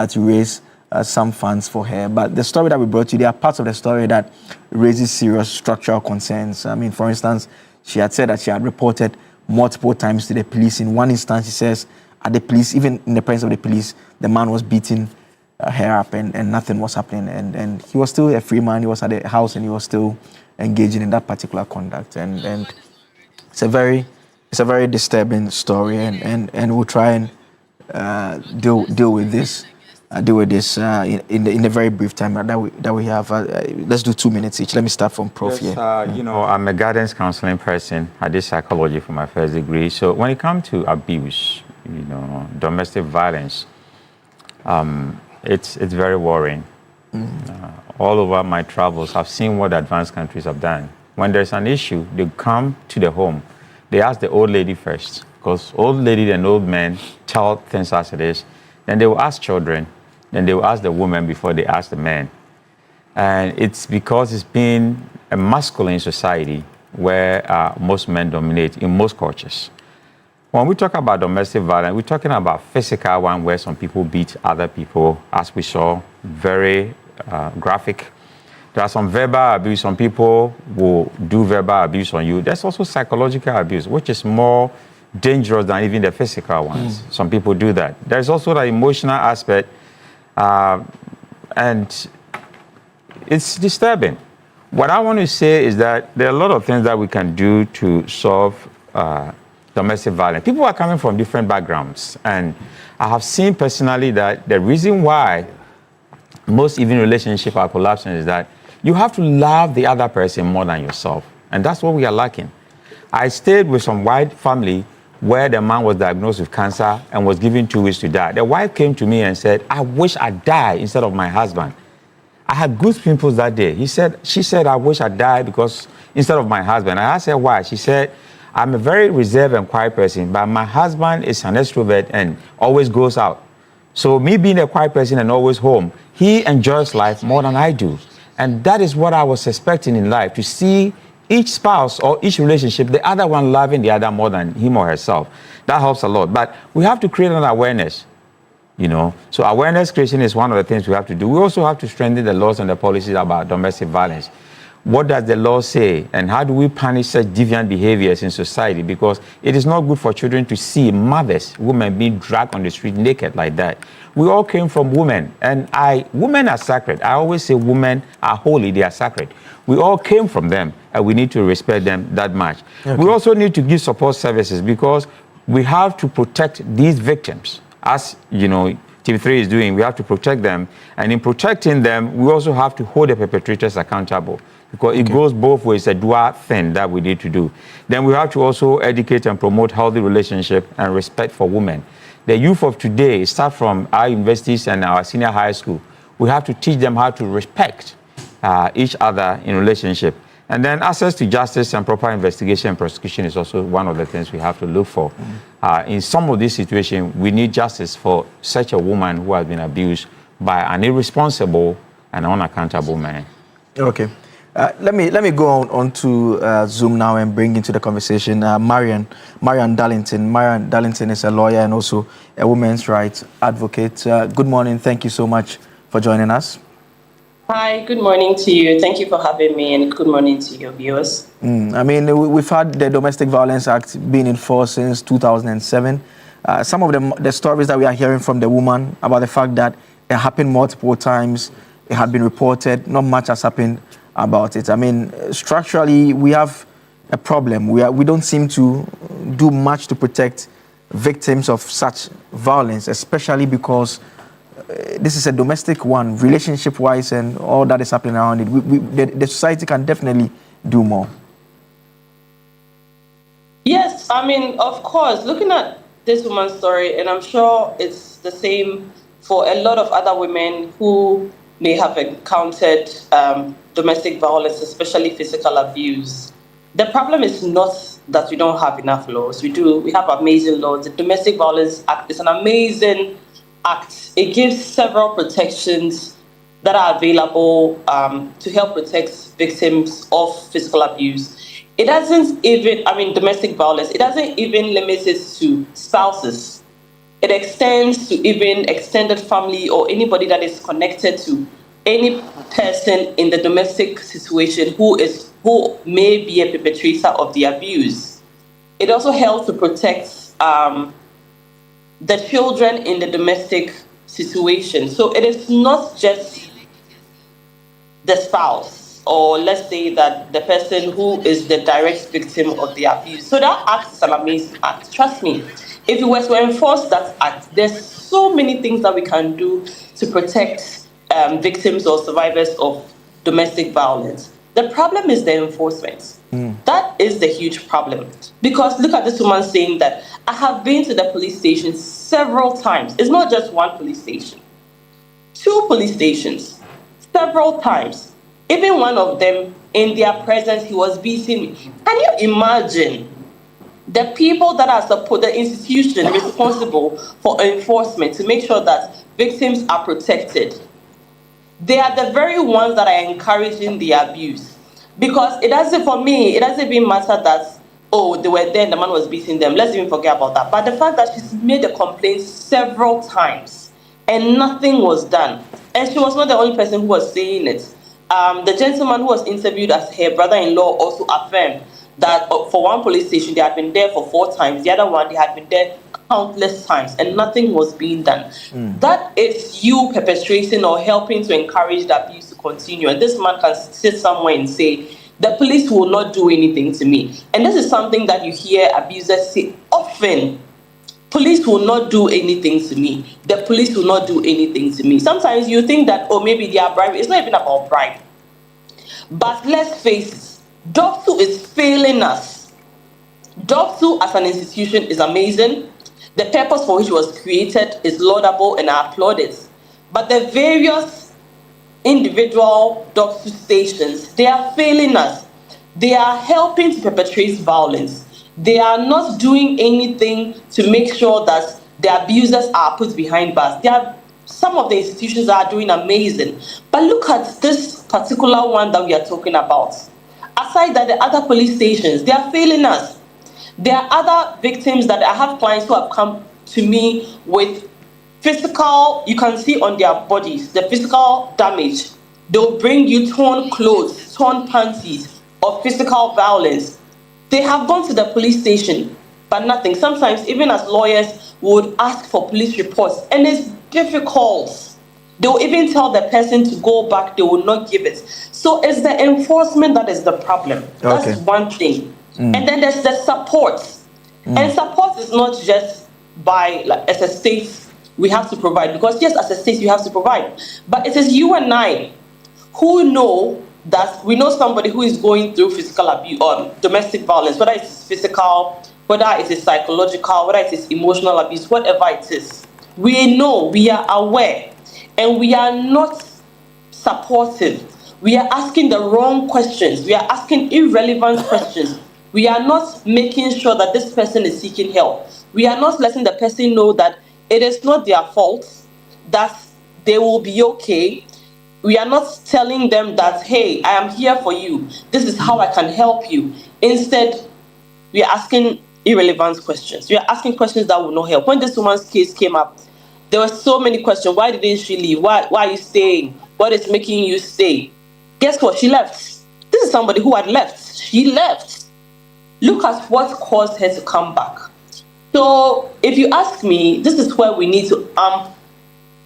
S4: to raise some funds for her. But the story that we brought you, there are parts of the story that raises serious structural concerns. I mean, for instance, she had said that she had reported multiple times to the police. In one instance, she says at the police, even in the presence of the police, the man was beating her up and nothing was happening. And he was still a free man. He was at the house and he was still engaging in that particular conduct. And it's a very disturbing story. And we'll try and deal with this. In a very brief time that we have. Let's do 2 minutes each. Let me start from Prof.
S13: Yes, I'm a guidance counseling person. I did psychology for my first degree. So when it comes to abuse, domestic violence, it's very worrying. All over my travels, I've seen what advanced countries have done. When there's an issue, they come to the home. They ask the old lady first, because old lady and old men tell things as it is. Then they will ask children. Then they will ask the women before they ask the men. And it's because it's been a masculine society where most men dominate in most cultures. When we talk about domestic violence, we're talking about physical one where some people beat other people, as we saw, very graphic. There are some verbal abuse. Some people will do verbal abuse on you. There's also psychological abuse, which is more dangerous than even the physical ones. Some people do that. There's also the emotional aspect, and it's disturbing. What I want to say is that there are a lot of things that we can do to solve domestic violence. People are coming from different backgrounds, and I have seen personally that the reason why most even relationships are collapsing is that you have to love the other person more than yourself, and that's what we are lacking. I stayed with some white family where the man was diagnosed with cancer and was given 2 weeks to die. The wife came to me and said, I wish I died instead of my husband. I had good pimples that day. She said, I wish I died because instead of my husband. I asked her why. She said, I'm a very reserved and quiet person, but my husband is an extrovert and always goes out. So me being a quiet person and always home, he enjoys life more than I do. And that is what I was expecting in life, to see each spouse or each relationship, the other one loving the other more than him or herself. That helps a lot. But we have to create an awareness, So awareness creation is one of the things we have to do. We also have to strengthen the laws and the policies about domestic violence. What does the law say? And how do we punish such deviant behaviors in society? Because it is not good for children to see mothers, women being dragged on the street naked like that. We all came from women, and women are sacred. I always say women are holy, they are sacred. We all came from them, and we need to respect them that much. Okay. We also need to give support services because we have to protect these victims. As you know, TV3 is doing, we have to protect them. And in protecting them, we also have to hold the perpetrators accountable because it goes both ways, a dual thing that we need to do. Then we have to also educate and promote healthy relationship and respect for women. The youth of today start from our universities and our senior high school. We have to teach them how to respect each other in relationship. And then access to justice and proper investigation and prosecution is also one of the things we have to look for. In some of these situations, we need justice for such a woman who has been abused by an irresponsible and unaccountable man.
S4: Okay. Let me go on to Zoom now and bring into the conversation Marian Darlington. Marian Darlington is a lawyer and also a women's rights advocate. Good morning. Thank you so much for joining us.
S2: Hi, good morning to you. Thank you for having me, and good morning to your viewers.
S4: I mean, we've had the Domestic Violence Act being in force since 2007. Some of the stories that we are hearing from the woman about the fact that it happened multiple times, it had been reported, not much has happened about it. I mean, structurally, we have a problem. We don't seem to do much to protect victims of such violence, especially because this is a domestic one, relationship-wise, and all that is happening around it. The society can definitely do more.
S2: Yes, I mean, of course, looking at this woman's story, and I'm sure it's the same for a lot of other women who may have encountered domestic violence, especially physical abuse. The problem is not that we don't have enough laws. We do. We have amazing laws. The Domestic Violence Act is an amazing act. It gives several protections that are available to help protect victims of physical abuse. It doesn't even, domestic violence, it doesn't even limit it to spouses. It extends to even extended family or anybody that is connected to any person in the domestic situation who may be a perpetrator of the abuse. It also helps to protect the children in the domestic situation. So it is not just the spouse, or let's say that the person who is the direct victim of the abuse. So that act is an amazing act. Trust me, if we were to enforce that act, there's so many things that we can do to protect victims or survivors of domestic violence. The problem is the enforcement. That is the huge problem. Because look at this woman saying that I have been to the police station several times. It's not just one police station. 2 police stations, several times. Even one of them, in their presence, he was beating me. Can you imagine the people that are the institution responsible for enforcement to make sure that victims are protected? They are the very ones that are encouraging the abuse. Because it doesn't even matter that, they were there and the man was beating them. Let's even forget about that. But the fact that she's made a complaint several times and nothing was done. And she was not the only person who was saying it. The gentleman who was interviewed as her brother-in-law also affirmed that for one police station, they had been there for 4 times. The other one, they had been there countless times and nothing was being done. That is you perpetrating or helping to encourage the abuse to continue. And this man can sit somewhere and say, the police will not do anything to me. And this is something that you hear abusers say often. Police will not do anything to me. The police will not do anything to me. Sometimes you think that, maybe they are bribing. It's not even about bribe. But let's face it, DOPSU is failing us. DOPSU as an institution is amazing. The purpose for which it was created is laudable and I applaud it. But the various individual DOPSU stations, they are failing us. They are helping to perpetrate violence. They are not doing anything to make sure that the abusers are put behind bars. Some of the institutions are doing amazing. But look at this particular one that we are talking about. Aside that, the other police stations, they are failing us. There are other victims that I have clients who have come to me with physical, you can see on their bodies, the physical damage. They'll bring you torn clothes, torn panties or physical violence, they have gone to the police station, but nothing. Sometimes, even as lawyers, we would ask for police reports, and it's difficult. They will even tell the person to go back, they will not give it. So it's the enforcement that is the problem. That's one thing. And then there's the support. And support is not just by, like, as a state, we have to provide. Because yes, as a state, you have to provide. But it is you and I who know that we know somebody who is going through physical abuse or domestic violence, whether it is physical, whether it is psychological, whether it is emotional abuse, whatever it is. We know, we are aware. And we are not supportive. We are asking the wrong questions. We are asking irrelevant questions. We are not making sure that this person is seeking help. We are not letting the person know that it is not their fault, that they will be okay. We are not telling them that, hey, I am here for you. This is how I can help you. Instead, we are asking irrelevant questions. We are asking questions that will not help. When this woman's case came up, there were so many questions. Why didn't she leave? Why are you staying? What is making you stay? Guess what? She left. This is somebody who had left. She left. Look at what caused her to come back. So if you ask me, this is where we need to amp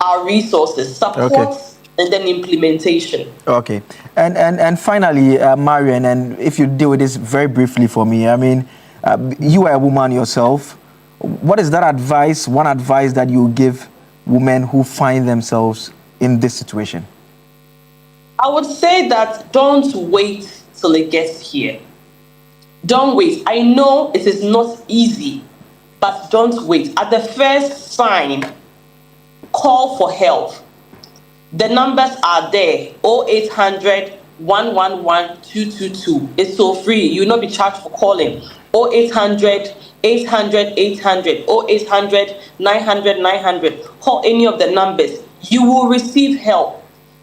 S2: our resources, support, and then implementation.
S4: Okay. And finally, Marian, and if you deal with this very briefly for me, I mean, you are a woman yourself. What is that advice, one advice that you give women who find themselves in this situation?
S2: I would say that don't wait till it gets here. Don't wait. I know it is not easy, but don't wait. At the first sign, call for help. The numbers are there. 0800 111 222. It's so free. You will not be charged for calling. 0800 800 800 or 800 900 900. Call any of the numbers. You will receive help.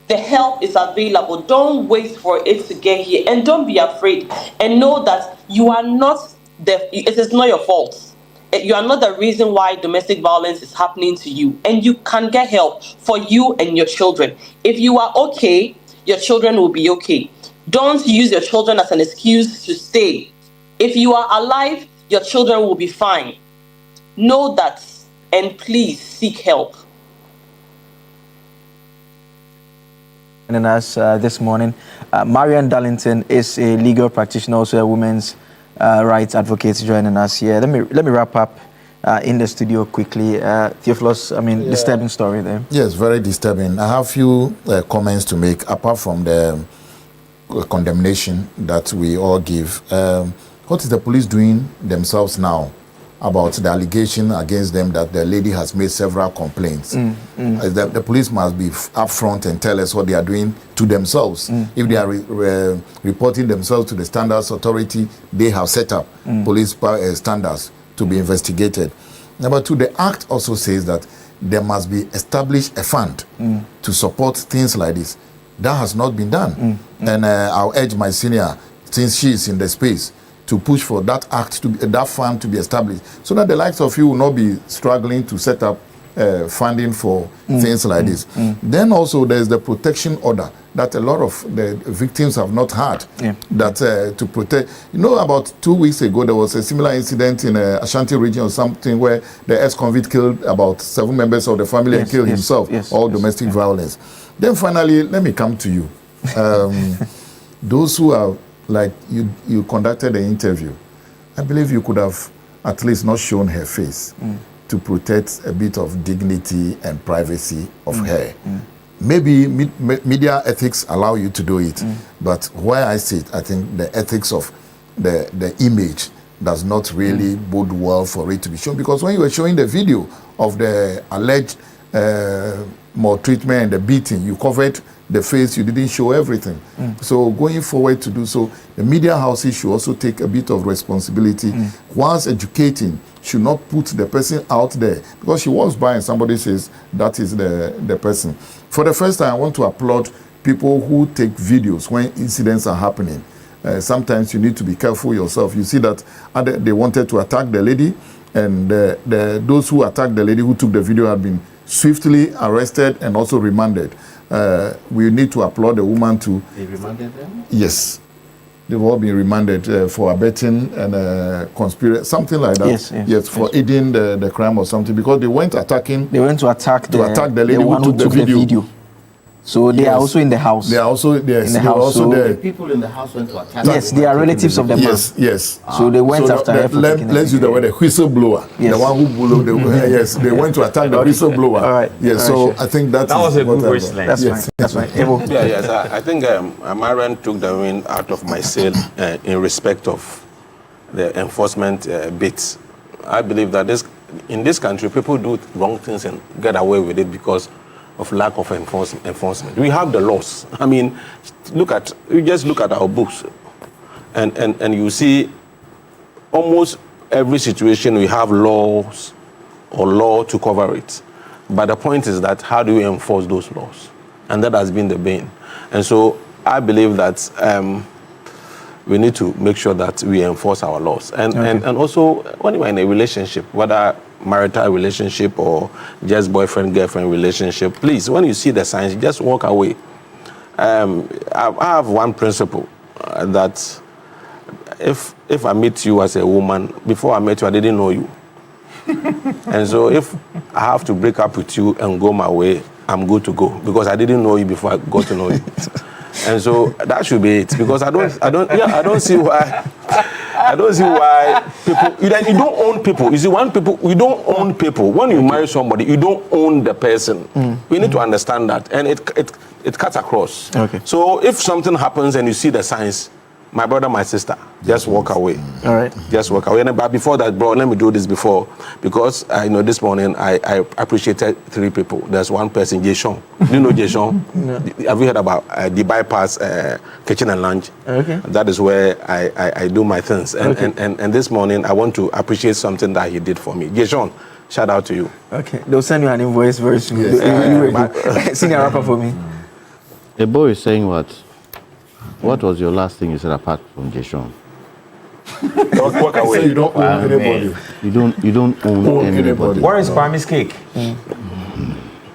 S2: The help is available. Don't wait for it to get here, and don't be afraid. And know that you are not it is not your fault. You are not the reason why domestic violence is happening to you, and you can get help for you and your children. If you are okay, your children will be okay. Don't use your children as an excuse to stay. If you are alive, your children will be fine. Know that, and please seek help.
S4: And us this morning, Marian Darlington is a legal practitioner, also a women's rights advocate, joining us here. Let me wrap up in the studio quickly. Theophilus, I mean, disturbing story there.
S15: Yes, very disturbing. I have few comments to make, apart from the condemnation that we all give. What is the police doing themselves now about the allegation against them that the lady has made several complaints? The police must be upfront and tell us what they are doing to themselves. If they are reporting themselves to the Standards Authority, they have set up police standards to be investigated. Number two, the Act also says that there must be established a fund to support things like this. That has not been done. And I'll urge my senior, since she is in the space, to push for that act, that fund to be established, so that the likes of you will not be struggling to set up funding for things like this. Then also there's the protection order that a lot of the victims have not had, that to protect. You know, about 2 weeks ago, there was a similar incident in Ashanti region or something where the ex-convict killed about 7 members of the family and killed himself, all domestic violence. Then finally, let me come to you. Those who are, like you conducted the interview, I believe you could have at least not shown her face to protect a bit of dignity and privacy of her. Maybe media ethics allow you to do it, but where I sit, I think the ethics of the image does not really bode well for it to be shown, because when you were showing the video of the alleged maltreatment and the beating, you covered the face, you didn't show everything. So going forward to do so, the media houses should also take a bit of responsibility. Whilst educating, should not put the person out there, because she walks by and somebody says that is the person. For the first time, I want to applaud people who take videos when incidents are happening. Sometimes you need to be careful yourself. You see that they wanted to attack the lady, and those who attacked the lady who took the video had been swiftly arrested and also remanded. we need to applaud the woman too.
S16: They remanded them?
S15: Yes. They've all been remanded for abetting and conspiracy, something like that. Yes, for aiding the crime or something, because they went attacking.
S4: They went to attack the lady
S15: who took the video.
S4: So they are also in the house.
S15: They are also there.
S4: In the house.
S15: Also there.
S16: The people in the house went to attack.
S4: Yes, they are relatives of the man.
S15: Yes.
S4: So they went after her.
S15: Let's use the word the whistleblower.
S4: Yes.
S15: The one who blew the yes. They went to attack the whistleblower.
S4: All right.
S15: Yes.
S4: All right,
S15: I think that
S13: was a good wasteland.
S4: That's fine. That's fine.
S14: Yes. I think Marian took the wind out of my sail in respect of the enforcement bits. I believe that in this country, people do wrong things and get away with it because of lack of enforcement. We have the laws. I mean, you just look at our books, and you see almost every situation we have laws or law to cover it. But the point is that how do we enforce those laws? And that has been the bane. And so I believe that we need to make sure that we enforce our laws. And also, when you're in a relationship, whether marital relationship or just boyfriend-girlfriend relationship, please, when you see the signs, just walk away. I have one principle that if I meet you as a woman, before I met you, I didn't know you. And so if I have to break up with you and go my way, I'm good to go because I didn't know you before I got to know you. And so that should be it, because I don't see why people you don't own people. You see, you don't own people. When you marry somebody, you don't own the person. We need to understand that, and it cuts across.
S4: Okay.
S14: So if something happens and you see the signs, my brother, my sister, just walk away.
S4: All right.
S14: Just walk away. But before that, bro, let me do this before, because this morning I appreciated 3 people. There's one person, Jason. Do you know Jason?
S4: No.
S14: Have you heard about the bypass kitchen and lunch?
S4: Okay.
S14: That is where I do my things. And this morning I want to appreciate something that he did for me. Jason, shout out to you.
S4: Okay. They'll send you an invoice very soon.
S14: Yes.
S4: Sing a rapper for me.
S16: A boy is saying what? What was your last thing you said apart from Jason?
S14: Don't walk away.
S15: So you don't own anybody.
S16: You don't own anybody.
S13: Where is Pammy's cake?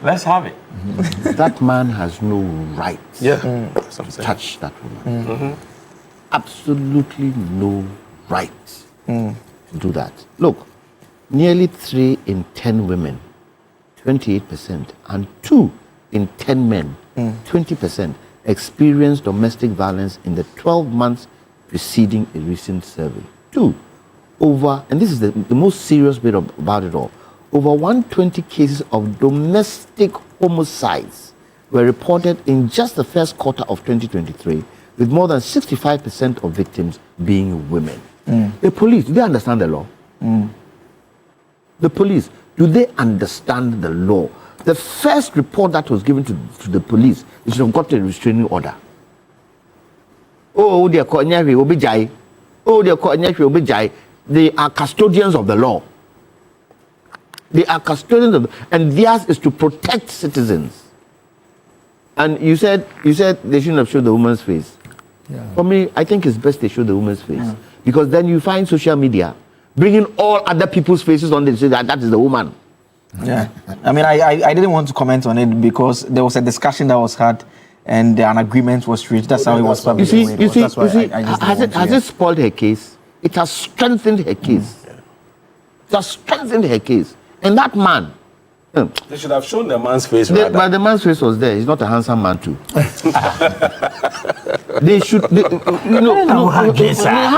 S13: Let's have it.
S16: That man has no right
S14: to
S16: touch that woman. Absolutely no right to do that. Look, nearly 3 in 10 women, 28%, and 2 in 10 men, 20%, experienced domestic violence in the 12 months preceding a recent survey. 2, and this is the most serious bit about it all, over 120 cases of domestic homicides were reported in just the first quarter of 2023, with more than 65% of victims being women. The police, do they understand the law? The police, do they understand the law? The first report that was given to the police, they should have got a restraining order. Oh, they are they are custodians of the law. They are custodians of, and theirs is to protect citizens. And you said they shouldn't have showed the woman's face. Yeah. For me, I think it's best they show the woman's face, because then you find social media bringing all other people's faces on it, say that is the woman.
S4: Yeah, I mean, I didn't want to comment on it because there was a discussion that was had and an agreement was reached. That's how it was published.
S16: You see, has it spoiled her case? It has strengthened her case. It has strengthened her case. And that man,
S14: they should have shown the man's face.
S16: But the man's face was there. He's not a handsome man too. They should, He's
S14: saying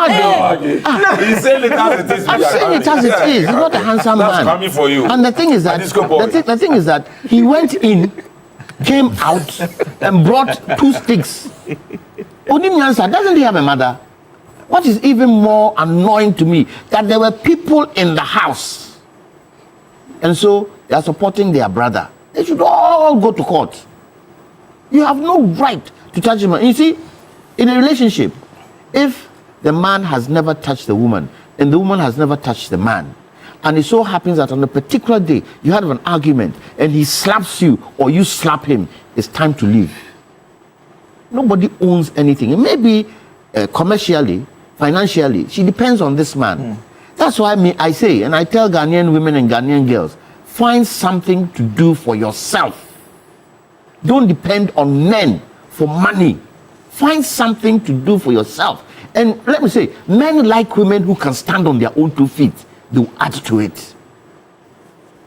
S14: it as it is.
S16: I'm saying it as it is. He's not a handsome man.
S14: That's coming for you.
S16: And the thing is that he went in, came out, and brought 2 sticks. Odinyansa, doesn't he have a mother? What is even more annoying to me, that there were people in the house, and so they are supporting their brother. They should all go to court. You have no right to touch him. You see, in a relationship, if the man has never touched the woman and the woman has never touched the man, and it so happens that on a particular day you had an argument and he slaps you or you slap him, it's time to leave. Nobody owns anything. It may be commercially, financially, she depends on this man. That's why I say, and I tell Ghanaian women and Ghanaian girls, find something to do for yourself. Don't depend on men for money. Find something to do for yourself. And let me say, men like women who can stand on their own 2 feet. They'll add to it.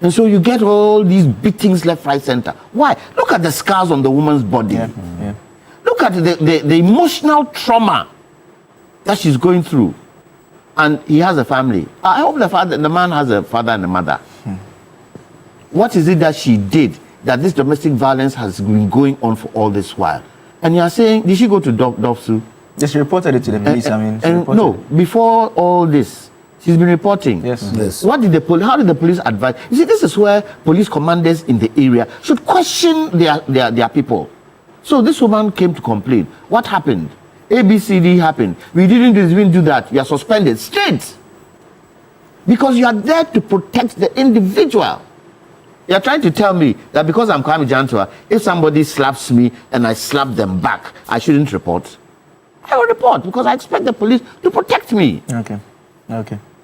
S16: And so you get all these beatings left, right, center. Why? Look at the scars on the woman's body.
S4: Yeah.
S16: Look at the emotional trauma that she's going through. And he has a family. I hope the man has a father and a mother. What is it that she did that this domestic violence has been going on for all this while? And you are saying, did she go to Dopsu?
S4: Yes, she reported it to the police.
S16: No, before all this, she's been reporting.
S4: Yes.
S16: What did the police? How did the police advise? You see, this is where police commanders in the area should question their people. So this woman came to complain. What happened? ABCD happened. We didn't do that. You are suspended straight because you are there to protect the individual. You are trying to tell me that because I'm Kwame Jantua, if somebody slaps me and I slap them back, I shouldn't report. I will report because I expect the police to protect me.
S4: Okay.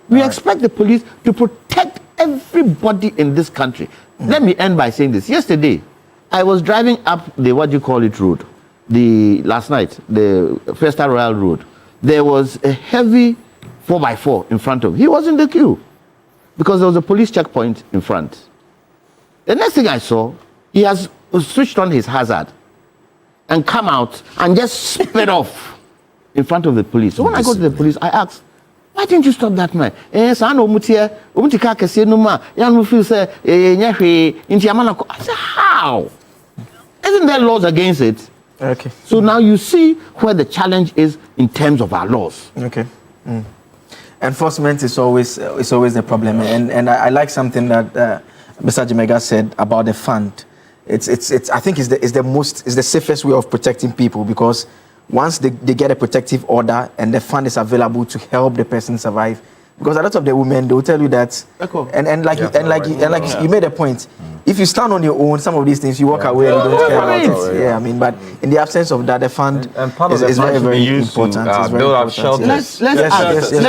S16: We expect the police to protect everybody in this country. Let me end by saying this. Yesterday, I was driving up the road, last night, the Festa Royal Road. There was a heavy 4x4 in front of him. He was in the queue because there was a police checkpoint in front. The next thing I saw, he has switched on his hazard and come out and just sped off in front of the police. So when I go to the police, I asked, why didn't you stop that man? I said, how? Isn't there laws against it?
S4: Okay.
S16: So now you see where the challenge is in terms of our laws.
S4: Okay. Enforcement is always the problem, and I like something that Mr. Jimega said about the fund. It's I think it's the safest way of protecting people, because once they get a protective order and the fund is available to help the person survive, because a lot of the women, they will tell you that, you made a point. If you stand on your own, some of these things you walk away and you don't care about it. Yeah, I mean, but in the absence of that, the fund
S13: and part of
S4: is
S13: the
S4: very, very
S13: used
S4: important.
S13: to build up shelters.
S16: Let's ask. Does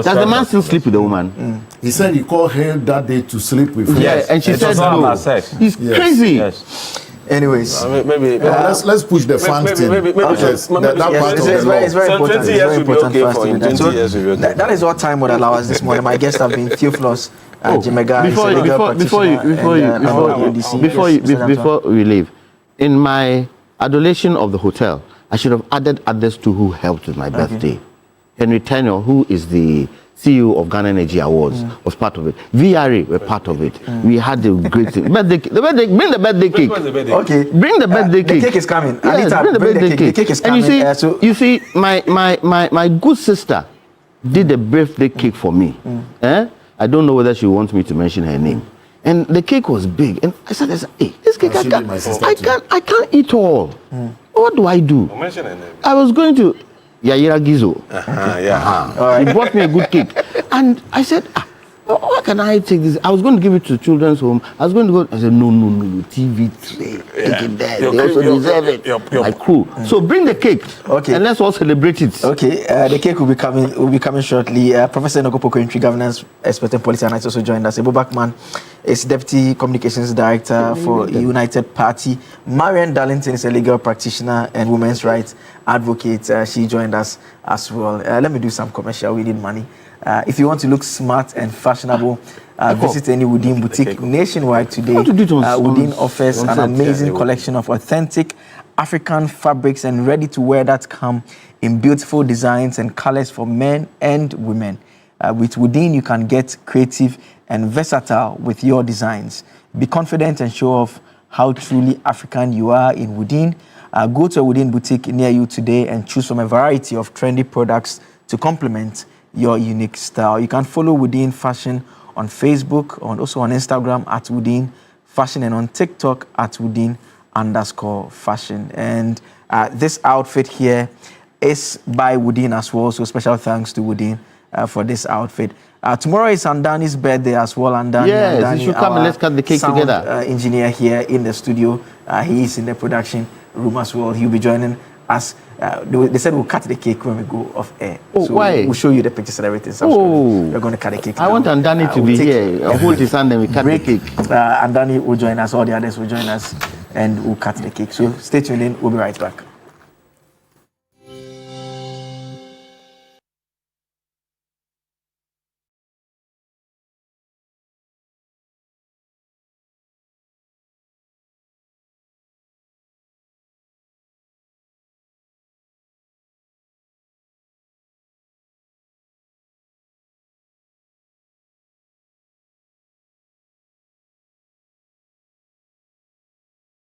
S16: the man still sleep with the woman?
S15: He said he called her that day to sleep with her.
S16: Yes, and she said no. He's crazy.
S4: Yes. Anyways,
S15: maybe let's push the fund thing.
S4: It's very important. It's very important for us to do that. So that is what time would allow us this morning. My guests have been Theophilus Jimega.
S16: Before we leave, in my adulation of the hotel, I should have added others to who helped with my birthday. Henry Tenor, who is the CEO of Ghana Energy Awards, was part of it. VRA were part of it. We had the great thing. Bring the birthday cake.
S4: Okay.
S16: Bring the birthday cake.
S4: The cake is coming.
S16: Yes,
S4: Anita,
S16: bring the birthday cake.
S4: The cake is coming.
S16: And you see, my good sister did the birthday cake for me. I don't know whether she wants me to mention her name. And the cake was big. And I said, hey, this cake, I can't eat all. What do I do?
S14: Mention her name.
S16: I was going to Yaira Gizo. He brought me a good cake. And I said, why can I take this? I was going to give it to the children's home. I was going to go. I said, no, TV3. Take it there. They also deserve it. My crew. So bring the cake. Okay. And let's all celebrate it.
S4: Okay. The cake will be coming shortly. Professor Nokopoko Entry Governance Expert in Policy and Rights also joined us. Ebo Backman is Deputy Communications Director for United Party. Marian Darlington is a legal practitioner and women's rights advocate. She joined us as well. Let me do some commercial. We need money. If you want to look smart and fashionable, visit any Woodin boutique nationwide today. Woodin offers an amazing collection of authentic African fabrics and ready-to-wear that come in beautiful designs and colors for men and women. With Woodin, you can get creative and versatile with your designs. Be confident and show off how truly African you are in Woodin. Go to a Woodin boutique near you today and choose from a variety of trendy products to complement your unique style. You can follow Woodin Fashion on Facebook, also on Instagram at Woodin Fashion, and on TikTok at Woodin_fashion. And this outfit here is by Woodin as well, so special thanks to Woodin for this outfit. Tomorrow is Andani's birthday as well.
S16: Yes, you should come and let's cut the cake together.
S4: Engineer here in the studio. He is in the production room as well. He'll be joining us. They said we'll cut the cake when we go off air.
S16: So why?
S4: We'll show you the pictures and everything. We're going to cut the cake.
S16: I want Andani to be here. I'll hold his hand and we cut the cake.
S4: Andani will join us. All the others will join us. and we'll cut the cake. So stay tuned in. We'll be right back.